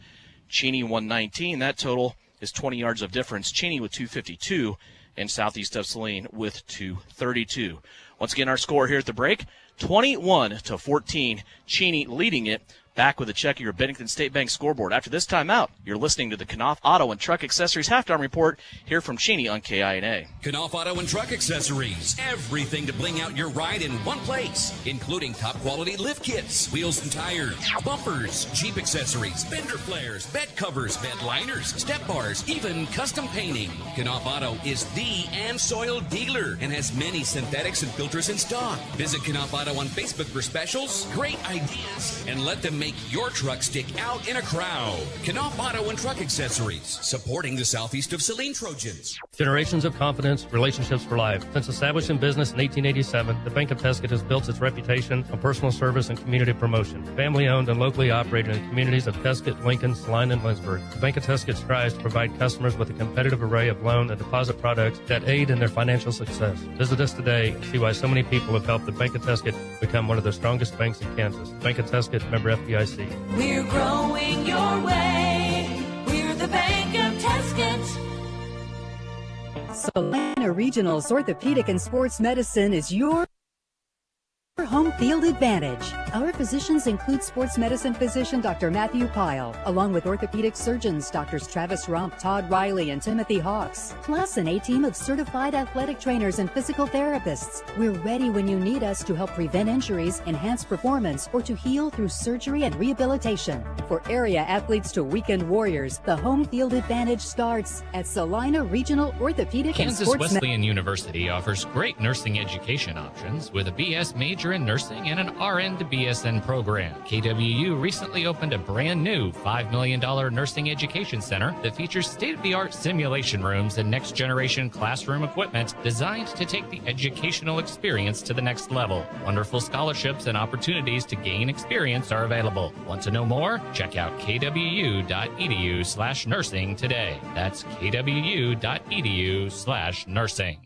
Cheney 119. That total is 20 yards of difference. Cheney with 252 and Southeast of Saline with 232. Once again, our score here at the break, 21-14. Cheney leading it. Back with a check of your Bennington State Bank scoreboard. After this timeout, you're listening to the Knopf Auto and Truck Accessories Halftime Report here from Cheney on KINA. Knopf Auto and Truck Accessories. Everything to bling out your ride in one place, including top-quality lift kits, wheels and tires, bumpers, Jeep accessories, fender flares, bed covers, bed liners, step bars, even custom painting. Knopf Auto is the and soil dealer and has many synthetics and filters in stock. Visit Knopf Auto on Facebook for specials, great ideas, and let them make your truck stick out in a crowd. Knopf Auto and Truck Accessories, supporting the Southeast of Saline Trojans. Generations of confidence, relationships for life. Since established in business in 1887, the Bank of Tuscany has built its reputation on personal service and community promotion. Family owned and locally operated in communities of Tuscany, Lincoln, Saline, and Lynchburg. The Bank of Tuscany strives to provide customers with a competitive array of loan and deposit products that aid in their financial success. Visit us today and see why so many people have helped the Bank of Tuscany become one of the strongest banks in Kansas. Bank of Tuscany, member FDIC. We're growing your way. We're the Bank of Tuscany. Salina Regional's Orthopedic and Sports Medicine is your home field advantage. Our physicians include sports medicine physician Dr. Matthew Pyle, along with orthopedic surgeons Drs. Travis Rump, Todd Riley, and Timothy Hawks, plus an A-team of certified athletic trainers and physical therapists. We're ready when you need us to help prevent injuries, enhance performance, or to heal through surgery and rehabilitation. For area athletes to weekend warriors, the home field advantage starts at Salina Regional Orthopedic and Sports Kansas Wesleyan University offers great nursing education options with a BS major in nursing and an RN to BSN program. KWU recently opened a brand new $5 million nursing education center that features state-of-the-art simulation rooms and next-generation classroom equipment designed to take the educational experience to the next level. Wonderful scholarships and opportunities to gain experience are available. Want to know more? Check out kwu.edu/nursing today. That's kwu.edu/nursing.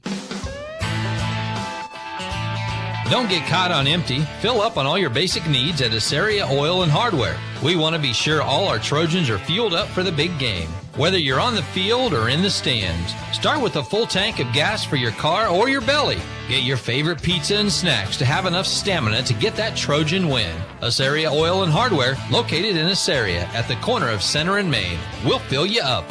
Don't get caught on empty. Fill up on all your basic needs at Aceria Oil and Hardware. We want to be sure all our Trojans are fueled up for the big game. Whether you're on the field or in the stands, start with a full tank of gas for your car or your belly. Get your favorite pizza and snacks to have enough stamina to get that Trojan win. Aceria Oil and Hardware, located in Aceria at the corner of Center and Main. We'll fill you up.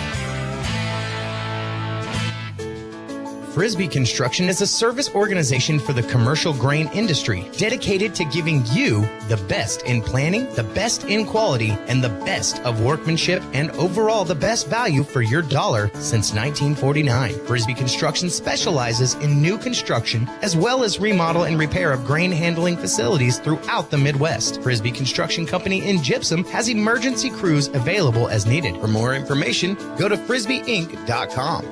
Frisbee Construction is a service organization for the commercial grain industry dedicated to giving you the best in planning, the best in quality, and the best of workmanship, and overall the best value for your dollar since 1949. Frisbee Construction specializes in new construction as well as remodel and repair of grain handling facilities throughout the Midwest. Frisbee Construction Company in Gypsum has emergency crews available as needed. For more information, go to frisbeeinc.com.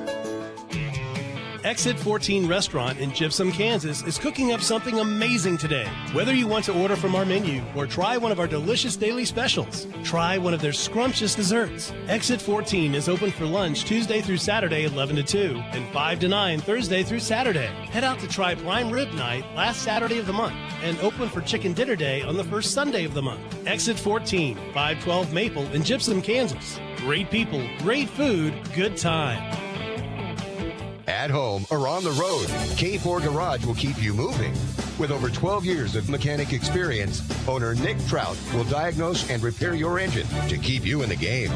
Exit 14 Restaurant in Gypsum, Kansas is cooking up something amazing today. Whether you want to order from our menu or try one of our delicious daily specials, try one of their scrumptious desserts. Exit 14 is open for lunch Tuesday through Saturday 11 to 2 and 5 to 9 Thursday through Saturday. Head out to try Prime Rib Night last Saturday of the month and open for Chicken Dinner Day on the first Sunday of the month. Exit 14, 512 Maple in Gypsum, Kansas. Great people, great food, good time. At home or on the road, K4 Garage will keep you moving. With over 12 years of mechanic experience, owner Nick Trout will diagnose and repair your engine to keep you in the game.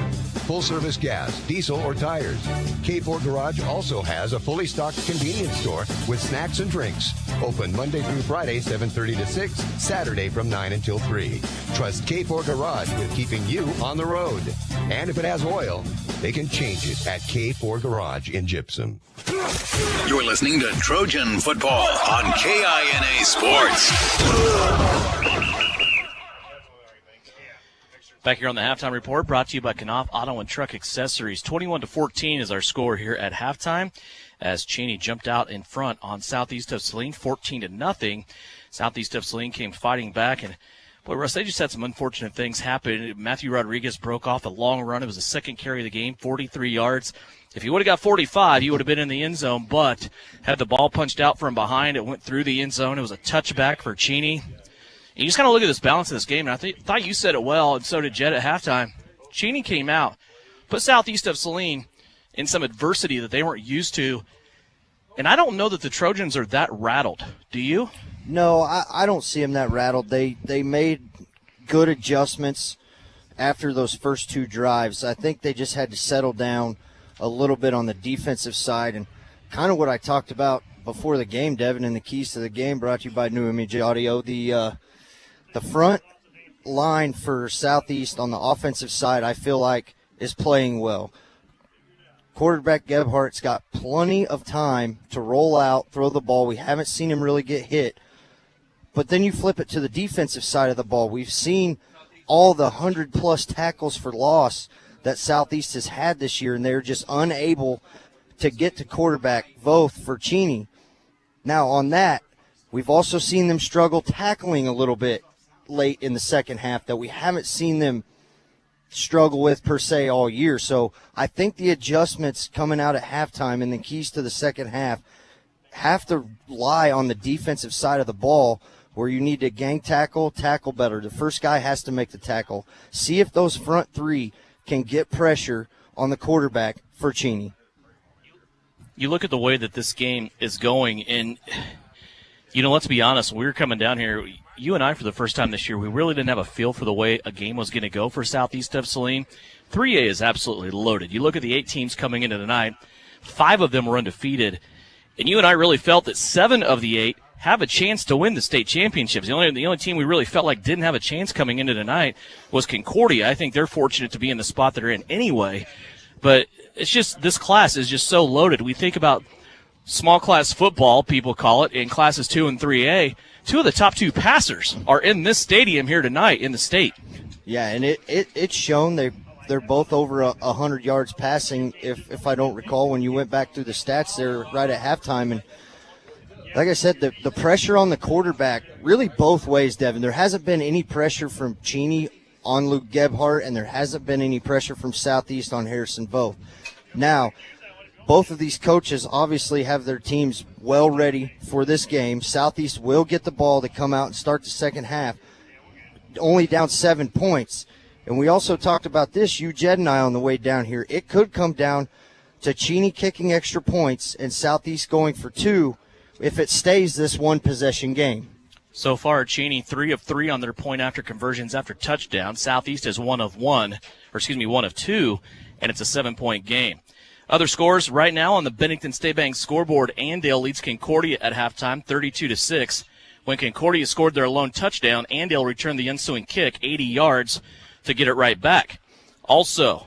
Full-service gas, diesel, or tires. K4 Garage also has a fully stocked convenience store with snacks and drinks. Open Monday through Friday, 7:30 to 6, Saturday from 9 until 3. Trust K4 Garage with keeping you on the road. And if it has oil, they can change it at K4 Garage in Gypsum. You're listening to Trojan Football on KINA Sports. Back here on the halftime report, brought to you by Knopf Auto and Truck Accessories. 21-14 is our score here at halftime, as Cheney jumped out in front on Southeast of Saline, 14-0. Southeast of Saline came fighting back, and boy, Russ, they just had some unfortunate things happen. Matthew Rodriguez broke off a long run. It was the second carry of the game, 43 yards. If he would have got 45, he would have been in the end zone, but had the ball punched out from behind. It went through the end zone. It was a touchback for Cheney. And you just kind of look at this balance of this game, and I thought you said it well, and so did Jed at halftime. Cheney came out, put Southeast of Saline in some adversity that they weren't used to, and I don't know that the Trojans are that rattled. Do you? No, I don't see them that rattled. They made good adjustments after those first two drives. I think they just had to settle down a little bit on the defensive side, and kind of what I talked about before the game, Devin, and the keys to the game brought to you by New Image Audio. The front line for Southeast on the offensive side, I feel like, is playing well. Quarterback Gebhardt's got plenty of time to roll out, throw the ball. We haven't seen him really get hit. But then you flip it to the defensive side of the ball. We've seen all the 100-plus tackles for loss that Southeast has had this year, and they're just unable to get to quarterback, both for Cheney. Now, on that, we've also seen them struggle tackling a little bit late in the second half that we haven't seen them struggle with per se all year. So I think the adjustments coming out at halftime and the keys to the second half have to lie on the defensive side of the ball, where you need to gang tackle better. The first guy has to make the tackle. See if those front three can get pressure on the quarterback for Cheney. You look at the way that this game is going, and, let's be honest, we were coming down here, you and I, for the first time this year, we really didn't have a feel for the way a game was going to go for Southeast of Saline. 3A is absolutely loaded. You look at the 8 teams coming into tonight, 5 of them were undefeated, and you and I really felt that 7 of the 8 have a chance to win the state championships. The only team we really felt like didn't have a chance coming into tonight was Concordia. I think they're fortunate to be in the spot they're in anyway, but it's just, this class is just so loaded. We think about small class football, people call it, in classes 2 and 3A. 2 of the top 2 passers are in this stadium here tonight in the state. Yeah, and it's shown. They're both over 100 yards passing, if I don't recall, when you went back through the stats there right at halftime. And like I said, the pressure on the quarterback, really both ways, Devin. There hasn't been any pressure from Cheney on Luke Gebhardt, and there hasn't been any pressure from Southeast on Harrison Voth. Now, both of these coaches obviously have their teams well ready for this game. Southeast will get the ball to come out and start the second half, only down 7 points. And we also talked about this, you, Jed, and I, on the way down here. It could come down to Cheney kicking extra points and Southeast going for 2 if it stays this one-possession game. So far, Cheney 3 of 3 on their point after conversions after touchdown. Southeast is 1 of 2, and it's a 7-point game. Other scores right now on the Bennington State Bank scoreboard. Andale leads Concordia at halftime, 32-6. When Concordia scored their lone touchdown, Andale returned the ensuing kick, 80 yards, to get it right back. Also,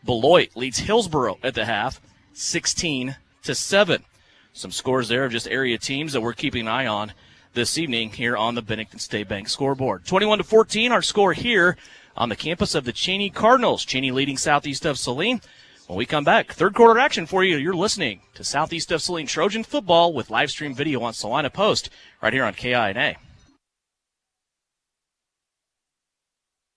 Beloit leads Hillsboro at the half, 16-7. Some scores there of just area teams that we're keeping an eye on this evening here on the Bennington State Bank scoreboard. 21-14, our score here on the campus of the Cheney Cardinals. Cheney leading Southeast of Saline When we come back, third quarter action for you. You're listening to Southeast of Saline Trojan football with live stream video on Salina Post right here on KINA.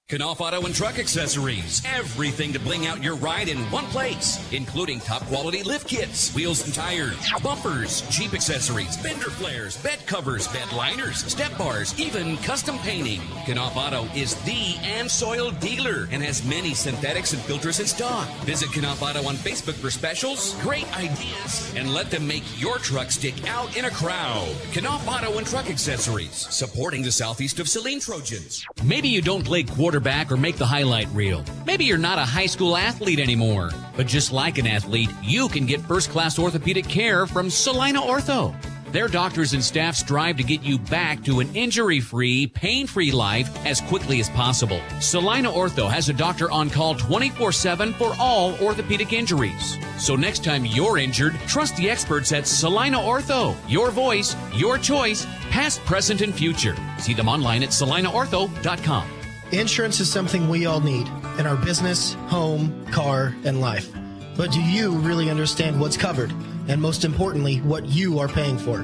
Knauf Auto and Truck Accessories. Everything to bling out your ride in one place, including top quality lift kits, wheels and tires, bumpers, Jeep accessories, fender flares, bed covers, bed liners, step bars, even custom painting. Knauf Auto is the and soil dealer and has many synthetics and filters in stock. Visit Knauf Auto on Facebook for specials, great ideas, and let them make your truck stick out in a crowd. Knauf Auto and Truck Accessories, supporting the Southeast of Saline Trojans. Maybe you don't play quarterback or make the highlight reel. Maybe you're not a high school athlete anymore. But just like an athlete, you can get first-class orthopedic care from Salina Ortho. Their doctors and staff strive to get you back to an injury-free, pain-free life as quickly as possible. Salina Ortho has a doctor on call 24/7 for all orthopedic injuries. So next time you're injured, trust the experts at Salina Ortho. Your voice, your choice, past, present, and future. See them online at salinaortho.com. Insurance is something we all need in our business, home, car, and life. But do you really understand what's covered? And most importantly, what you are paying for?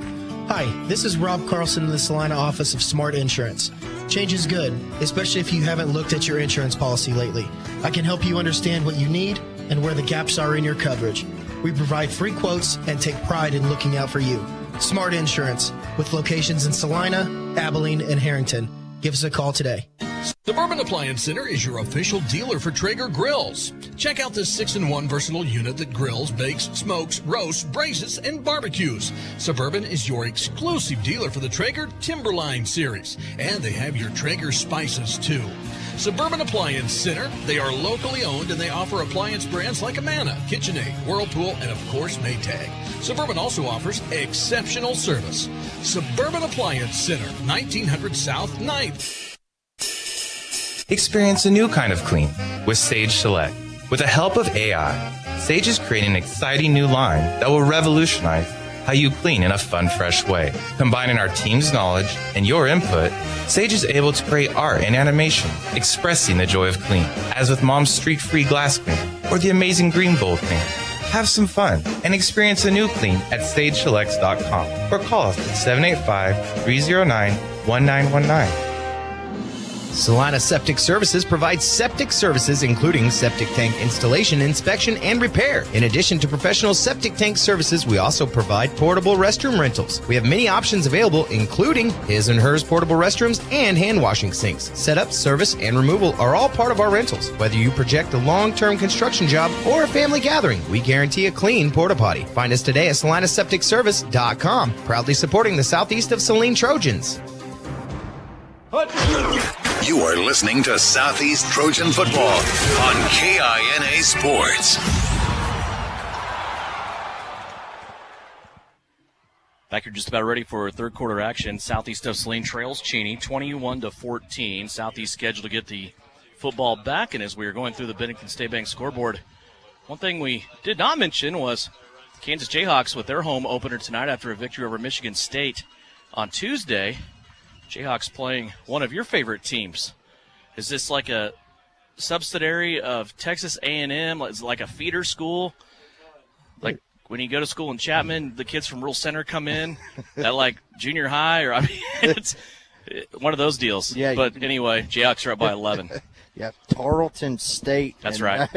Hi, this is Rob Carlson in the Salina office of Smart Insurance. Change is good, especially if you haven't looked at your insurance policy lately. I can help you understand what you need and where the gaps are in your coverage. We provide free quotes and take pride in looking out for you. Smart Insurance, with locations in Salina, Abilene, and Harrington. Give us a call today. Suburban Appliance Center is your official dealer for Traeger grills. Check out this 6-in-1 versatile unit that grills, bakes, smokes, roasts, braces, and barbecues. Suburban is your exclusive dealer for the Traeger Timberline series, and they have your Traeger spices too. Suburban Appliance Center, they are locally owned and they offer appliance brands like Amana, KitchenAid, Whirlpool, and of course Maytag. Suburban also offers exceptional service. Suburban Appliance Center, 1900 South 9th. Experience a new kind of clean with Sage Select. With the help of AI, Sage is creating an exciting new line that will revolutionize how you clean in a fun, fresh way. Combining our team's knowledge and your input, Sage is able to create art and animation expressing the joy of clean, as with Mom's Streak-Free Glass Clean or the amazing Green Bowl Clean. Have some fun and experience a new clean at SageSelects.com or call us at 785-309-1919. Salina Septic Services provides septic services including septic tank installation, inspection, and repair. In addition to professional septic tank services, we also provide portable restroom rentals. We have many options available, including his and hers portable restrooms and hand washing sinks. Setup, service, and removal are all part of our rentals. Whether you project a long-term construction job or a family gathering, we guarantee a clean porta potty. Find us today at SalinaSepticService.com, proudly supporting the Southeast of Saline Trojans. You are listening to Southeast Trojan football on KINA Sports. Back here just about ready for third quarter action. Southeast of Saline trails Cheney 21-14. Southeast scheduled to get the football back, and as we were going through the Bennington State Bank scoreboard, one thing we did not mention was the Kansas Jayhawks with their home opener tonight after a victory over Michigan State on Tuesday. Jayhawks playing one of your favorite teams. Is this like a subsidiary of Texas A&M? Is it like a feeder school? Like when you go to school in Chapman, the kids from Rural Center come in at like junior high, or I mean, it's one of those deals. Yeah. But anyway, Jayhawks are up by 11. Yeah, Tarleton State. That's right.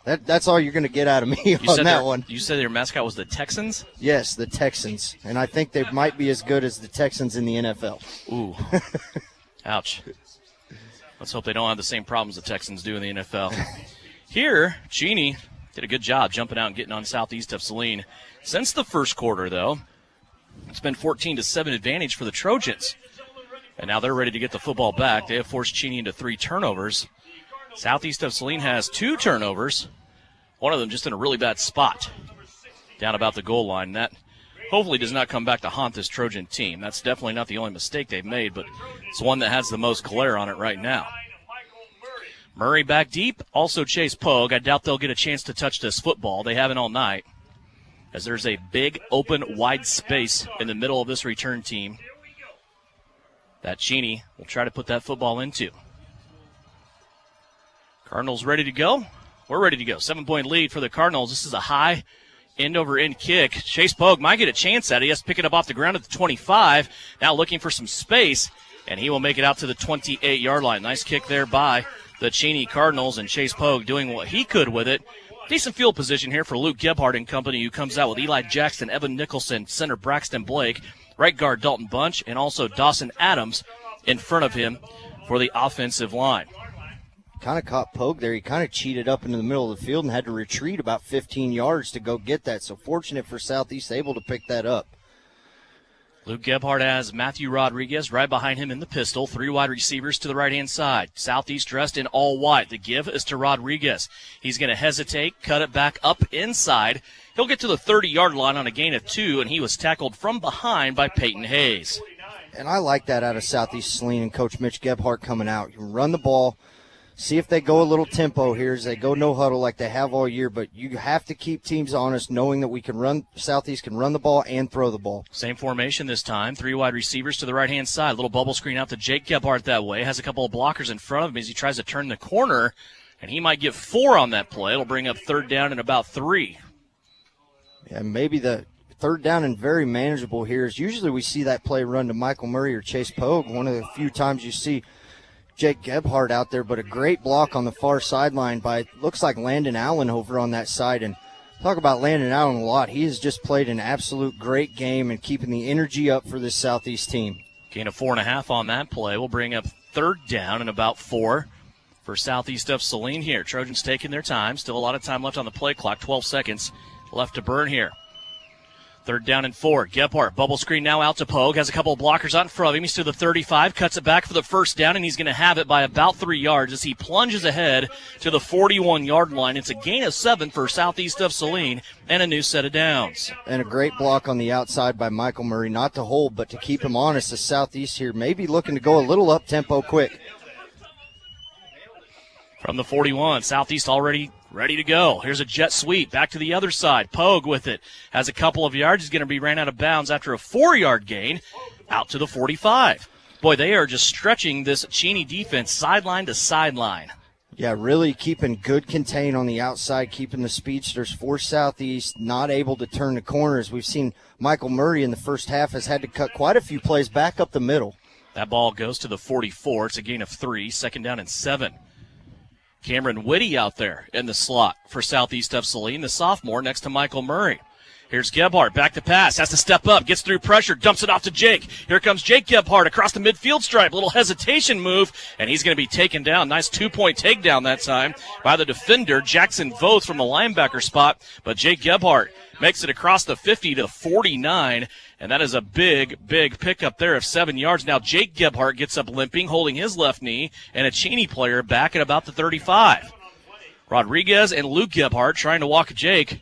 That's all you're going to get out of me on that one. You said their mascot was the Texans? Yes, the Texans. And I think they might be as good as the Texans in the NFL. Ooh. Ouch. Let's hope they don't have the same problems the Texans do in the NFL. Here, Cheney did a good job jumping out and getting on Southeast of Saline. Since the first quarter, though, it's been 14-7 advantage for the Trojans. And now they're ready to get the football back. They have forced Cheney into 3 turnovers. Southeast of Saline has 2 turnovers. One of them just in a really bad spot down about the goal line. That hopefully does not come back to haunt this Trojan team. That's definitely not the only mistake they've made, but it's one that has the most glare on it right now. Murray back deep, also Chase Pogue. I doubt they'll get a chance to touch this football. They haven't all night, as there's a big, open, wide space in the middle of this return team that Cheney will try to put that football into. Cardinals ready to go. we're ready to go. 7-point lead for the Cardinals. This is a high end-over-end kick. Chase Pogue might get a chance at it. He has to pick it up off the ground at the 25. Now looking for some space, and he will make it out to the 28-yard line. Nice kick there by the Cheney Cardinals, and Chase Pogue doing what he could with it. Decent field position here for Luke Gebhardt and company, who comes out with Eli Jackson, Evan Nicholson, center Braxton Blake, right guard Dalton Bunch, and also Dawson Adams in front of him for the offensive line. Kind of caught Pogue there. He kind of cheated up into the middle of the field and had to retreat about 15 yards to go get that. So fortunate for Southeast, able to pick that up. Luke Gebhardt has Matthew Rodriguez right behind him in the pistol. 3 wide receivers to the right-hand side. Southeast dressed in all white. The give is to Rodriguez. He's going to hesitate, cut it back up inside. He'll get to the 30-yard line on a gain of 2, and he was tackled from behind by Peyton Hayes. And I like that out of Southeast Saline and Coach Mitch Gebhardt coming out. You run the ball, see if they go a little tempo here as they go no huddle like they have all year, but you have to keep teams honest knowing that we can run, Southeast can run the ball and throw the ball. Same formation this time. 3 wide receivers to the right-hand side. Little bubble screen out to Jake Gebhardt that way. Has a couple of blockers in front of him as he tries to turn the corner, and he might get 4 on that play. It'll bring up 3rd down and about 3. Yeah, maybe the 3rd down and very manageable here is usually we see that play run to Michael Murray or Chase Pogue. One of the few times you see Jake Gebhardt out there, but a great block on the far sideline by, looks like Landon Allen over on that side. And talk about Landon Allen a lot. He has just played an absolute great game and keeping the energy up for this Southeast team. Gain of 4.5 on that play. We'll bring up 3rd down and about 4 for Southeast of Saline here. Trojans taking their time. Still a lot of time left on the play clock. 12 seconds left to burn here. 3rd down and 4. Gebhardt, bubble screen now out to Pogue. Has a couple of blockers out in front of him. He's to the 35, cuts it back for the 1st down, and he's going to have it by about 3 yards as he plunges ahead to the 41-yard line. It's a gain of 7 for Southeast of Saline and a new set of downs. And a great block on the outside by Michael Murray, not to hold, but to keep him honest. The Southeast here maybe looking to go a little up-tempo quick. From the 41, Southeast already ready to go. Here's a jet sweep back to the other side. Pogue with it. Has a couple of yards. He's going to be ran out of bounds after a 4-yard gain out to the 45. Boy, they are just stretching this Cheney defense sideline to sideline. Yeah, really keeping good contain on the outside, keeping the speedsters for Southeast, not able to turn the corners. We've seen Michael Murray in the first half has had to cut quite a few plays back up the middle. That ball goes to the 44. It's a gain of 3, 2nd down and 7. Cameron Whitty out there in the slot for Southeast of Saline, the sophomore next to Michael Murray. Here's Gebhardt, back to pass, has to step up, gets through pressure, dumps it off to Jake. Here comes Jake Gebhardt across the midfield stripe, little hesitation move, and he's going to be taken down. Nice 2-point takedown that time by the defender, Jackson Voth from the linebacker spot, but Jake Gebhardt makes it across the 50 to 49, and that is a big, big pickup there of 7 yards. Now Jake Gebhardt gets up limping, holding his left knee, and a Cheney player back at about the 35. Rodriguez and Luke Gebhardt trying to walk Jake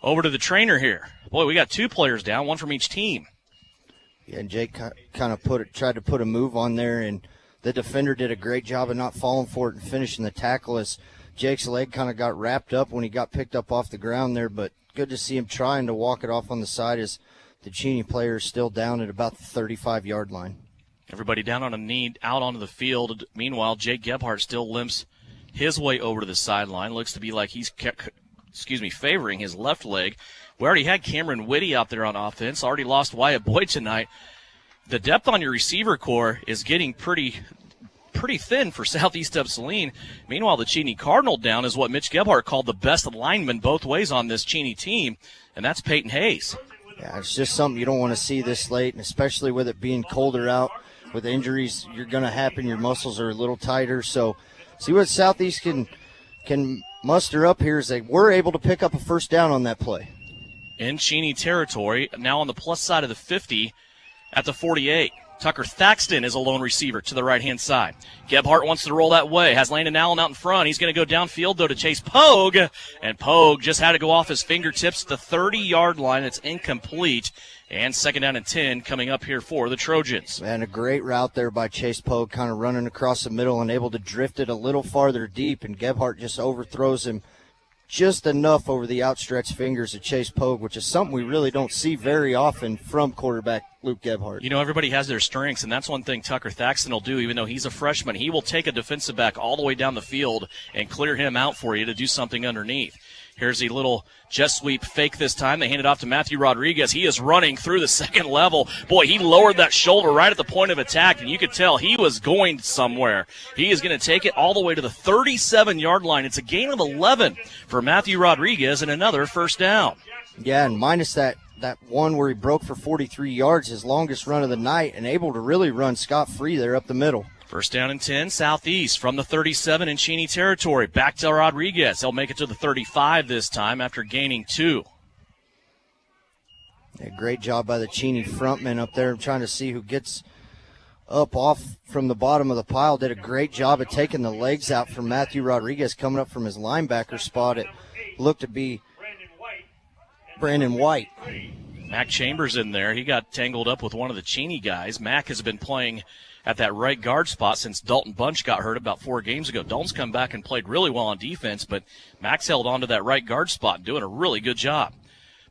over to the trainer here. Boy, we got 2 players down, 1 from each team. Yeah, and Jake kind of tried to put a move on there, and the defender did a great job of not falling for it and finishing the tackle as Jake's leg kind of got wrapped up when he got picked up off the ground there, but good to see him trying to walk it off on the side as the Cheney player is still down at about the 35-yard line. Everybody down on a knee, out onto the field. Meanwhile, Jake Gebhardt still limps his way over to the sideline. Looks to be like he's favoring his left leg. We already had Cameron Whitty out there on offense. Already lost Wyatt Boyd tonight. The depth on your receiver core is getting pretty thin for Southeast of Saline. Meanwhile, the Cheney Cardinal down is what Mitch Gebhardt called the best lineman both ways on this Cheney team, and that's Peyton Hayes. Yeah, it's just something you don't want to see this late, and especially with it being colder out. With injuries, you're going to happen. Your muscles are a little tighter. So see what Southeast can muster up here as they were able to pick up a 1st down on that play. In Cheney territory, now on the plus side of the 50 at the 48. Tucker Thaxton is a lone receiver to the right-hand side. Gebhardt wants to roll that way. Has Landon Allen out in front. He's going to go downfield, though, to chase Pogue. And Pogue just had to go off his fingertips to the 30-yard line. It's incomplete. And 2nd down and 10 coming up here for the Trojans. And a great route there by Chase Pogue, kind of running across the middle and able to drift it a little farther deep. And Gebhardt just overthrows him just enough over the outstretched fingers of Chase Pogue, which is something we really don't see very often from quarterback Luke Gebhardt. You know, everybody has their strengths, and that's one thing Tucker Thaxton will do. Even though he's a freshman, he will take a defensive back all the way down the field and clear him out for you to do something underneath. Here's a little jet sweep fake this time. They hand it off to Matthew Rodriguez. He is running through the second level. Boy, he lowered that shoulder right at the point of attack, and you could tell he was going somewhere. He is going to take it all the way to the 37-yard line. It's a gain of 11 for Matthew Rodriguez and another first down. Yeah, and minus that one where he broke for 43 yards, his longest run of the night, and able to really run scot-free there up the middle. First down and 10, Southeast from the 37 in Cheney territory. Back to Rodriguez. He'll make it to the 35 this time after gaining 2. Yeah, great job by the Cheney frontman up there. I'm trying to see who gets up off from the bottom of the pile. Did a great job of taking the legs out from Matthew Rodriguez coming up from his linebacker spot. It looked to be Brandon White. Mac Chambers in there. He got tangled up with one of the Cheney guys. Mac has been playing at that right guard spot since Dalton Bunch got hurt about 4 games ago. Dalton's come back and played really well on defense, but Mac's held on to that right guard spot, doing a really good job.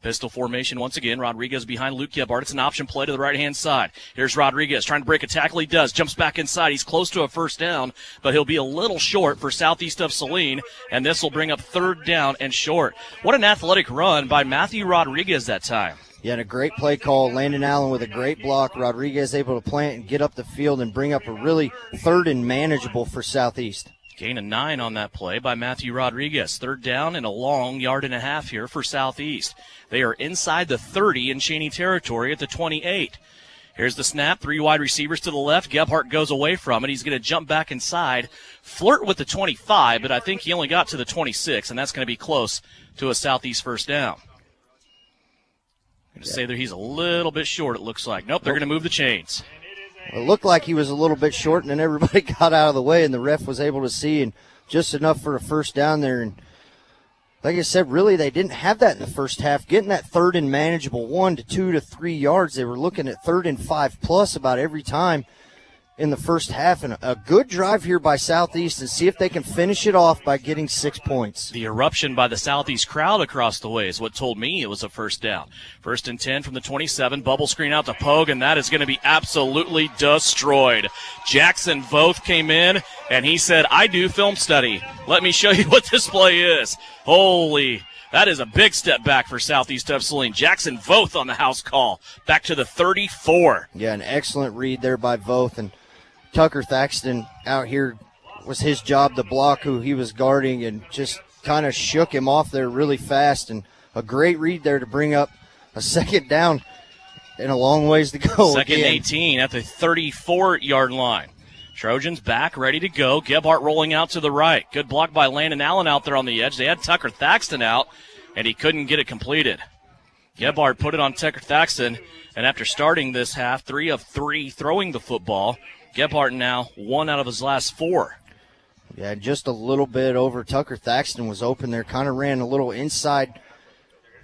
Pistol formation once again. Rodriguez behind Luke Gebhardt. It's an option play to the right-hand side. Here's Rodriguez trying to break a tackle. He does. Jumps back inside. He's close to a first down, but he'll be a little short for Southeast of Saline, and this will bring up third down and short. What an athletic run by Matthew Rodriguez that time. Yeah, and a great play call. Landon Allen with a great block. Rodriguez able to plant and get up the field and bring up a really third and manageable for Southeast. Gain of 9 on that play by Matthew Rodriguez. Third down and a long 1.5 yards here for Southeast. They are inside the 30 in Cheney territory at the 28. Here's the snap. 3 wide receivers to the left. Gebhardt goes away from it. He's going to jump back inside, flirt with the 25, but I think he only got to the 26, and that's going to be close to a Southeast first down. I'm going to say that he's a little bit short, it looks like. Nope, they're going to move the chains. Well, it looked like he was a little bit short, and then everybody got out of the way, and the ref was able to see, and just enough for a first down there. And like I said, really, they didn't have that in the first half. Getting that third and manageable 1 to 2 to 3 yards, they were looking at 3rd and 5+ about every time in the first half, and a good drive here by Southeast and see if they can finish it off by getting 6 points. The eruption by the Southeast crowd across the way is what told me it was a first down. 1st and 10 from the 27, bubble screen out to Pogue, and that is going to be absolutely destroyed. Jackson Voth came in, and he said, I do film study. Let me show you what this play is. Holy, that is a big step back for Southeast of Saline. Jackson Voth on the house call, back to the 34. Yeah, an excellent read there by Voth, and Tucker Thaxton out here was his job to block who he was guarding and just kind of shook him off there really fast, and a great read there to bring up a second down and a long ways to go. Second 18 at the 34-yard line. Trojans back, ready to go. Gebhardt rolling out to the right. Good block by Landon Allen out there on the edge. They had Tucker Thaxton out, and he couldn't get it completed. Gebhardt put it on Tucker Thaxton, and after starting this half, 3 of 3 throwing the football, Gebhardt now 1 out of his last 4. Yeah, just a little bit over. Tucker Thaxton was open there, kind of ran a little inside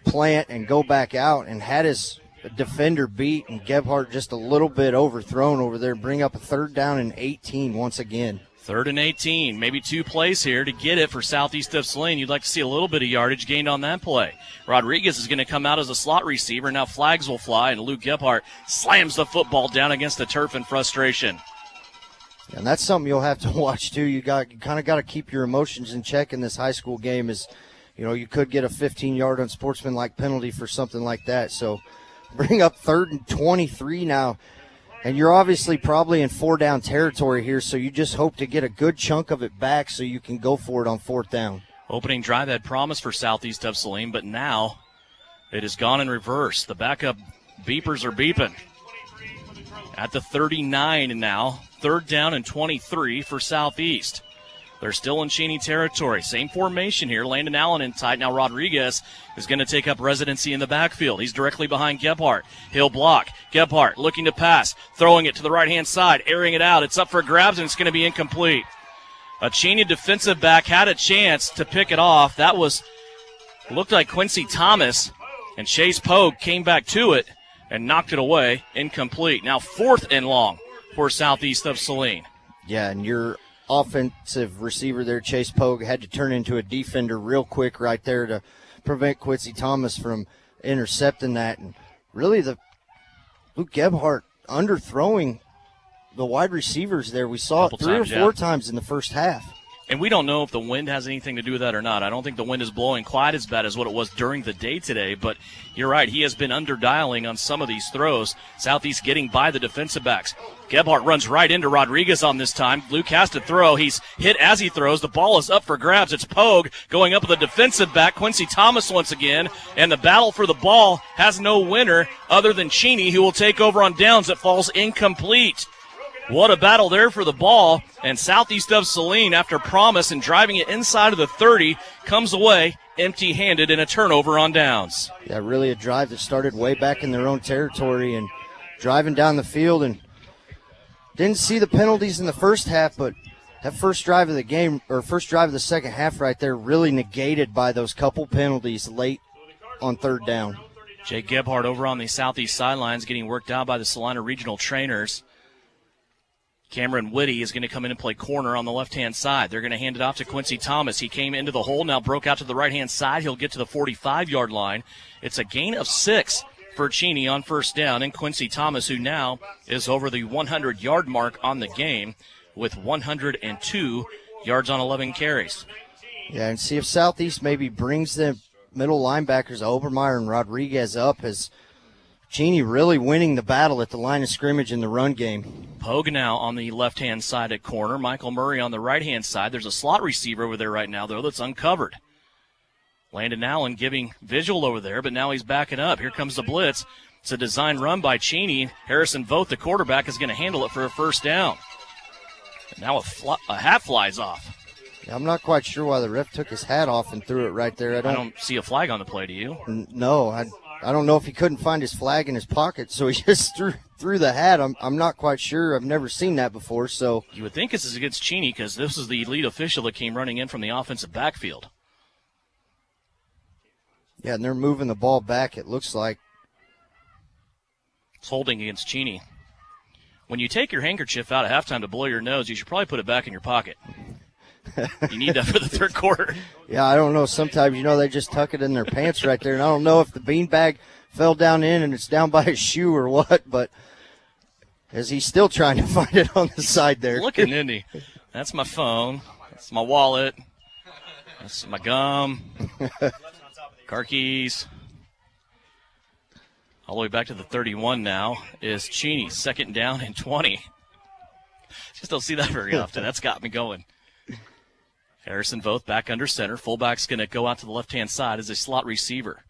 plant and go back out and had his defender beat, and Gebhardt just a little bit overthrown over there. Bring up a 3rd down and 18 once again. 3rd and 18, maybe 2 plays here to get it for Southeast of Saline. You'd like to see a little bit of yardage gained on that play. Rodriguez is going to come out as a slot receiver. Now flags will fly, and Luke Gebhardt slams the football down against the turf in frustration. And that's something you'll have to watch too. You kind of got to keep your emotions in check in this high school game. Is, you know, you could get a 15-yard unsportsmanlike penalty for something like that. So bring up 3rd and 23 now, and you're obviously probably in 4-down territory here. So you just hope to get a good chunk of it back so you can go for it on 4th down. Opening drive had promise for Southeast of Saline, but now it has gone in reverse. The backup beepers are beeping. At the 39 now, 3rd down and 23 for Southeast. They're still in Cheney territory. Same formation here. Landon Allen in tight. Now Rodriguez is going to take up residency in the backfield. He's directly behind Gebhardt. He'll block. Gebhardt looking to pass, throwing it to the right-hand side, airing it out. It's up for grabs, and it's going to be incomplete. A Cheney defensive back had a chance to pick it off. That looked like Quincy Thomas, and Chase Pogue came back to it and knocked it away. Incomplete. Now 4th and long for Southeast of Saline. Yeah, and you're offensive receiver there, Chase Pogue, had to turn into a defender real quick right there to prevent Quincy Thomas from intercepting that. And really Luke Gebhardt underthrowing the wide receivers there. We saw it 3 or 4 times in the first half. And we don't know if the wind has anything to do with that or not. I don't think the wind is blowing quite as bad as what it was during the day today, but you're right. He has been underdialing on some of these throws. Southeast getting by the defensive backs. Gebhardt runs right into Rodriguez on this time. Luke has to throw. He's hit as he throws. The ball is up for grabs. It's Pogue going up with the defensive back, Quincy Thomas once again, and the battle for the ball has no winner other than Cheney, who will take over on downs. It falls incomplete. What a battle there for the ball, and Southeast of Saline, after promise and driving it inside of the 30, comes away empty-handed in a turnover on downs. Yeah, really a drive that started way back in their own territory and driving down the field, and didn't see the penalties in the first half, but that first drive of the game, or first drive of the second half right there, really negated by those couple penalties late on third down. Jake Gebhardt over on the Southeast sidelines getting worked out by the Salina Regional trainers. Cameron Whitty is going to come in and play corner on the left-hand side. They're going to hand it off to Quincy Thomas. He came into the hole, now broke out to the right-hand side. He'll get to the 45-yard line. It's a gain of 6 for Cheney on first down, and Quincy Thomas, who now is over the 100-yard mark on the game with 102 yards on 11 carries. Yeah, and see if Southeast maybe brings the middle linebackers Obermeyer and Rodriguez up, as Cheney really winning the battle at the line of scrimmage in the run game. Pogue now on the left-hand side at corner. Michael Murray on the right-hand side. There's a slot receiver over there right now, though, that's uncovered. Landon Allen giving visual over there, but now he's backing up. Here comes the blitz. It's a design run by Cheney. Harrison Voth, the quarterback, is going to handle it for a first down. And now a hat flies off. Yeah, I'm not quite sure why the ref took his hat off and threw it right there. I don't see a flag on the play, do you? No, I don't know if he couldn't find his flag in his pocket, so he just threw the hat. I'm not quite sure. I've never seen that before. So you would think this is against Cheney because this is the lead official that came running in from the offensive backfield. Yeah, and they're moving the ball back, it looks like. It's holding against Cheney. When you take your handkerchief out at halftime to blow your nose, you should probably put it back in your pocket. You need that for the third quarter. Yeah, I don't know. Sometimes, they just tuck it in their pants right there. And I don't know if the beanbag fell down in and it's down by his shoe or what, but as he's still trying to find it on the side there. Looking, isn't he? That's my phone. That's my wallet. That's my gum. Car keys. All the way back to the 31 now is Cheney, second down and 20. Just don't see that very often. That's got me going. Harrison Voth back under center. Fullback's going to go out to the left-hand side as a slot receiver.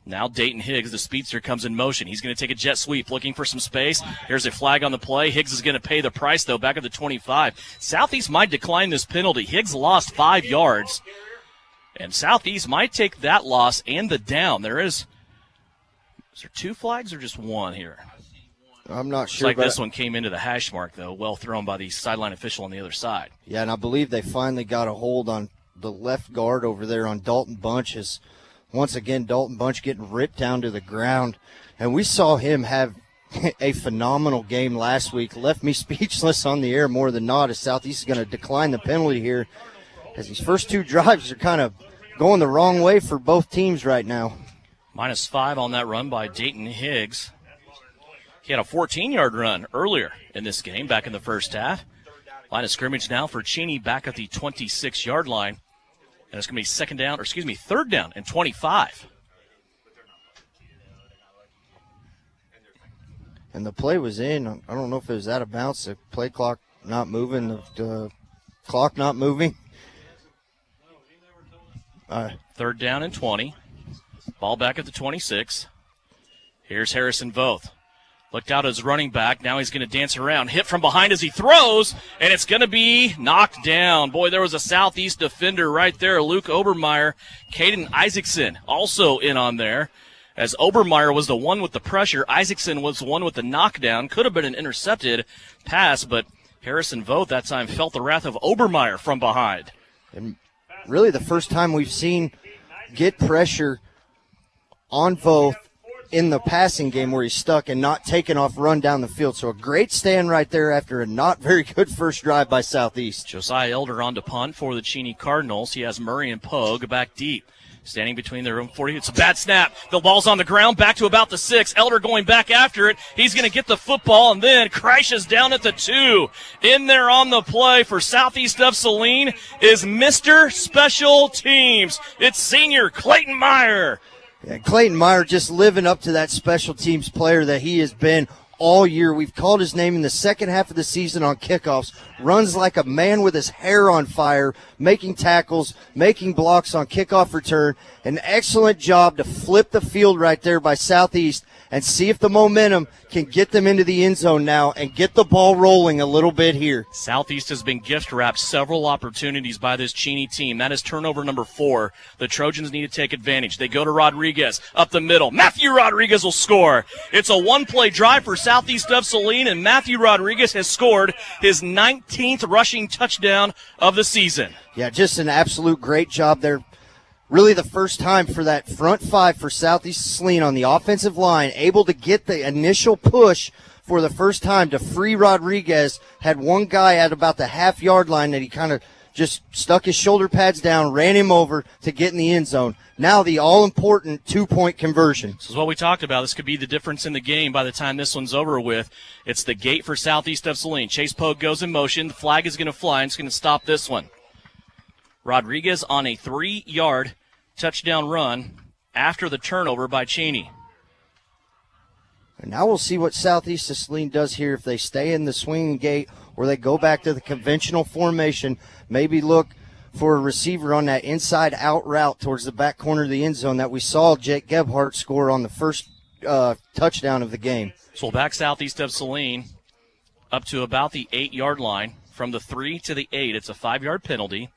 Now Dayton Higgs, the speedster, comes in motion. He's going to take a jet sweep, looking for some space. Here's a flag on the play. Higgs is going to pay the price, though, back at the 25. Southeast might decline this penalty. Higgs lost 5 yards, and Southeast might take that loss and the down. Is there 2 flags or just 1 here? I'm not sure. Looks like this one came into the hash mark, though. Well thrown by the sideline official on the other side. Yeah, and I believe they finally got a hold on the left guard over there on Dalton Bunch. As once again, Dalton Bunch getting ripped down to the ground. And we saw him have a phenomenal game last week. Left me speechless on the air more than not, as Southeast is going to decline the penalty here, as these first 2 drives are kind of going the wrong way for both teams right now. -5 on that run by Dayton Higgs. He had a 14-yard run earlier in this game, back in the first half. Line of scrimmage now for Cheney back at the 26-yard line. And it's going to be third down and 25. And the play was in. I don't know if it was out of bounds. The play clock not moving, the clock not moving. Third down and 20. Ball back at the 26. Here's Harrison Voth. Looked out as running back. Now he's going to dance around. Hit from behind as he throws, and it's going to be knocked down. Boy, there was a Southeast defender right there. Luke Obermeyer. Caden Isaacson also in on there, as Obermeyer was the one with the pressure. Isaacson was the one with the knockdown. Could have been an intercepted pass, but Harrison Voth that time felt the wrath of Obermeyer from behind. And really the first time we've seen get pressure on Voth in the passing game where he's stuck and not taking off run down the field. So a great stand right there after a not very good first drive by Southeast. Josiah Elder on to punt for the Cheney Cardinals. He has Murray and Pogue back deep. Standing between their own 40. It's a bad snap. The ball's on the ground, back to about the 6. Elder going back after it. He's going to get the football and then crashes down at the 2. In there on the play for Southeast of Saline is Mr. Special Teams. It's senior Clayton Meyer. Yeah, Clayton Meyer just living up to that special teams player that he has been all year. We've called his name in the second half of the season on kickoffs. Runs like a man with his hair on fire, making tackles, making blocks on kickoff return. An excellent job to flip the field right there by Southeast and see if the momentum can get them into the end zone now and get the ball rolling a little bit here. Southeast has been gift-wrapped several opportunities by this Cheney team. That is turnover number 4. The Trojans need to take advantage. They go to Rodriguez up the middle. Matthew Rodriguez will score. It's a one-play drive for Southeast of Saline, and Matthew Rodriguez has scored his 19th rushing touchdown of the season. Yeah, just an absolute great job there. Really the first time for that front 5 for Southeast Saline on the offensive line, able to get the initial push for the first time to free Rodriguez. Had one guy at about the half-yard line that he kind of just stuck his shoulder pads down, ran him over to get in the end zone. Now the all-important 2-point conversion. This is what we talked about. This could be the difference in the game by the time this one's over with. It's the gate for Southeast of Saline. Chase Pogue goes in motion. The flag is going to fly, and it's going to stop this one. Rodriguez on a 3-yard touchdown run after the turnover by Cheney. And now we'll see what Southeast of Saline does here, if they stay in the swinging gate or they go back to the conventional formation, maybe look for a receiver on that inside-out route towards the back corner of the end zone that we saw Jake Gebhardt score on the first touchdown of the game. So we'll back Southeast of Saline up to about the 8-yard line. From the 3 to the 8, it's a 5-yard penalty.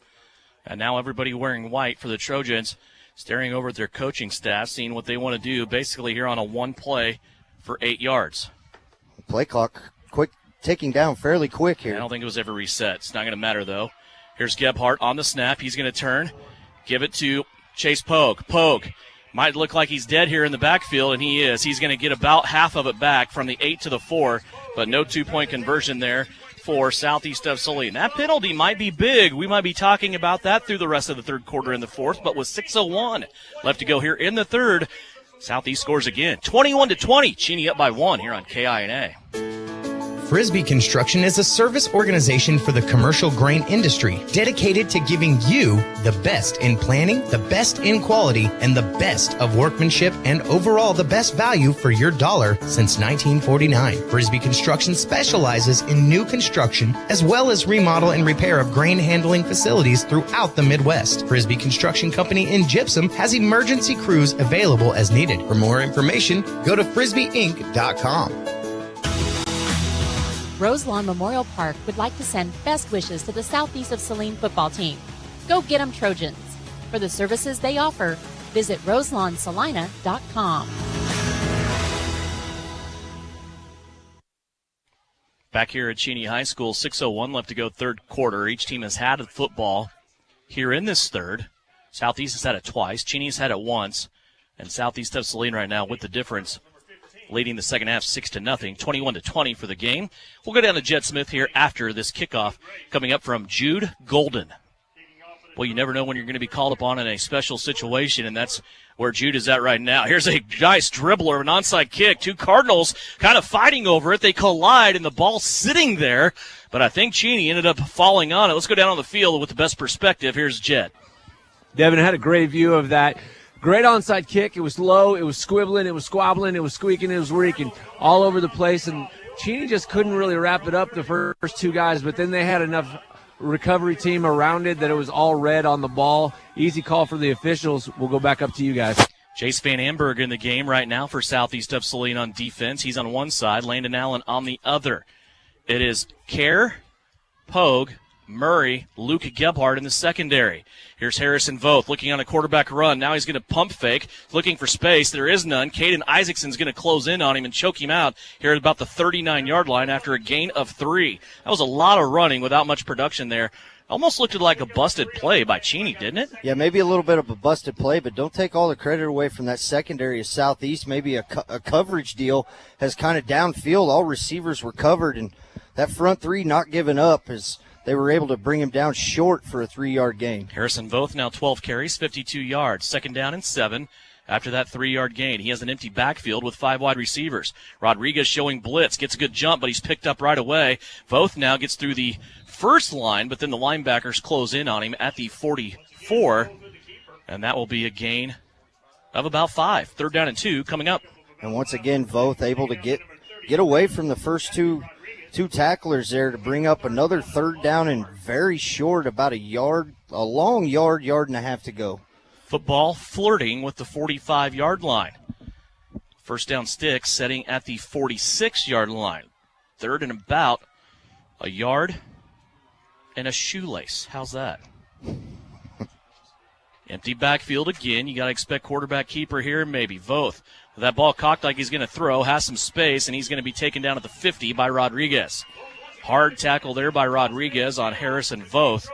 And now everybody wearing white for the Trojans, staring over at their coaching staff, seeing what they want to do basically here on a one play for 8 yards. Play clock ticking down fairly quick here. I don't think it was ever reset. It's not going to matter, though. Here's Gebhardt on the snap. He's going to turn, give it to Chase Pogue. Pogue might look like he's dead here in the backfield, and he is. He's going to get about half of it back from the 8 to the 4, but no 2-point conversion there for Southeast of Saline. That penalty might be big. We might be talking about that through the rest of the third quarter and the fourth, but with 6:01 left to go here in the third, Southeast scores again. 21-20. Cheney up by 1 here on KINA. Frisbee Construction is a service organization for the commercial grain industry dedicated to giving you the best in planning, the best in quality, and the best of workmanship, and overall the best value for your dollar since 1949. Frisbee Construction specializes in new construction as well as remodel and repair of grain handling facilities throughout the Midwest. Frisbee Construction Company in Gypsum has emergency crews available as needed. For more information, go to frisbeeinc.com. Roselawn Memorial Park would like to send best wishes to the Southeast of Saline football team. Go get 'em Trojans. For the services they offer, visit RoselawnSalina.com. Back here at Cheney High School, 6:01 left to go third quarter. Each team has had a football here in this third. Southeast has had it twice. Cheney has had it once. And Southeast of Saline right now with the difference, leading the second half 6-0, 21-20 for the game. We'll go down to Jet Smith here after this kickoff, coming up from Jude Golden. Well, you never know when you're going to be called upon in a special situation, and that's where Jude is at right now. Here's a nice dribbler, an onside kick. 2 Cardinals kind of fighting over it. They collide, and the ball sitting there, but I think Cheney ended up falling on it. Let's go down on the field with the best perspective. Here's Jet. Devin had a great view of that. Great onside kick. It was low. It was squibbling. It was squabbling. It was squeaking. It was reeking all over the place. And Cheney just couldn't really wrap it up the first 2 guys, but then they had enough recovery team around it that it was all red on the ball. Easy call for the officials. We'll go back up to you guys. Jace Van Amberg in the game right now for Southeast of Saline on defense. He's on one side, Landon Allen on the other. It is Kerr, Pogue, Murray, Luke Gebhardt in the secondary. Here's Harrison Voth looking on a quarterback run. Now he's going to pump fake, looking for space. There is none. Caden Isaacson's going to close in on him and choke him out here at about the 39-yard line after a gain of 3. That was a lot of running without much production there Almost looked like a busted play by Cheney, didn't it? Yeah, maybe a little bit of a busted play, but don't take all the credit away from that secondary of Southeast. Maybe a coverage deal has kind of downfield. All receivers were covered, and that front three not giving up as they were able to bring him down short for a 3-yard gain. Harrison Voth now 12 carries, 52 yards. 2nd down and 7 after that 3-yard gain. He has an empty backfield with 5 wide receivers. Rodriguez showing blitz, gets a good jump, but he's picked up right away. Voth now gets through the first line, but then the linebackers close in on him at the 44, and that will be a gain of about 5. 3rd down and 2 coming up. And once again, Voth able to get away from the first two tacklers there to bring up another 3rd down and very short, about a long yard and a half to go. Football flirting with the 45-yard line. 1st down sticks setting at the 46-yard line. 3rd and about a yard and a shoelace. How's that? Empty backfield again. You got to expect quarterback keeper here, maybe. Voth. That ball cocked like he's going to throw, has some space, and he's going to be taken down at the 50 by Rodriguez. Hard tackle there by Rodriguez on Harrison Voth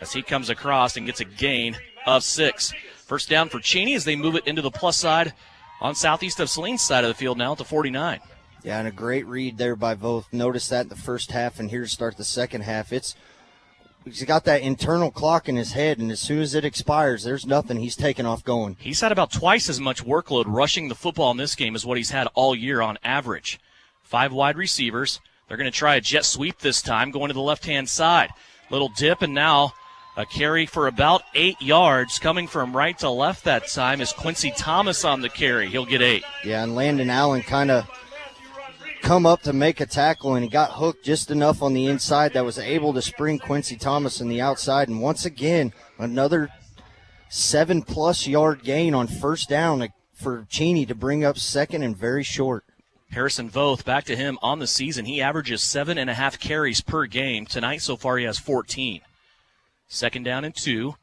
as he comes across and gets a gain of 6. 1st down for Cheney as they move it into the plus side on Southeast of Saline's side of the field now at the 49. Yeah, and a great read there by Voth. Notice that in the first half, and here to start the second half. He's got that internal clock in his head, and as soon as it expires, there's nothing. He's taking off going. He's had about twice as much workload rushing the football in this game as what he's had all year on average. 5 wide receivers. They're going to try a jet sweep this time, going to the left-hand side. Little dip, and now a carry for about 8 yards. Coming from right to left that time is Quincy Thomas on the carry. He'll get 8. Yeah, and Landon Allen kind of come up to make a tackle, and he got hooked just enough on the inside that was able to spring Quincy Thomas on the outside. And once again, another 7+ yard gain on 1st down for Cheney to bring up 2nd and very short. Harrison Voth, back to him on the season. He averages 7.5 carries per game. Tonight so far he has 14. 2nd down and 2.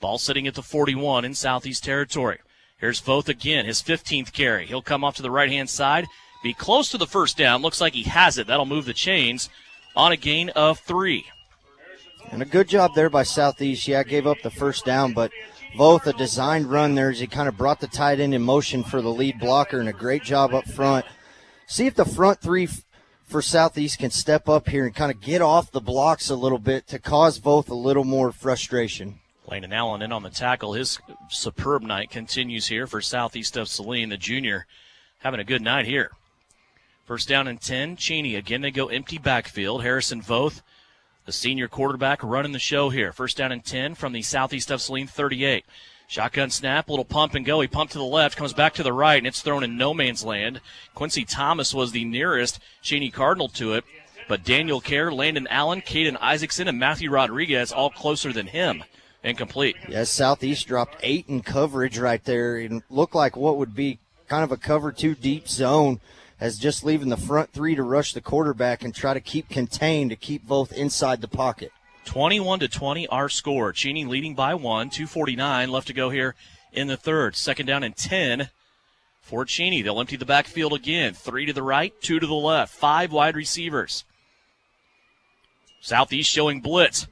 Ball sitting at the 41 in Southeast territory. Here's Voth again, his 15th carry. He'll come off to the right-hand side. Be close to the 1st down. Looks like he has it. That'll move the chains on a gain of 3. And a good job there by Southeast. Yeah, gave up the 1st down, but Voth, a designed run there as he kind of brought the tight end in motion for the lead blocker, and a great job up front. See if the front 3 for Southeast can step up here and kind of get off the blocks a little bit to cause Voth a little more frustration. Landon Allen in on the tackle. His superb night continues here for Southeast of Saline. The junior having a good night here. 1st down and 10. Cheney again. They go empty backfield. Harrison Voth, the senior quarterback, running the show here. 1st down and 10 from the Southeast of Saline 38. Shotgun snap, little pump and go. He pumped to the left, comes back to the right, and it's thrown in no man's land. Quincy Thomas was the nearest Cheney Cardinal to it, but Daniel Kerr, Landon Allen, Caden Isaacson, and Matthew Rodriguez all closer than him. Incomplete. Yes, Southeast dropped 8 in coverage right there and looked like what would be kind of a cover 2 deep zone, as just leaving the front 3 to rush the quarterback and try to keep contained to keep both inside the pocket. 21-20 our score. Cheney leading by 1. 2:49 left to go here in the 3rd. 2nd down and 10 for Cheney. They'll empty the backfield again. 3 to the right, 2 to the left. 5 wide receivers. Southeast showing blitz.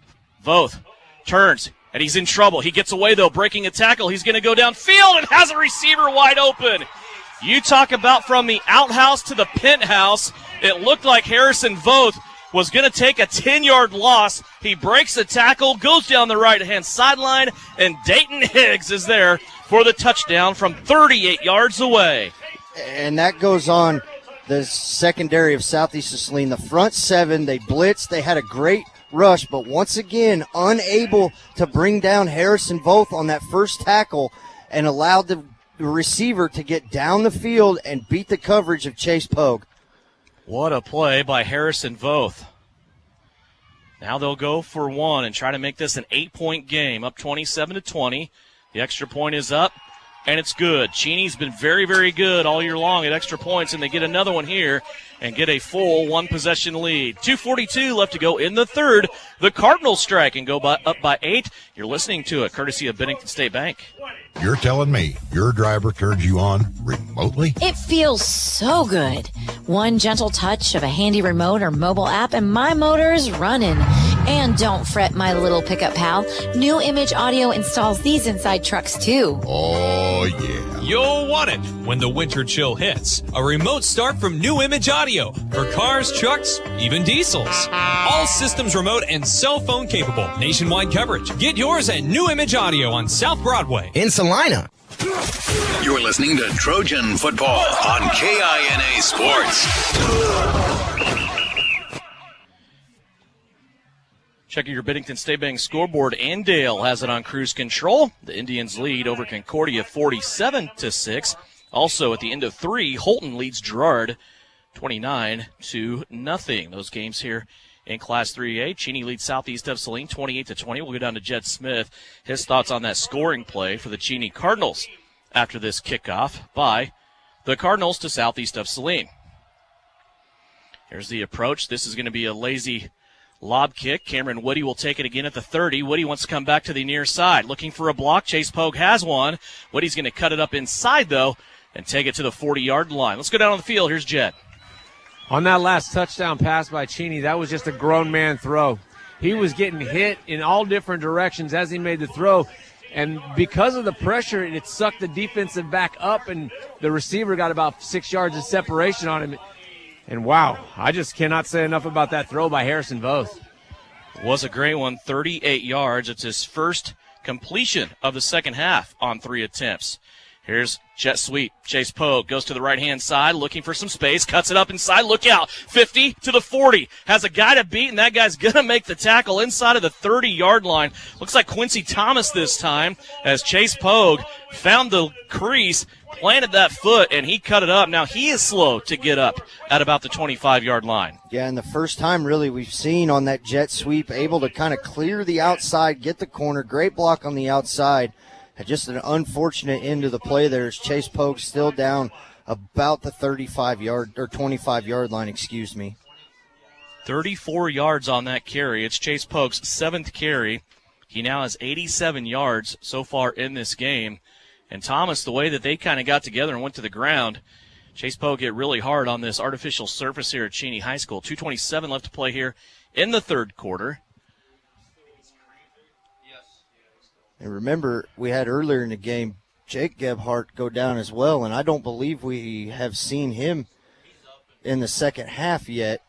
Voth turns, and he's in trouble. He gets away, though, breaking a tackle. He's going to go downfield and has a receiver wide open. You talk about from the outhouse to the penthouse. It looked like Harrison Voth was going to take a 10-yard loss. He breaks the tackle, goes down the right-hand sideline, and Dayton Higgs is there for the touchdown from 38 yards away. And that goes on the secondary of Southeast of Saline. The front 7, they blitzed. They had a great rush, but once again, unable to bring down Harrison Voth on that first tackle and allowed the receiver to get down the field and beat the coverage of Chase Pogue. What a play by Harrison Voth. Now they'll go for 1 and try to make this an 8-point game, up 27-20. The extra point is up, and it's good. Cheney's been very, very good all year long at extra points, and they get another one here and get a full 1-possession lead. 2:42 left to go in the 3rd. The Cardinals strike and go up by 8. You're listening to it, courtesy of Bennington State Bank. You're telling me your driver turns you on remotely? It feels so good. One gentle touch of a handy remote or mobile app and my motor is running. And don't fret, my little pickup pal. New Image Audio installs these inside trucks too. Oh, yeah. You'll want it when the winter chill hits. A remote start from New Image Audio for cars, trucks, even diesels. All systems remote and cell phone capable. Nationwide coverage. Get yours at New Image Audio on South Broadway. In Salina. You're listening to Trojan Football on KINA Sports. Checking your Bennington State Bank scoreboard, Andale has it on cruise control. The Indians lead over Concordia 47-6. Also at the end of 3, Holton leads Girard 29-0. Those games here in Class 3A. Cheney leads Southeast of Saline 28-20. We'll go down to Jed Smith. His thoughts on that scoring play for the Cheney Cardinals after this kickoff by the Cardinals to Southeast of Saline. Here's the approach. This is going to be a lazy lob kick. Cameron Woody will take it again at the 30. Woody wants to come back to the near side. Looking for a block. Chase Pogue has one. Woody's going to cut it up inside, though, and take it to the 40-yard line. Let's go down on the field. Here's Jed. On that last touchdown pass by Cheney, that was just a grown man throw. He was getting hit in all different directions as he made the throw. And because of the pressure, it sucked the defensive back up, and the receiver got about 6 yards of separation on him. And, wow, I just cannot say enough about that throw by Harrison Voth. Was a great one, 38 yards. It's his first completion of the second half on 3 attempts. Here's jet sweep. Chase Pogue goes to the right-hand side, looking for some space, cuts it up inside. Look out, 50 to the 40. Has a guy to beat, and that guy's going to make the tackle inside of the 30-yard line. Looks like Quincy Thomas this time as Chase Pogue found the crease, planted that foot, and he cut it up. Now he is slow to get up at about the 25-yard line. Yeah, and the first time really we've seen on that jet sweep, able to kind of clear the outside, get the corner, great block on the outside. Just an unfortunate end of the play there as Chase Pogue still down about the 35-yard or 25-yard line, excuse me. 34 yards on that carry. It's Chase Pogue's 7th carry. He now has 87 yards so far in this game. And Thomas, the way that they kind of got together and went to the ground, Chase Pogue hit really hard on this artificial surface here at Cheney High School. 2:27 left to play here in the third quarter. And remember, we had earlier in the game Jake Gebhardt go down as well, and I don't believe we have seen him in the second half yet.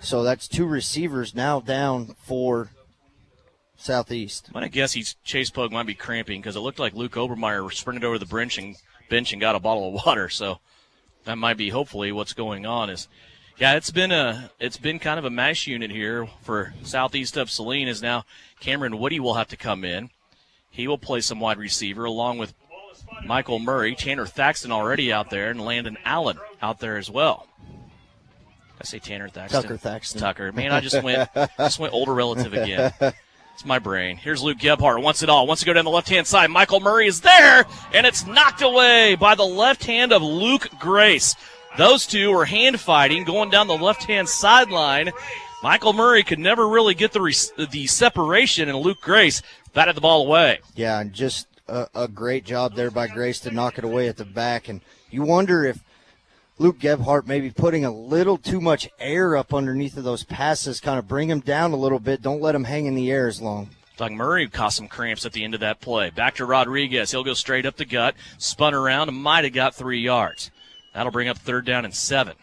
So that's 2 receivers now down for Southeast. I'm going to guess Chase Pogue might be cramping because it looked like Luke Obermeyer sprinted over the bench and got a bottle of water. So that might be hopefully what's going on. It's been kind of a mash unit here for Southeast of Saline. As now Cameron Woody will have to come in. He will play some wide receiver along with Michael Murray, Tanner Thaxton already out there, and Landon Allen out there as well. I say Tanner Thaxton. Tucker Thaxton. Tucker. Man, I just went older relative again. It's my brain. Here's Luke Gebhardt. Wants it all. Wants to go down the left-hand side. Michael Murray is there, and it's knocked away by the left hand of Luke Grace. Those two were hand fighting going down the left-hand sideline. Michael Murray could never really get the separation, and Luke Grace batted the ball away. Yeah, and just a great job there by Grace to knock it away at the back. And you wonder if Luke Gebhardt maybe putting a little too much air up underneath of those passes, kind of bring him down a little bit. Don't let him hang in the air as long. Like Murray caught some cramps at the end of that play. Back to Rodriguez. He'll go straight up the gut, spun around, and might have got 3 yards. That'll bring up 3rd down and 7.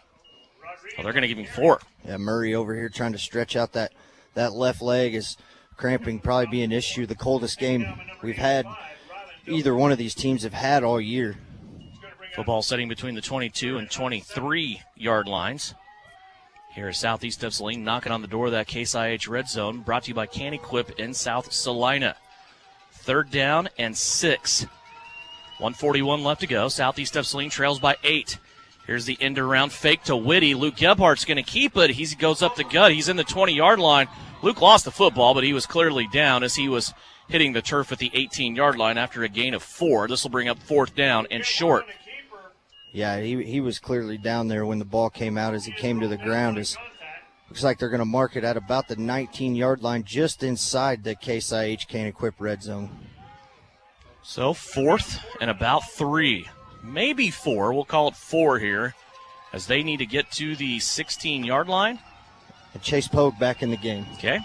Well, they're going to give him 4. Yeah, Murray over here trying to stretch out that left leg is cramping probably be an issue. The coldest game we've had either one of these teams have had all year. Football setting between the 22 and 23-yard lines. Here is Southeast of Saline knocking on the door of that Case IH red zone, brought to you by Can Equip in South Salina. 3rd down and 6. 1:41 left to go. Southeast of Saline trails by 8. Here's the end around fake to Whitty. Luke Gebhardt's going to keep it. He goes up the gut. He's in the 20-yard line. Luke lost the football, but he was clearly down as he was hitting the turf at the 18-yard line after a gain of 4. This will bring up 4th down and short. Yeah, he was clearly down there when the ball came out as he came to the ground. Looks like they're going to mark it at about the 19-yard line, just inside the Case IH Can Equip red zone. So 4th and about 3. Maybe 4. We'll call it 4 here as they need to get to the 16-yard line. And Chase Pogue back in the game. Okay.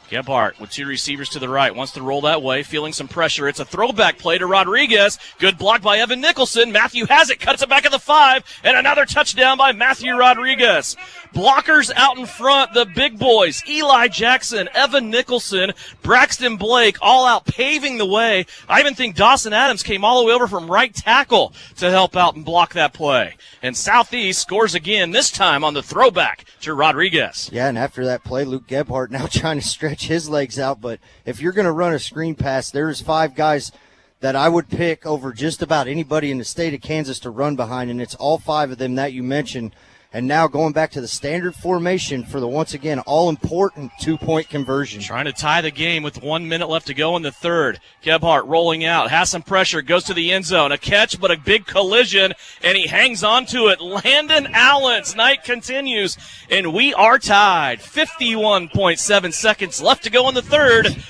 Gebhardt with 2 receivers to the right, wants to roll that way, feeling some pressure. It's a throwback play to Rodriguez. Good block by Evan Nicholson. Matthew has it, cuts it back at the 5, and another touchdown by Matthew Rodriguez. Blockers out in front, the big boys, Eli Jackson, Evan Nicholson, Braxton Blake, all out paving the way. I even think Dawson Adams came all the way over from right tackle to help out and block that play. And Southeast scores again, this time on the throwback to Rodriguez. Yeah, and after that play, Luke Gebhardt now trying to stretch his legs out. But if you're going to run a screen pass, there's 5 guys that I would pick over just about anybody in the state of Kansas to run behind, and it's all 5 of them that you mentioned. And now going back to the standard formation for the, once again, all-important 2-point conversion. Trying to tie the game with 1 minute left to go in the third. Gebhardt rolling out, has some pressure, goes to the end zone. A catch, but a big collision, and he hangs on to it. Landon Allen's night continues, and we are tied. 51.7 seconds left to go in the third.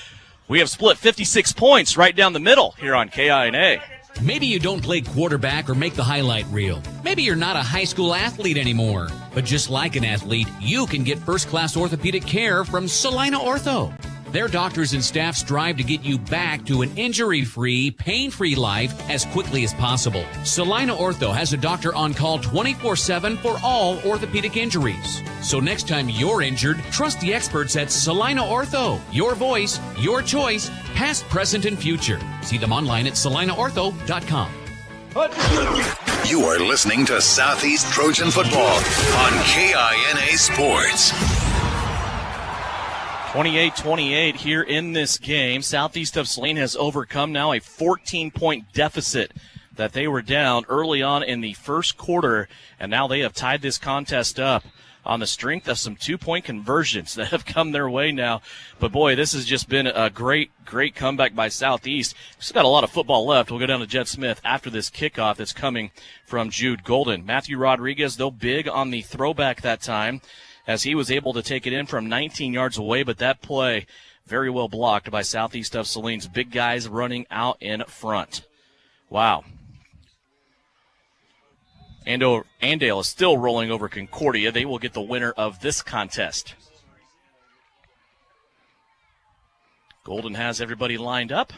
We have split 56 points right down the middle here on KINA. Maybe you don't play quarterback or make the highlight reel. Maybe you're not a high school athlete anymore. But just like an athlete, you can get first-class orthopedic care from Salina Ortho. Their doctors and staff strive to get you back to an injury-free, pain-free life as quickly as possible. Salina Ortho has a doctor on call 24/7 for all orthopedic injuries. So next time you're injured, trust the experts at Salina Ortho. Your voice, your choice, past, present, and future. See them online at salinaortho.com. You are listening to Southeast Trojan football on KINA Sports. 28-28 here in this game. Southeast of Saline has overcome now a 14-point deficit that they were down early on in the first quarter, and now they have tied this contest up on the strength of some 2-point conversions that have come their way now. But, boy, this has just been a great comeback by Southeast. We've still got a lot of football left. We'll go down to Jed Smith after this kickoff that's coming from Jude Golden. Matthew Rodriguez, though, big on the throwback that time, as he was able to take it in from 19 yards away, but that play very well blocked by Southeast of Saline's big guys running out in front. Wow. Andale is still rolling over Concordia. They will get the winner of this contest. Golden has everybody lined up.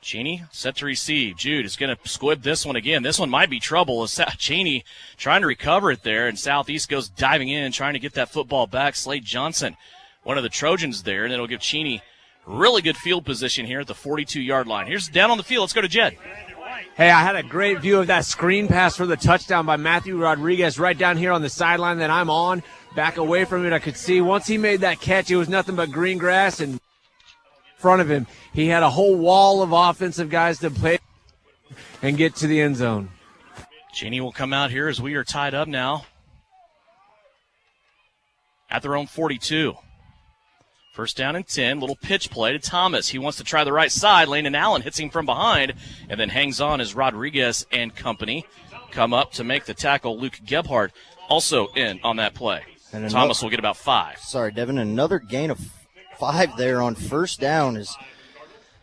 Cheney set to receive. Jude is going to squib this one again. This one might be trouble. Cheney trying to recover it there, and Southeast goes diving in, trying to get that football back. Slade Johnson, one of the Trojans there, and it'll give Cheney really good field position here at the 42-yard line. Here's down on the field. Let's go to Jed. Hey, I had a great view of that screen pass for the touchdown by Matthew Rodriguez right down here on the sideline that I'm on. Back away from it, I could see once he made that catch, it was nothing but green grass, and in front of him, he had a whole wall of offensive guys to play and get to the end zone. Cheney will come out here as we are tied up now at their own 42. First down and 10, little pitch play to Thomas. He wants to try the right side. Landon Allen hits him from behind and then hangs on as Rodriguez and company come up to make the tackle. Luke Gebhardt also in on that play. And Thomas will get about 5. Sorry, Devin, another gain of 5 there on first down. Is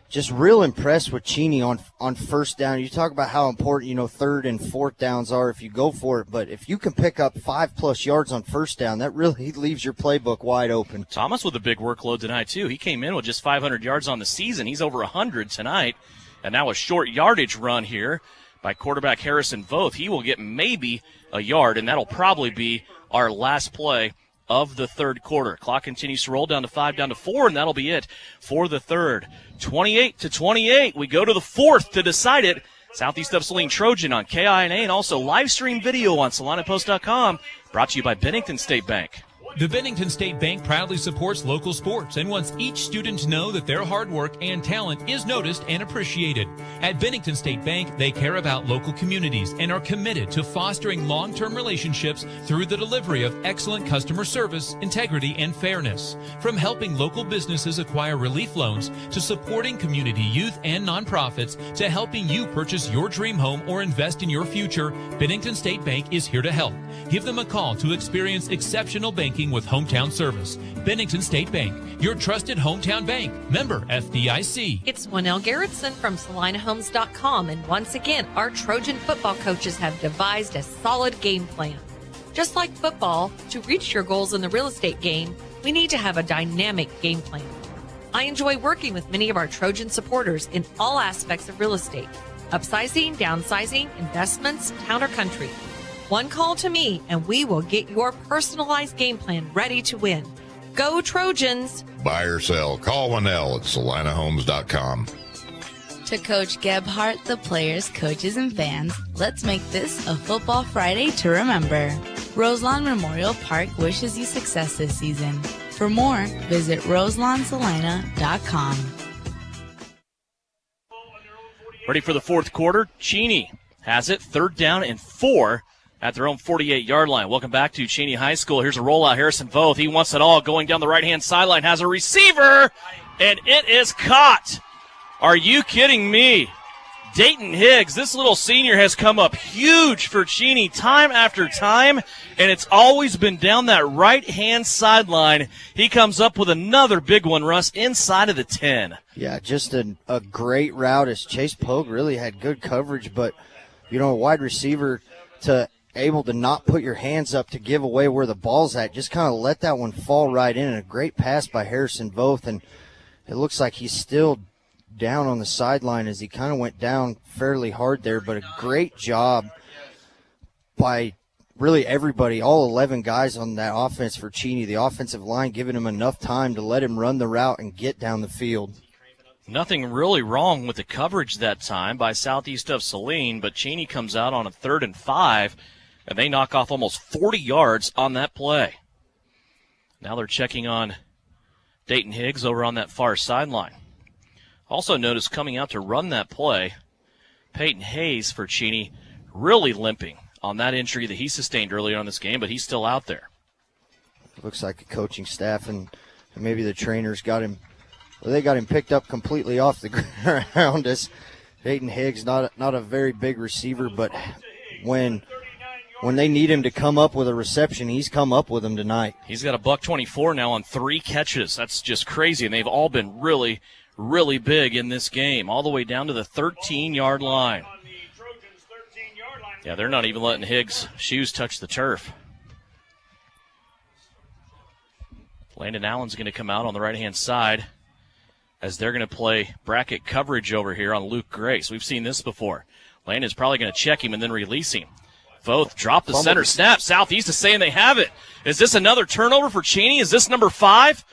just real impressed with Cheney on first down. You talk about how important, third and fourth downs are if you go for it. But if you can pick up 5+ yards on first down, that really leaves your playbook wide open. Thomas with a big workload tonight, too. He came in with just 500 yards on the season. He's over 100 tonight. And now a short yardage run here by quarterback Harrison Voth. He will get maybe a yard, and that'll probably be our last play of the third quarter. Clock continues to roll down to 5, down to 4, and that'll be it for the third. 28-28. We go to the fourth to decide it. Southeast of Saline Trojan on KINA and also live stream video on SalinaPost.com. Brought to you by Bennington State Bank. The Bennington State Bank proudly supports local sports and wants each student to know that their hard work and talent is noticed and appreciated. At Bennington State Bank, they care about local communities and are committed to fostering long-term relationships through the delivery of excellent customer service, integrity, and fairness. From helping local businesses acquire relief loans to supporting community youth and nonprofits to helping you purchase your dream home or invest in your future, Bennington State Bank is here to help. Give them a call to experience exceptional banking with hometown service. Bennington State Bank, your trusted hometown bank. Member FDIC. It's Juanelle Garrettson from SalinaHomes.com, and once again, our Trojan football coaches have devised a solid game plan. Just like football, to reach your goals in the real estate game, we need to have a dynamic game plan. I enjoy working with many of our Trojan supporters in all aspects of real estate. Upsizing, downsizing, investments, town or country. One call to me and we will get your personalized game plan ready to win. Go Trojans! Buy or sell, call Winnell at SalinaHomes.com. To Coach Gebhardt, the players, coaches, and fans, let's make this a Football Friday to remember. Roselawn Memorial Park wishes you success this season. For more, visit RoselawnSalina.com. Ready for the fourth quarter. Cheney has it, 3rd down and 4 at their own 48-yard line. Welcome back to Cheney High School. Here's a rollout. Harrison Voth, he wants it all, going down the right-hand sideline, has a receiver, and it is caught. Are you kidding me? Dayton Higgs, this little senior, has come up huge for Cheney time after time, and it's always been down that right-hand sideline. He comes up with another big one, Russ, inside of the 10. Yeah, just a great route as Chase Pogue really had good coverage, but, a wide receiver to able to not put your hands up to give away where the ball's at, just kind of let that one fall right in, and a great pass by Harrison Voth, and it looks like he's still down on the sideline as he kind of went down fairly hard there, but a great job by really everybody, all 11 guys on that offense for Cheney, the offensive line giving him enough time to let him run the route and get down the field. Nothing really wrong with the coverage that time by Southeast of Saline, but Cheney comes out on a 3rd and 5, and they knock off almost 40 yards on that play. Now they're checking on Dayton Higgs over on that far sideline. Also notice coming out to run that play, Peyton Hayes for Cheney, really limping on that injury that he sustained earlier on this game, but he's still out there. Looks like the coaching staff and maybe the trainers got him. Well, they got him picked up completely off the ground. As Peyton Higgs, not a very big receiver, but when they need him to come up with a reception, he's come up with them tonight. He's got a $124 now on 3 catches. That's just crazy, and they've all been really big in this game, all the way down to the 13-yard line. Yeah, they're not even letting Higgs' shoes touch the turf. Landon Allen's going to come out on the right-hand side as they're going to play bracket coverage over here on Luke Grace. We've seen this before. Landon's probably going to check him and then release him. Voth dropped the center snap. Southeast is saying they have it. Is this another turnover for Cheney? Is this number 5?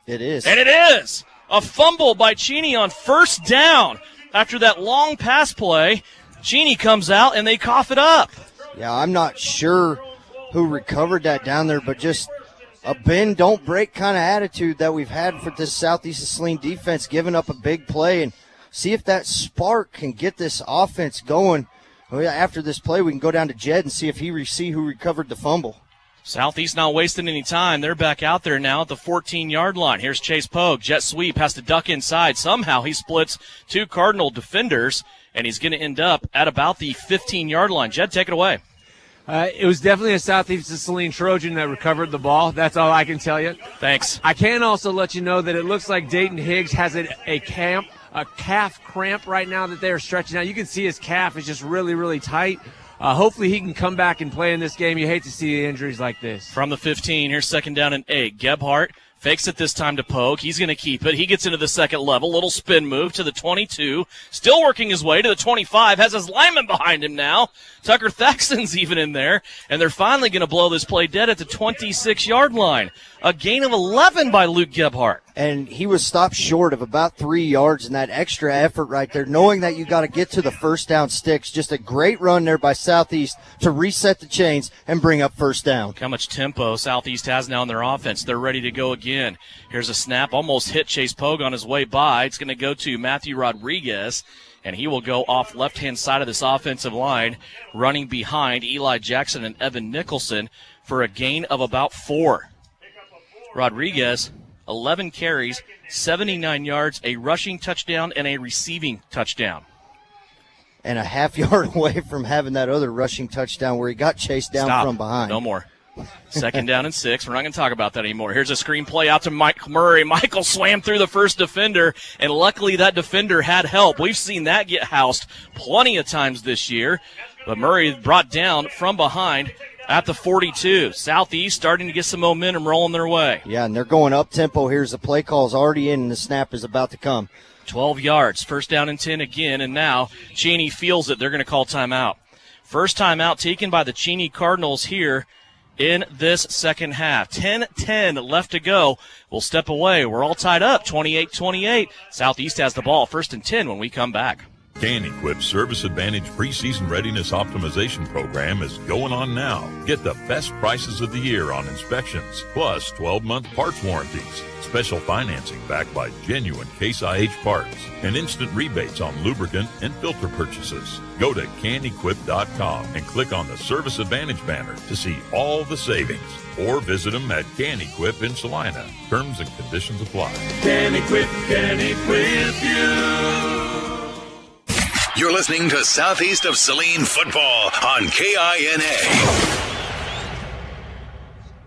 It is. And it is. A fumble by Cheney on 1st down. After that long pass play, Cheney comes out and they cough it up. Yeah, I'm not sure who recovered that down there, but just a bend, don't break kind of attitude that we've had for this Southeast of Saline defense, giving up a big play, and see if that spark can get this offense going. After this play, we can go down to Jed and see if see who recovered the fumble. Southeast not wasting any time. They're back out there now at the 14-yard line. Here's Chase Pogue. Jet sweep, has to duck inside. Somehow he splits 2 Cardinal defenders, and he's going to end up at about the 15-yard line. Jed, take it away. It was definitely a Southeast of Saline Trojan that recovered the ball. That's all I can tell you. Thanks. I can also let you know that it looks like Dayton Higgs has a calf cramp right now that they're stretching out. You can see his calf is just really tight. Hopefully he can come back and play in this game. You hate to see injuries like this. From the 15, here's 2nd down and 8. Gebhardt fakes it this time to Pogue. He's going to keep it. He gets into the 2nd level. Little spin move to the 22. Still working his way to the 25. Has his lineman behind him now. Tucker Thaxton's even in there. And they're finally going to blow this play dead at the 26-yard line. A gain of 11 by Luke Gebhardt. And he was stopped short of about 3 yards, and that extra effort right there, knowing that you got to get to the 1st down sticks. Just a great run there by Southeast to reset the chains and bring up 1st down. Look how much tempo Southeast has now in their offense. They're ready to go again. Here's a snap, almost hit Chase Pogue on his way by. It's going to go to Matthew Rodriguez, and he will go off left-hand side of this offensive line, running behind Eli Jackson and Evan Nicholson for a gain of about 4. Rodriguez, 11 carries, 79 yards, a rushing touchdown, and a receiving touchdown. And a half yard away from having that other rushing touchdown where he got chased down from behind. No more. 2nd down and 6. We're not going to talk about that anymore. Here's a screen play out to Mike Murray. Michael swam through the first defender, and luckily that defender had help. We've seen that get housed plenty of times this year. But Murray brought down from behind at the 42. Southeast starting to get some momentum rolling their way. Yeah, and they're going up-tempo. Here's the play call's already in, and the snap is about to come. 12 yards, first down and 10 again, and now Cheney feels it. They're going to call timeout. First timeout taken by the Cheney Cardinals here in this second half. 10-10 left to go. We'll step away. We're all tied up, 28-28. Southeast has the ball, first and 10 when we come back. Can-Equip's Service Advantage Preseason Readiness Optimization Program is going on now. Get the best prices of the year on inspections, plus 12-month parts warranties, special financing backed by genuine Case IH parts, and instant rebates on lubricant and filter purchases. Go to canequip.com and click on the Service Advantage banner to see all the savings, or visit them at Can-Equip in Salina. Terms and conditions apply. Can-Equip you. You're listening to Southeast of Saline football on KINA.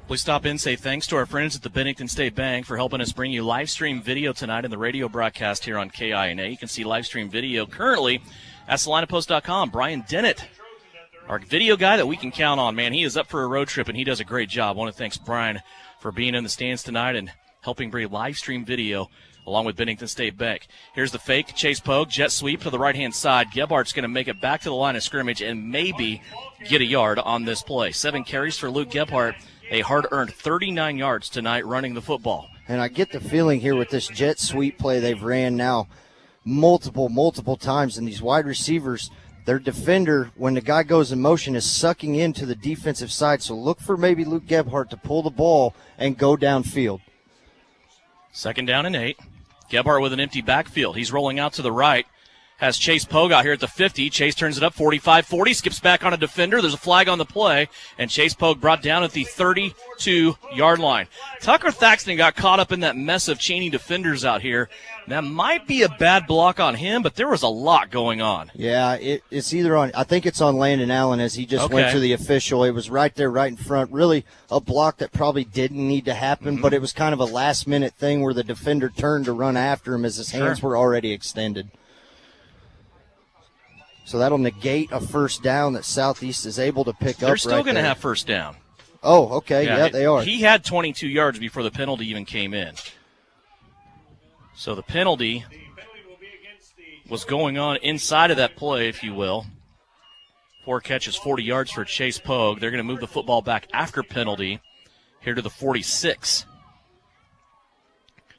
Please stop in and say thanks to our friends at the Bennington State Bank for helping us bring you live stream video tonight in the radio broadcast here on KINA. You can see live stream video currently at SalinaPost.com. Brian Dennett, our video guy that we can count on, man. He is up for a road trip, and he does a great job. I want to thank Brian for being in the stands tonight and helping bring live stream video along with Bennington State Bank. Here's the fake. Chase Pogue, jet sweep to the right-hand side. Gebhardt's going to make it back to the line of scrimmage and maybe get a yard on this play. 7 carries for Luke Gebhardt, a hard-earned 39 yards tonight running the football. And I get the feeling here with this jet sweep play they've ran now multiple times, and these wide receivers, their defender, when the guy goes in motion, is sucking into the defensive side. So look for maybe Luke Gebhardt to pull the ball and go downfield. Second down and 8. Gebhardt with an empty backfield. He's rolling out to the right. Has Chase Pogue out here at the 50. Chase turns it up, 45-40, skips back on a defender. There's a flag on the play, and Chase Pogue brought down at the 32-yard line. Tucker Thaxton got caught up in that mess of Cheney defenders out here. That might be a bad block on him, but there was a lot going on. Yeah, it's either on, I think it's on Landon Allen as he just went to the official. It was right there, right in front. Really a block that probably didn't need to happen, but it was kind of a last-minute thing where the defender turned to run after him as his hands were already extended. So that'll negate a first down that Southeast is able to pick up. They're still going to have first down. Oh, okay. Yeah, they are. He had 22 yards before the penalty even came in. So the penalty was going on inside of that play, if you will. 4 catches, 40 yards for Chase Pogue. They're going to move the football back after penalty here to the 46.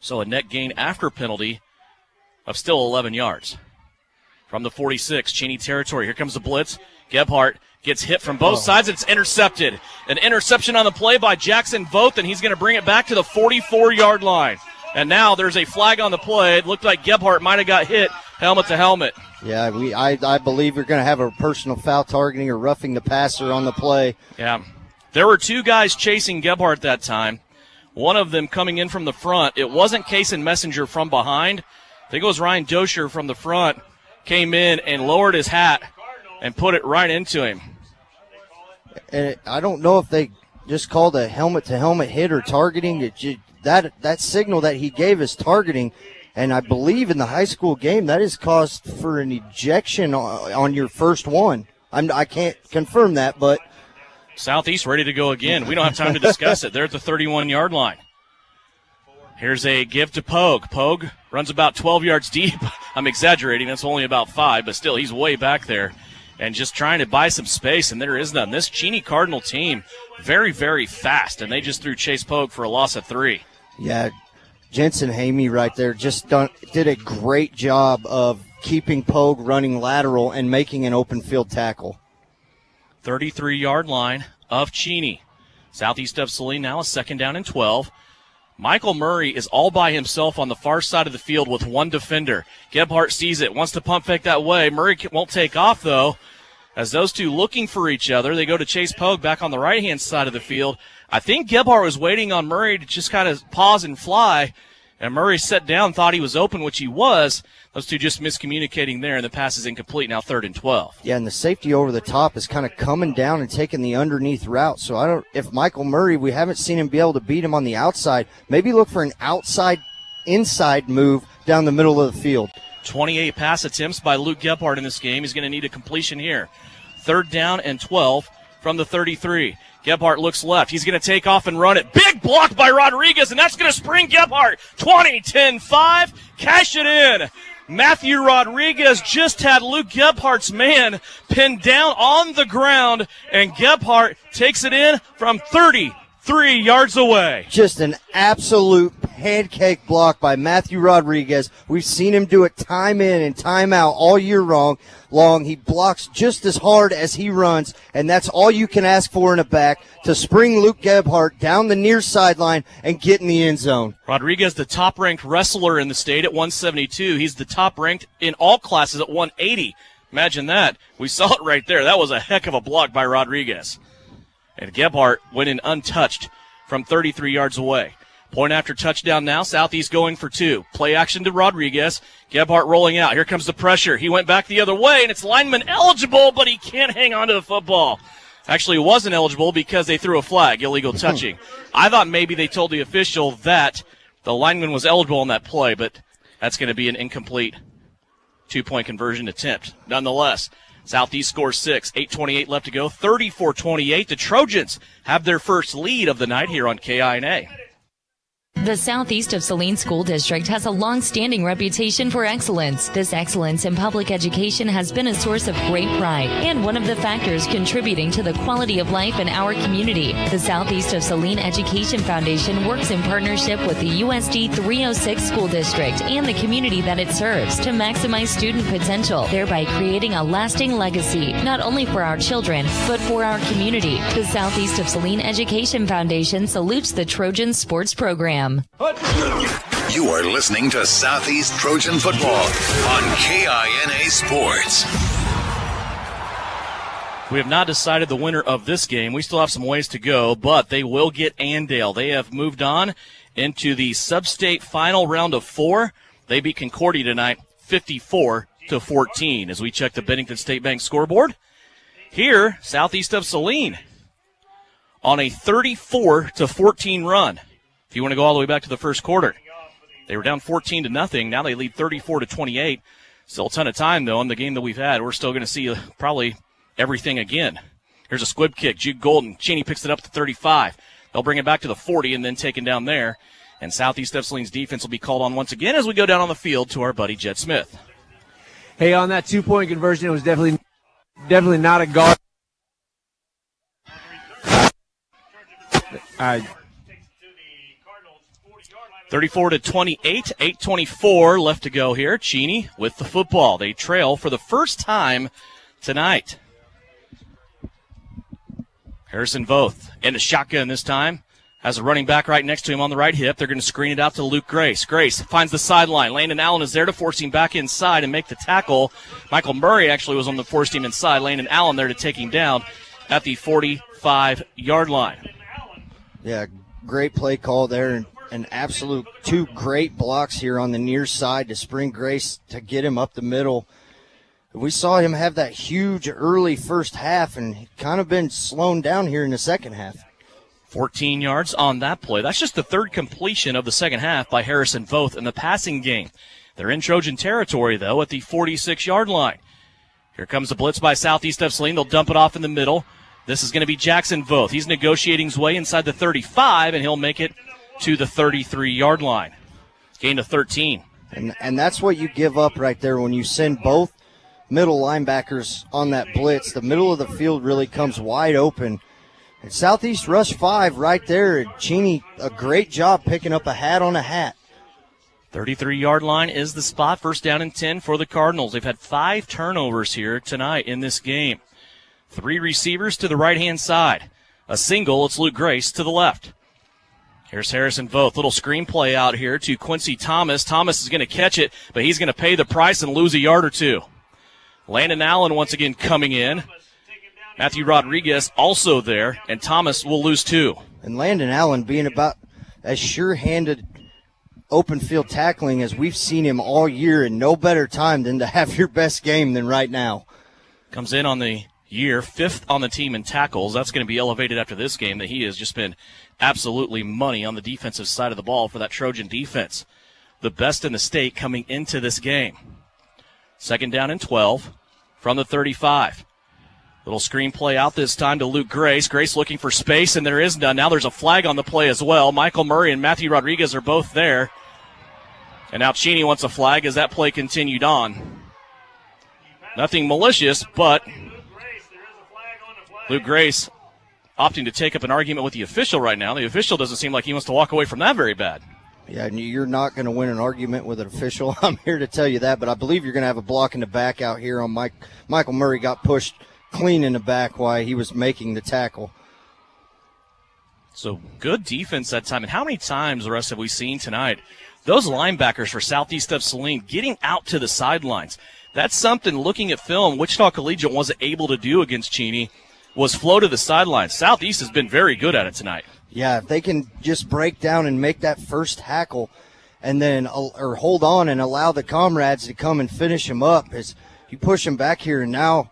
So a net gain after penalty of still 11 yards. From the 46, Cheney territory. Here comes the blitz. Gebhardt gets hit from both sides. It's intercepted. An interception on the play by Jackson Voth, and he's going to bring it back to the 44-yard line. And now there's a flag on the play. It looked like Gebhardt might have got hit helmet to helmet. Yeah, I believe you're going to have a personal foul targeting or roughing the passer on the play. Yeah. There were 2 guys chasing Gebhardt that time. One of them coming in from the front. It wasn't Kason Messenger from behind. I think it was Ryan Dosher from the front. Came in and lowered his hat and put it right into him. And I don't know if they just called a helmet-to-helmet hit or targeting. That signal that he gave is targeting, and I believe in the high school game that is cause for an ejection on your first one. I can't confirm that, but Southeast ready to go again. We don't have time to discuss it. They're at the 31-yard line. Here's a give to Pogue. Pogue runs about 12 yards deep. I'm exaggerating. That's only about 5, but still he's way back there and just trying to buy some space, and there is none. This Cheney Cardinal team, very, very fast, and they just threw Chase Pogue for a loss of 3. Yeah, Jensen Hamey right there just did a great job of keeping Pogue running lateral and making an open field tackle. 33-yard line of Cheney. Southeast of Saline now a second down and 12. Michael Murray is all by himself on the far side of the field with 1 defender. Gebhardt sees it, wants to pump fake that way. Murray won't take off, though. As those two looking for each other, they go to Chase Pogue back on the right-hand side of the field. I think Gebhardt was waiting on Murray to just kind of pause and fly, and Murray sat down, thought he was open, which he was. Those two just miscommunicating there, and the pass is incomplete, now 3rd and 12. Yeah, and the safety over the top is kind of coming down and taking the underneath route. So if Michael Murray, we haven't seen him be able to beat him on the outside, maybe look for an inside move down the middle of the field. 28 pass attempts by Luke Gebhardt in this game. He's going to need a completion here. 3rd down and 12 from the 33. Gebhardt looks left. He's going to take off and run it. Big block by Rodriguez, and that's going to spring Gebhardt. 20, 10, 5. Cash it in. Matthew Rodriguez just had Luke Gebhardt's man pinned down on the ground, and Gebhardt takes it in from 33 yards away. Just an absolute pancake block by Matthew Rodriguez. We've seen him do it time in and time out all year long. He blocks just as hard as he runs, and that's all you can ask for in a back, to spring Luke Gebhardt down the near sideline and get in the end zone. Rodriguez, the top-ranked wrestler in the state at 172. He's the top-ranked in all classes at 180. Imagine that. We saw it right there. That was a heck of a block by Rodriguez. And Gebhardt went in untouched from 33 yards away. Point after touchdown now. Southeast going for 2. Play action to Rodriguez. Gebhardt rolling out. Here comes the pressure. He went back the other way, and it's lineman eligible, but he can't hang on to the football. Actually, it wasn't eligible because they threw a flag, illegal touching. I thought maybe they told the official that the lineman was eligible on that play, but that's going to be an incomplete 2-point conversion attempt. Nonetheless, Southeast scores 6. 8:28 left to go. 34-28. The Trojans have their first lead of the night here on KINA. The Southeast of Saline School District has a long-standing reputation for excellence. This excellence in public education has been a source of great pride and one of the factors contributing to the quality of life in our community. The Southeast of Saline Education Foundation works in partnership with the USD 306 School District and the community that it serves to maximize student potential, thereby creating a lasting legacy, not only for our children, but for our community. The Southeast of Saline Education Foundation salutes the Trojan sports program. You are listening to Southeast Trojan football on KINA Sports. We have not decided the winner of this game. We still have some ways to go, but they will get Andale. They have moved on into the sub-state final round of 4. They beat Concordia tonight 54-14 as we check the Bennington State Bank scoreboard. Here, Southeast of Saline on a 34-14 run. If you want to go all the way back to the first quarter, they were down 14-0. Now they lead 34-28. Still a ton of time, though, in the game that we've had. We're still going to see probably everything again. Here's a squib kick. Jude Golden. Cheney picks it up to 35. They'll bring it back to the 40 and then taken down there. And Southeast of Saline's defense will be called on once again as we go down on the field to our buddy Jet Smith. Hey, on that 2-point conversion, it was definitely not a guard. 34-28, 8:24 left to go here. Cheney with the football. They trail for the first time tonight. Harrison Voth in a shotgun this time. Has a running back right next to him on the right hip. They're going to screen it out to Luke Grace. Grace finds the sideline. Landon Allen is there to force him back inside and make the tackle. Michael Murray actually was on the force team inside. Landon Allen there to take him down at the 45-yard line. Yeah, great play call there. An absolute 2 great blocks here on the near side to spring Grace to get him up the middle. We saw him have that huge early first half and kind of been slowed down here in the second half. 14 yards on that play. That's just the third completion of the second half by Harrison Voth in the passing game. They're in Trojan territory, though, at the 46-yard line. Here comes the blitz by Southeast of Saline. They'll dump it off in the middle. This is going to be Jackson Voth. He's negotiating his way inside the 35, and he'll make it to the 33-yard line. Gain of 13. And that's what you give up right there when you send both middle linebackers on that blitz. The middle of the field really comes wide open. And Southeast rush 5 right there. Cheney, a great job picking up a hat on a hat. 33-yard line is the spot. First down and 10 for the Cardinals. They've had 5 turnovers here tonight in this game. 3 receivers to the right-hand side. A single, it's Luke Grace to the left. Here's Harrison Voth. Little screen play out here to Quincy Thomas. Thomas is going to catch it, but he's going to pay the price and lose a yard or 2. Landon Allen once again coming in. Matthew Rodriguez also there, and Thomas will lose 2. And Landon Allen being about as sure-handed open field tackling as we've seen him all year, and no better time than to have your best game than right now. Comes in on the year, 5th on the team in tackles. That's going to be elevated after this game, that he has just been absolutely money on the defensive side of the ball for that Trojan defense. The best in the state coming into this game. Second down and 12 from the 35. Little screen play out this time to Luke Grace. Grace looking for space, and there is none. Now there's a flag on the play as well. Michael Murray and Matthew Rodriguez are both there. And now Cheney wants a flag as that play continued on. Nothing malicious, but Luke Grace opting to take up an argument with the official right now. The official doesn't seem like he wants to walk away from that very bad. Yeah, you're not going to win an argument with an official. I'm here to tell you that, but I believe you're going to have a block in the back out here on Michael Murray. Got pushed clean in the back while he was making the tackle. So good defense that time. And how many times, the rest have we seen tonight, those linebackers for Southeast of Saline getting out to the sidelines? That's something, looking at film, Wichita Collegiate wasn't able to do against Cheney, was flow to the sidelines. Southeast has been very good at it tonight. Yeah, if they can just break down and make that first tackle and then or hold on and allow the comrades to come and finish him up, as you push him back here. And now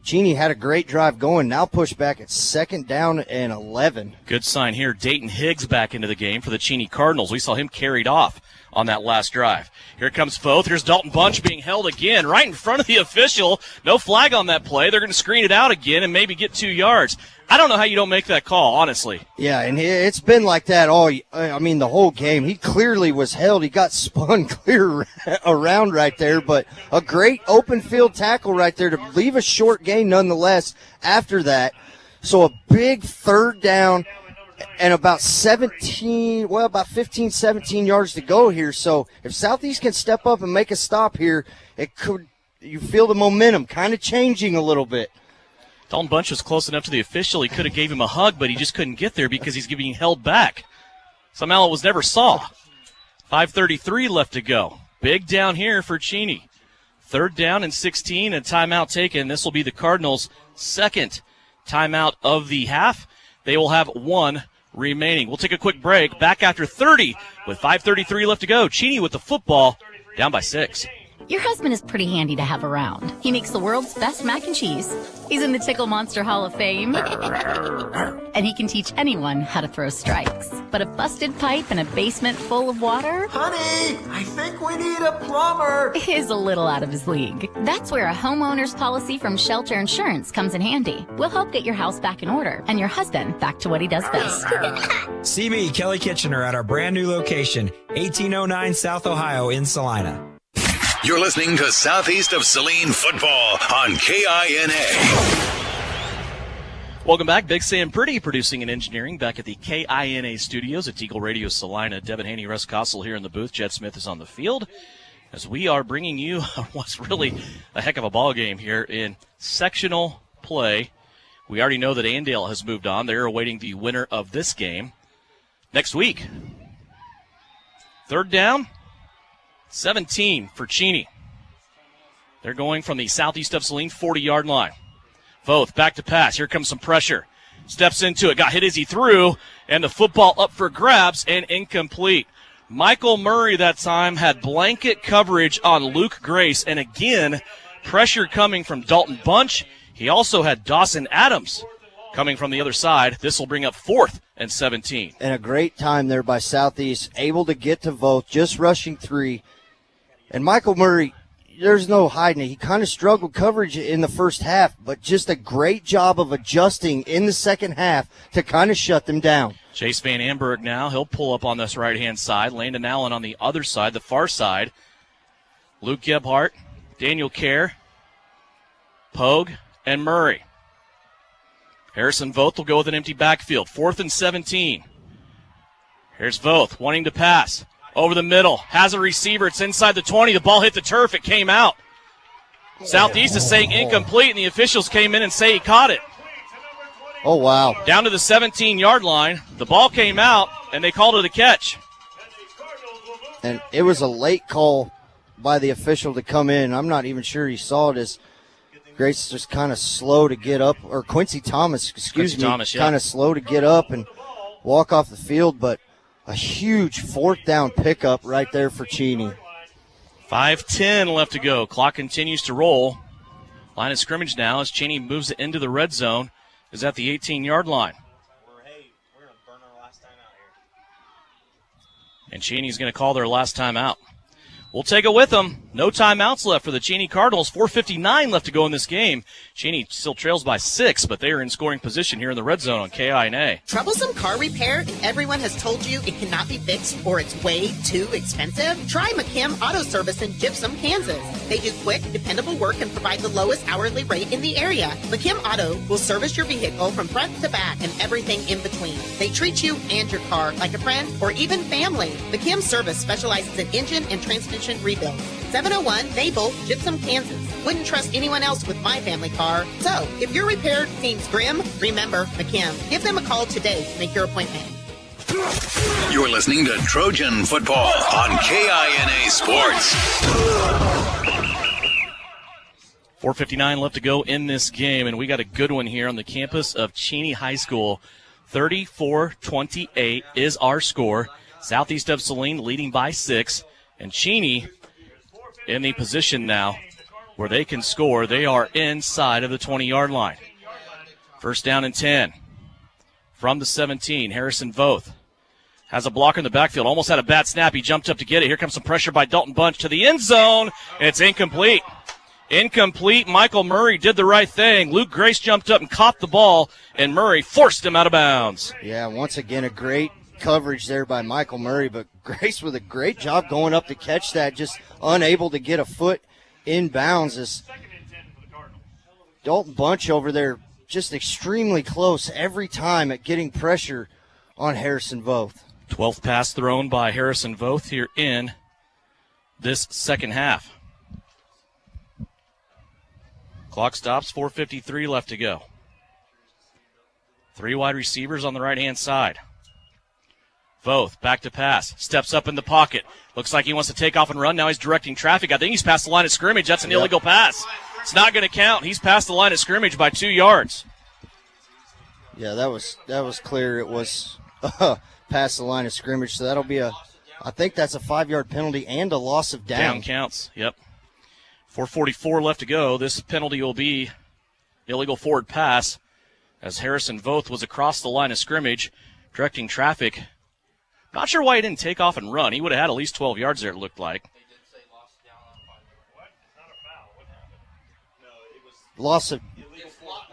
Cheney had a great drive going. Now push back at 2nd down and 11. Good sign here. Dayton Higgs back into the game for the Cheney Cardinals. We saw him carried off on that last drive. Here comes Foth. Here's Dalton Bunch being held again right in front of the official. No flag on that play. They're going to screen it out again and maybe get 2 yards. I don't know how you don't make that call, honestly. Yeah, and it's been like that the whole game. He clearly was held. He got spun clear around right there, but a great open field tackle right there to leave a short gain nonetheless after that. So a big 3rd down and about 15, 17 yards to go here. So if Southeast can step up and make a stop here, you feel the momentum kind of changing a little bit. Dalton Bunch was close enough to the official. He could have gave him a hug, but he just couldn't get there because he's being held back. Somehow it was never saw. 5:33 left to go. Big down here for Cheney. 3rd down and 16, and timeout taken. This will be the Cardinals' 2nd timeout of the half. They will have 1 remaining. We'll take a quick break. Back after 30 with 5:33 left to go. Cheney with the football, down by 6. Your husband is pretty handy to have around. He makes the world's best mac and cheese. He's in the Tickle Monster Hall of Fame. And he can teach anyone how to throw strikes. But a busted pipe in a basement full of water? Honey, I think we need a plumber. Is a little out of his league. That's where a homeowner's policy from Shelter Insurance comes in handy. We'll help get your house back in order and your husband back to what he does best. See me, Kelly Kitchener, at our brand new location, 1809 South Ohio in Salina. You're listening to Southeast of Saline football on KINA. Welcome back. Big Sam Pretty producing and engineering back at the KINA studios at Eagle Radio Salina. Devin Haney, Russ Kossel here in the booth. Jed Smith is on the field as we are bringing you what's really a heck of a ball game here in sectional play. We already know that Andale has moved on. They're awaiting the winner of this game next week. 3rd down. 17 for Cheney. They're going from the Southeast of Saline 40-yard line. Voth back to pass. Here comes some pressure. Steps into it. Got hit as he threw, and the football up for grabs and incomplete. Michael Murray that time had blanket coverage on Luke Grace, and again, pressure coming from Dalton Bunch. He also had Dawson Adams coming from the other side. This will bring up 4th and 17. And a great time there by Southeast, able to get to Voth, just rushing 3. And Michael Murray, there's no hiding it. He kind of struggled coverage in the first half, but just a great job of adjusting in the second half to kind of shut them down. Chase Van Amberg now. He'll pull up on this right-hand side. Landon Allen on the other side, the far side. Luke Gebhardt, Daniel Kerr, Pogue, and Murray. Harrison Voth will go with an empty backfield. 4th and 17. Here's Voth wanting to pass. Over the middle. Has a receiver. It's inside the 20. The ball hit the turf. It came out. Southeast is saying incomplete, and the officials came in and say he caught it. Oh, wow. Down to the 17-yard line. The ball came out, and they called it a catch. And it was a late call by the official to come in. I'm not even sure he saw it as Grace just kind of slow to get up, or Quincy Thomas, kind of slow to get up and walk off the field, but a huge 4th down pickup right there for Cheney. 5:10 left to go. Clock continues to roll. Line of scrimmage now as Cheney moves it into the red zone is at the 18-yard line. And Cheney's going to call their last time out. We'll take it with them. No timeouts left for the Cheney Cardinals. 4:59 left to go in this game. Cheney still trails by 6, but they are in scoring position here in the red zone on KINA. Troublesome car repair and everyone has told you it cannot be fixed or it's way too expensive? Try McKim Auto Service in Gypsum, Kansas. They do quick, dependable work and provide the lowest hourly rate in the area. McKim Auto will service your vehicle from front to back and everything in between. They treat you and your car like a friend or even family. McKim Service specializes in engine and transmission rebuild. 701 Naval, Gypsum, Kansas. Wouldn't trust anyone else with my family car. So, if your repair seems grim, remember McKim. Give them a call today to make your appointment. You're listening to Trojan Football on KINA Sports. 4:59 left to go in this game, and we got a good one here on the campus of Cheney High School. 34-28 is our score. Southeast of Saline leading by 6, and Cheney in the position now where they can score. They are inside of the 20-yard line. First down and 10 from the 17. Harrison Voth has a blocker in the backfield. Almost had a bad snap. He jumped up to get it. Here comes some pressure by Dalton Bunch to the end zone. It's incomplete. Incomplete. Michael Murray did the right thing. Luke Grace jumped up and caught the ball, and Murray forced him out of bounds. Yeah, once again, a great coverage there by Michael Murray, but Grace with a great job going up to catch that, just unable to get a foot in bounds. As Dalton Bunch over there just extremely close every time at getting pressure on Harrison Voth. 12th pass thrown by Harrison Voth here in this second half. Clock stops, 4:53 left to go. 3 wide receivers on the right-hand side. Voth back to pass, steps up in the pocket. Looks like he wants to take off and run. Now he's directing traffic. I think he's past the line of scrimmage. That's an illegal pass. It's not going to count. He's past the line of scrimmage by 2 yards. Yeah, that was clear. It was past the line of scrimmage, so that'll be I think that's a 5-yard penalty and a loss of down. Down counts, yep. 4:44 left to go. This penalty will be illegal forward pass as Harrison Voth was across the line of scrimmage directing traffic. Not sure why he didn't take off and run. He would have had at least 12 yards there, it looked like. Loss of,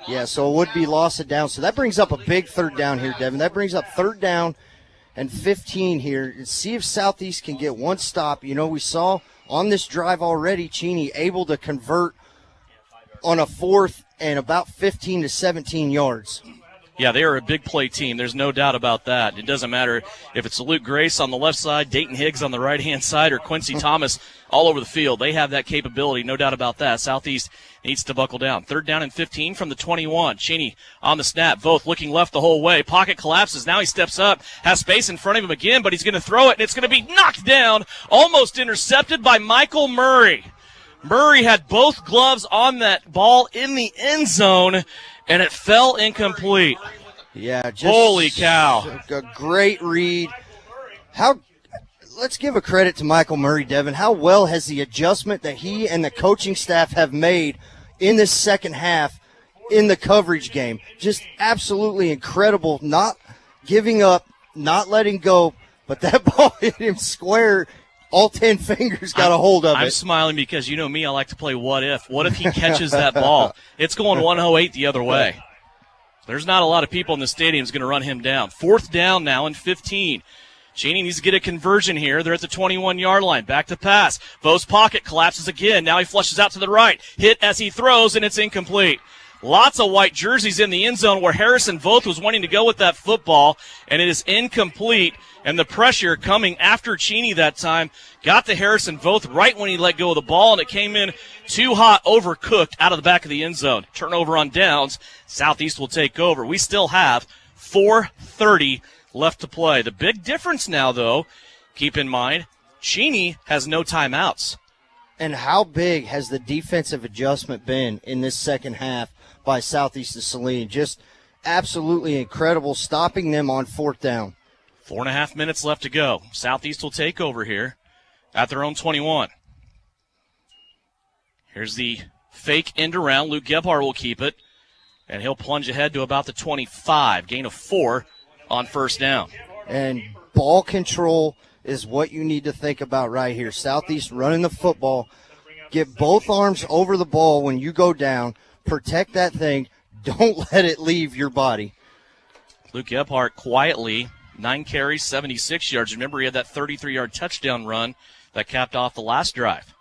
yeah, so it would be loss of down. So that brings up a big third down here, Devin. That brings up 3rd down and 15 here. And see if Southeast can get one stop. You know, we saw on this drive already, Cheney able to convert on a 4th and about 15 to 17 yards. Yeah, they are a big play team. There's no doubt about that. It doesn't matter if it's Luke Grace on the left side, Dayton Higgs on the right-hand side, or Quincy Thomas all over the field. They have that capability, no doubt about that. Southeast needs to buckle down. 3rd down and 15 from the 21. Cheney on the snap. Voth looking left the whole way. Pocket collapses. Now he steps up, has space in front of him again, but he's going to throw it, and it's going to be knocked down, almost intercepted by Michael Murray. Murray had both gloves on that ball in the end zone, and it fell incomplete. Yeah, just holy cow. A great read. Let's give a credit to Michael Murray, Devin. How well has the adjustment that he and the coaching staff have made in this second half in the coverage game? Just absolutely incredible. Not giving up, not letting go, but that ball hit him square. All 10 fingers got a hold of it. I'm smiling because you know me, I like to play what if. What if he catches that ball? It's going 108 the other way. There's not a lot of people in the stadium that's going to run him down. 4th down now and 15. Cheney needs to get a conversion here. They're at the 21-yard line. Back to pass. Vo's pocket collapses again. Now he flushes out to the right. Hit as he throws, and it's incomplete. Lots of white jerseys in the end zone where Harrison Voth was wanting to go with that football, and it is incomplete. And the pressure coming after Cheney that time got to Harrison Voth right when he let go of the ball, and it came in too hot, overcooked out of the back of the end zone. Turnover on downs. Southeast will take over. We still have 4:30 left to play. The big difference now, though, keep in mind, Cheney has no timeouts. And how big has the defensive adjustment been in this second half by Southeast of Saline? Just absolutely incredible, stopping them on 4th down. 4.5 minutes left to go. Southeast will take over here at their own 21. Here's the fake end around. Luke Gebhardt will keep it, and he'll plunge ahead to about the 25. Gain of 4 on 1st down. And ball control is what you need to think about right here. Southeast running the football Get both arms over the ball when you go down. Protect that thing. Don't let it leave your body. Luke Gebhardt quietly, 9 carries, 76 yards. Remember, he had that 33-yard touchdown run that capped off the last drive.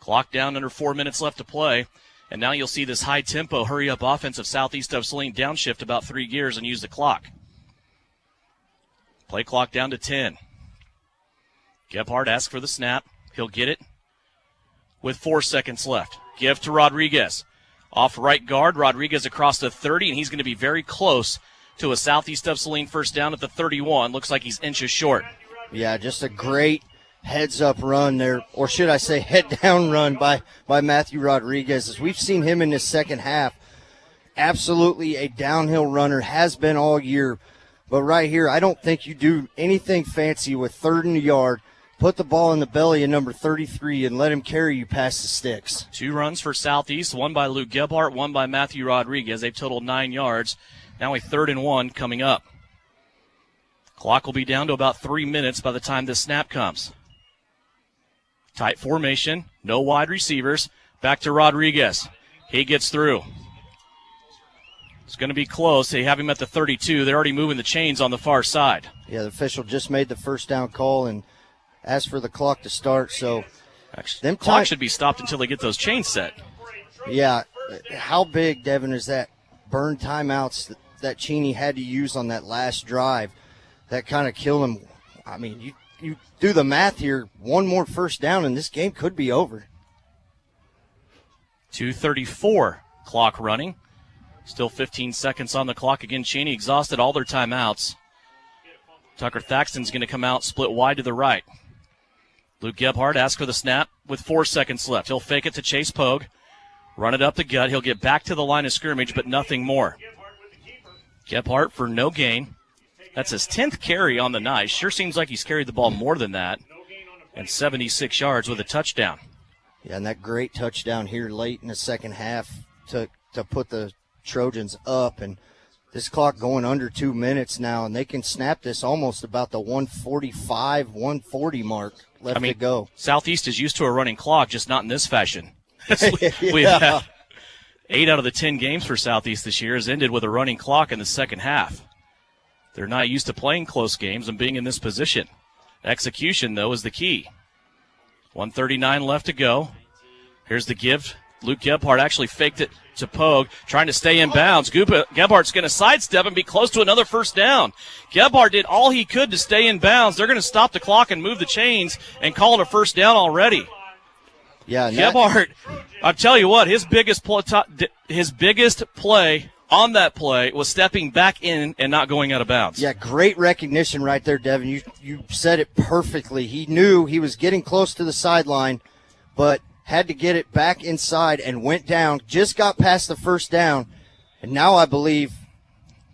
Clock down, under 4 minutes left to play. And now you'll see this high-tempo, hurry-up offense of Southeast of Saline downshift about 3 gears and use the clock. Play clock down to 10. Gebhardt asks for the snap. He'll get it with 4 seconds left. Give to Rodriguez. Off right guard, Rodriguez across the 30, and he's going to be very close to a Southeast of Saline first down at the 31. Looks like he's inches short. Yeah, just a great heads-up run there, or should I say head-down run by Matthew Rodriguez. As we've seen him in the second half, absolutely a downhill runner, has been all year. But right here, I don't think you do anything fancy with 3rd and a yard. Put the ball in the belly of number 33 and let him carry you past the sticks. 2 runs for Southeast, one by Luke Gebhardt, one by Matthew Rodriguez. They've totaled 9 yards. Now a 3rd and 1 coming up. Clock will be down to about 3 minutes by the time this snap comes. Tight formation, no wide receivers. Back to Rodriguez. He gets through. It's going to be close. They have him at the 32. They're already moving the chains on the far side. Yeah, the official just made the first down call and asked for the clock to start. So the clock should be stopped until they get those chains set. Yeah. How big, Devin, is that burn timeouts that Cheney had to use on that last drive? That kind of killed him. I mean, you do the math here. One more first down, and this game could be over. 2:34 clock running. Still 15 seconds on the clock. Again, Cheney exhausted all their timeouts. Tucker Thaxton's going to come out, split wide to the right. Luke Gebhardt asks for the snap with 4 seconds left. He'll fake it to Chase Pogue. Run it up the gut. He'll get back to the line of scrimmage, but nothing more. Gebhardt for no gain. That's his 10th carry on the night. Sure seems like he's carried the ball more than that. And 76 yards with a touchdown. Yeah, and that great touchdown here late in the second half to put the Trojans up. And this clock going under 2 minutes now, and they can snap this almost about the 145, 140 mark left to go. Southeast is used to a running clock, just not in this fashion. We've had 8 out of the 10 games for Southeast this year has ended with a running clock in the second half. They're not used to playing close games and being in this position. Execution, though, is the key. 1:39 left to go. Here's the give. Luke Gebhardt actually faked it to Pogue, trying to stay in bounds. Gebhardt's going to sidestep and be close to another first down. Gebhardt did all he could to stay in bounds. They're going to stop the clock and move the chains and call it a first down already. Yeah, Gebhardt, I'll tell you what, his biggest play on that play was stepping back in and not going out of bounds. Yeah, great recognition right there, Devin. You said it perfectly. He knew he was getting close to the sideline, but had to get it back inside and went down, just got past the first down, and now I believe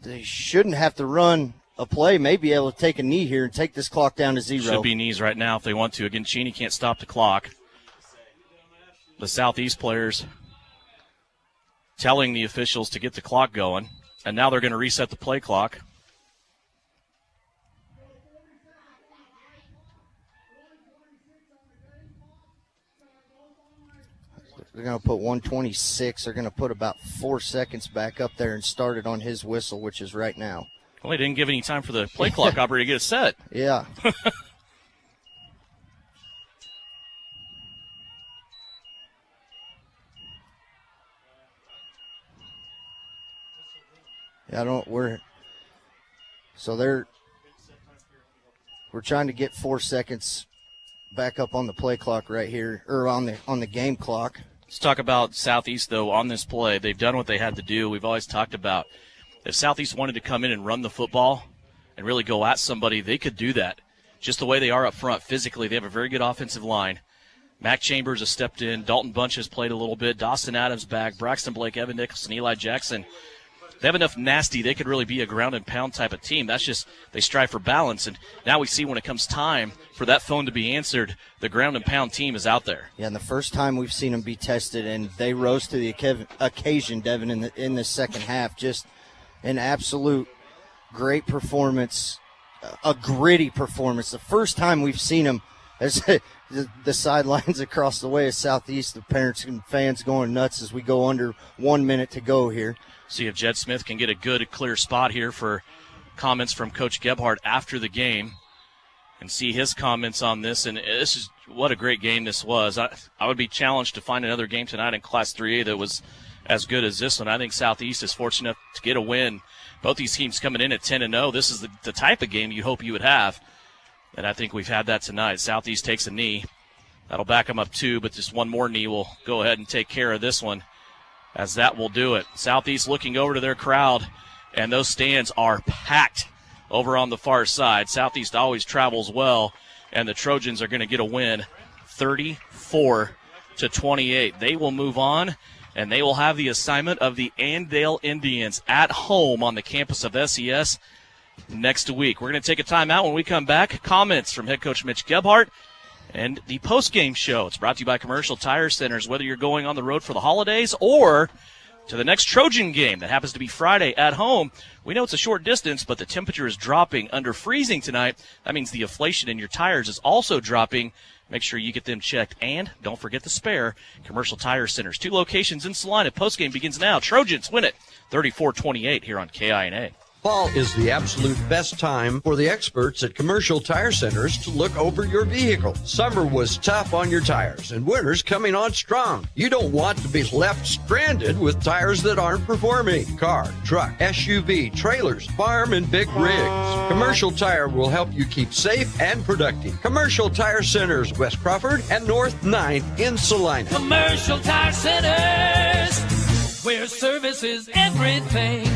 they shouldn't have to run a play, may be able to take a knee here and take this clock down to 0. Should be knees right now if they want to. Again, Cheney can't stop the clock. The Southeast players telling the officials to get the clock going, and now they're going to reset the play clock. They're going to put 126. They're going to put about 4 seconds back up there and start it on his whistle, which is right now. Well, they didn't give any time for the play clock operator to get it set. Yeah. We're trying to get 4 seconds back up on the play clock right here, or on the game clock. Let's talk about Southeast, though, on this play. They've done what they had to do. We've always talked about if Southeast wanted to come in and run the football and really go at somebody, they could do that. Just the way they are up front physically, they have a very good offensive line. Mac Chambers has stepped in. Dalton Bunch has played a little bit. Dawson Adams back. Braxton Blake, Evan Nicholson, Eli Jackson. They have enough nasty. They could really be a ground and pound type of team. That's just they strive for balance. And now we see when it comes time for that phone to be answered, the ground and pound team is out there. Yeah, and the first time we've seen them be tested, and they rose to the occasion, Devin, in the second half. Just an absolute great performance, a gritty performance. The first time we've seen them There's the sidelines across the way of Southeast, the parents and fans going nuts as we go under 1 minute to go here. See if Jed Smith can get a good, clear spot here for comments from Coach Gebhardt after the game and see his comments on this. And this is what a great game this was. I would be challenged to find another game tonight in Class 3A that was as good as this one. I think Southeast is fortunate enough to get a win. Both these teams coming in at 10-0. This is the type of game you hope you would have. And I think we've had that tonight. Southeast takes a knee. That'll back them up 2, but just one more knee will go ahead and take care of this one, as that will do it. Southeast looking over to their crowd, and those stands are packed over on the far side. Southeast always travels well, and the Trojans are going to get a win 34-28. They will move on, and they will have the assignment of the Andale Indians at home on the campus of SES next week. We're going to take a timeout. When we come back, comments from head coach Mitch Gebhardt and the post-game show. It's brought to you by Commercial Tire Centers. Whether you're going on the road for the holidays or to the next Trojan game that happens to be Friday at home, we know it's a short distance, but the temperature is dropping under freezing tonight. That means the inflation in your tires is also dropping. Make sure you get them checked. And don't forget the spare Commercial Tire Centers. 2 locations in Saline. Post-game begins now. Trojans win it 34-28 here on KINA. Fall is the absolute best time for the experts at Commercial Tire Centers to look over your vehicle. Summer was tough on your tires, and winter's coming on strong. You don't want to be left stranded with tires that aren't performing. Car, truck, SUV, trailers, farm, and big rigs. Commercial Tire will help you keep safe and productive. Commercial Tire Centers, West Crawford and North 9th in Salina. Commercial Tire Centers, where service is everything.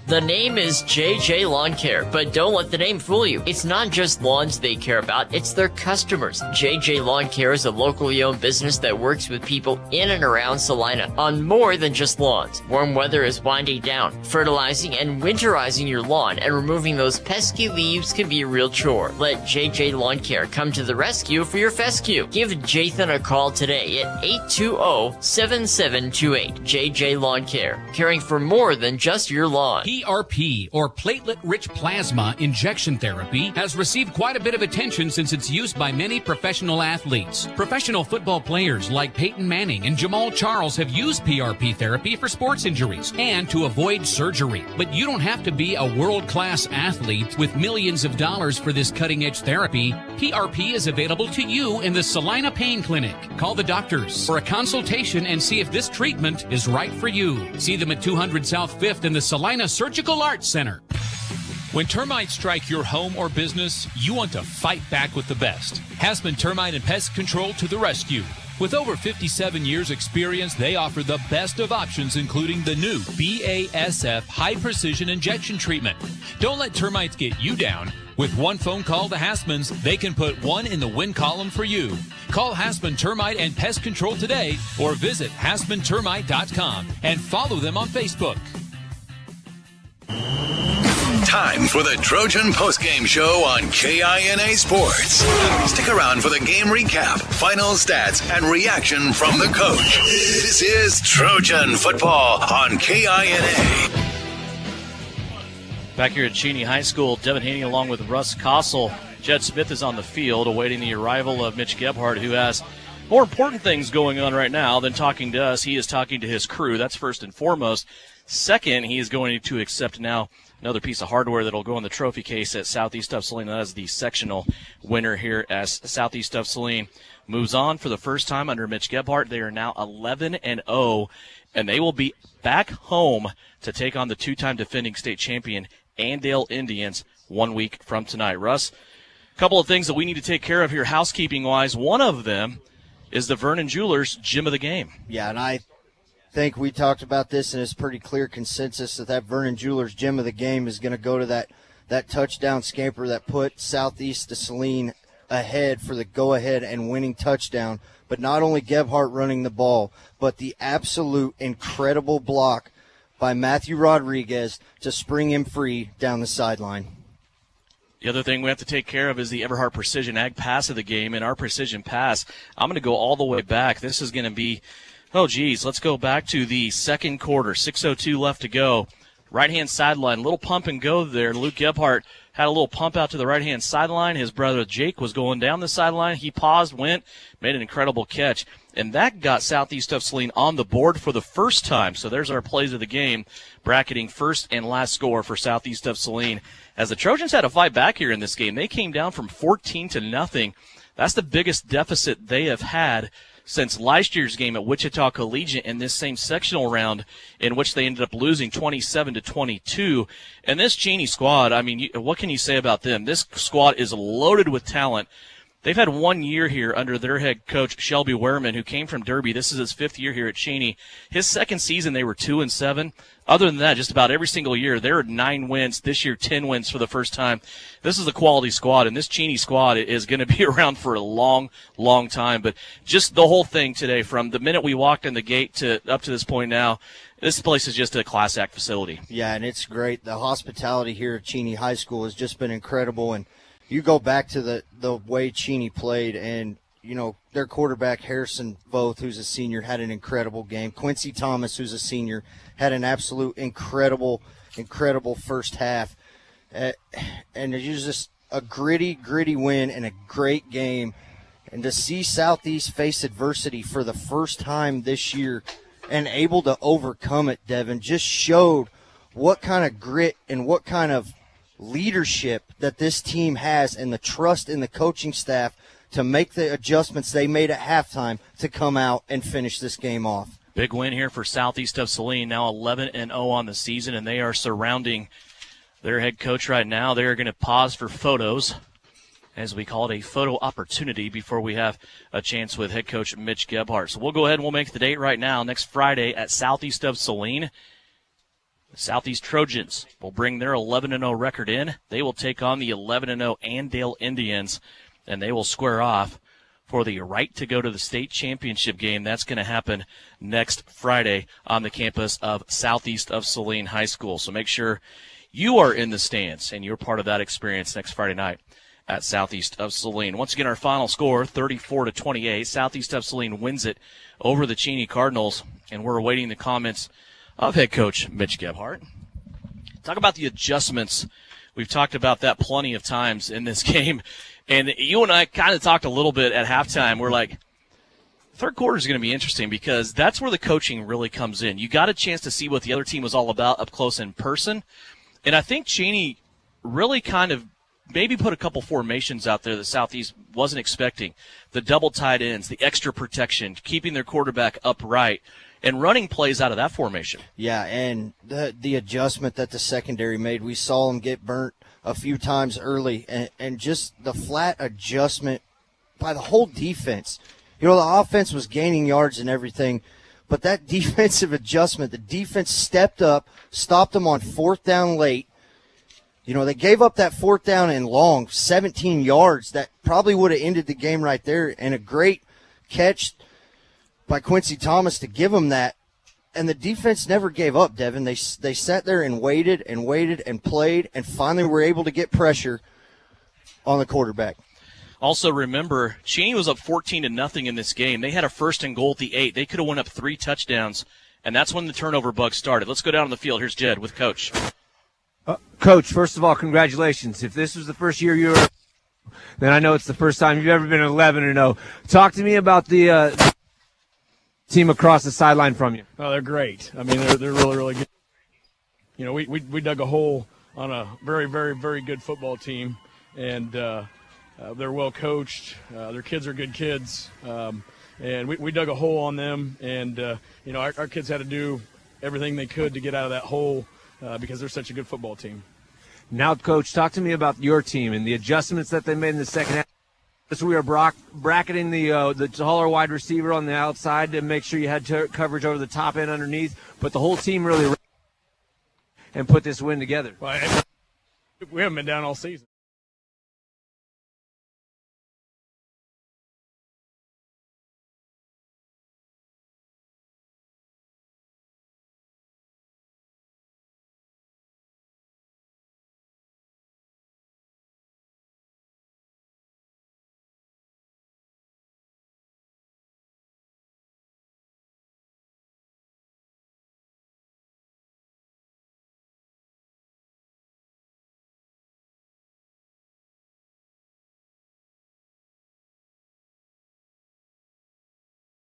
The name is JJ Lawn Care, but don't let the name fool you. It's not just lawns they care about, it's their customers. JJ Lawn Care is a locally owned business that works with people in and around Salina on more than just lawns. Warm weather is winding down. Fertilizing and winterizing your lawn and removing those pesky leaves can be a real chore. Let JJ Lawn Care come to the rescue for your fescue. Give Jathan a call today at 820-7728. JJ Lawn Care, caring for more than just your lawn. PRP, or platelet-rich plasma injection therapy, has received quite a bit of attention since its use by many professional athletes. Professional football players like Peyton Manning and Jamal Charles have used PRP therapy for sports injuries and to avoid surgery. But you don't have to be a world-class athlete with millions of dollars for this cutting-edge therapy. PRP is available to you in the Salina Pain Clinic. Call the doctors for a consultation and see if this treatment is right for you. See them at 200 South 5th in the Salina Surgical Arts Center. When termites strike your home or business, you want to fight back with the best. Hasman Termite and Pest Control to the rescue. With over 57 years experience, they offer the best of options, including the new BASF High Precision Injection Treatment. Don't let termites get you down. With one phone call to Hasman's, they can put one in the win column for you. Call Hasman Termite and Pest Control today or visit HasmanTermite.com and follow them on Facebook. Time for the Trojan postgame show on KINA Sports. Stick around for the game recap, final stats, and reaction from the coach. This is Trojan football on KINA. Back here at Cheney High School, Devin Haney along with Russ Kossel. Jed Smith is on the field awaiting the arrival of Mitch Gebhardt, who has more important things going on right now than talking to us. He is talking to his crew. That's first and foremost. Second, he is going to accept now another piece of hardware that will go in the trophy case at Southeast of Saline. That is the sectional winner here as Southeast of Saline moves on for the first time under Mitch Gebhardt. They are now 11-0, and they will be back home to take on the two-time defending state champion Andale Indians 1 week from tonight. Russ, a couple of things that we need to take care of here housekeeping-wise. One of them is the Vernon Jewelers Gym of the Game. Yeah, and I think we talked about this, and it's pretty clear consensus that Vernon Jewelers Gym of the Game is going to go to that touchdown scamper that put Southeast to Saline ahead for the go-ahead and winning touchdown. But not only Gebhardt running the ball, but the absolute incredible block by Matthew Rodriguez to spring him free down the sideline. The other thing we have to take care of is the Everhart Precision Ag Pass of the game. And our Precision Pass, I'm going to go all the way back. This is going to be, let's go back to the second quarter, 6:02 left to go. Right-hand sideline, little pump and go there. Luke Gebhardt had a little pump out to the right-hand sideline. His brother Jake was going down the sideline. He paused, went, made an incredible catch. And that got Southeast of Saline on the board for the first time. So there's our plays of the game, bracketing first and last score for Southeast of Saline. As the Trojans had to fight back here in this game, they came down from 14-0. That's the biggest deficit they have had since last year's game at Wichita Collegiate in this same sectional round, in which they ended up losing 27-22. And this Cheney squad, I mean, what can you say about them? This squad is loaded with talent. They've had 1 year here under their head coach, Shelby Wehrman, who came from Derby. This is his 5th year here at Cheney. His second season, they were 2-7. Other than that, just about every single year, there are 9 wins. This year, 10 wins for the first time. This is a quality squad, and this Cheney squad is going to be around for a long, long time. But just the whole thing today, from the minute we walked in the gate to up to this point now, this place is just a class act facility. Yeah, and it's great. The hospitality here at Cheney High School has just been incredible, and you go back to the way Cheney played, and, you know, their quarterback, Harrison Voth, who's a senior, had an incredible game. Quincy Thomas, who's a senior, had an absolute incredible first half. And it was just a gritty win and a great game. And to see Southeast face adversity for the first time this year and able to overcome it, Devin, just showed what kind of grit and what kind of leadership that this team has, and the trust in the coaching staff to make the adjustments they made at halftime to come out and finish this game off. Big win here for Southeast of Saline, now 11-0 on the season, and they are surrounding their head coach right now. They are going to pause for photos, as we call it, a photo opportunity, before we have a chance with head coach Mitch Gebhardt. So we'll go ahead and we'll make the date right now. Next Friday at Southeast of Saline, Southeast Trojans will bring their 11-0 record in. They will take on the 11-0 Andale Indians, and they will square off for the right to go to the state championship game. That's going to happen next Friday on the campus of Southeast of Saline High School. So make sure you are in the stands and you're part of that experience next Friday night at Southeast of Saline. Once again, our final score, 34-28. Southeast of Saline wins it over the Cheney Cardinals, and we're awaiting the comments of head coach Mitch Gebhardt. Talk about the adjustments. We've talked about that plenty of times in this game. And you and I kind of talked a little bit at halftime. We're like, third quarter is going to be interesting because that's where the coaching really comes in. You got a chance to see what the other team was all about up close in person. And I think Cheney really kind of maybe put a couple formations out there that Southeast wasn't expecting. The double tight ends, the extra protection, keeping their quarterback upright, and running plays out of that formation. Yeah, and the adjustment that the secondary made, we saw them get burnt a few times early, and just the flat adjustment by the whole defense. You know, the offense was gaining yards and everything, but that defensive adjustment, the defense stepped up, stopped them on 4th down late. You know, they gave up that 4th down and long, 17 yards. That probably would have ended the game right there, and a great catch by Quincy Thomas to give them that. And the defense never gave up, Devin. They sat there and waited and played, and finally were able to get pressure on the quarterback. Also remember, Cheney was up 14-0 in this game. They had a 1st and goal at the 8. They could have went up 3 touchdowns, and that's when the turnover bug started. Let's go down on the field. Here's Jed with Coach. Coach, first of all, congratulations. If this was the first year you were, then I know it's the first time you've ever been 11-0. Talk to me about the team across the sideline from you. Oh, they're great. I mean, they're really, really good. You know, we dug a hole on a very, very, very good football team, and they're well coached. Their kids are good kids, and we dug a hole on them, and you know, our kids had to do everything they could to get out of that hole because they're such a good football team. Now, Coach, talk to me about your team and the adjustments that they made in the second half. So we are bracketing the taller wide receiver on the outside to make sure you had coverage over the top end underneath, but the whole team really and put this win together. Well, we haven't been down all season.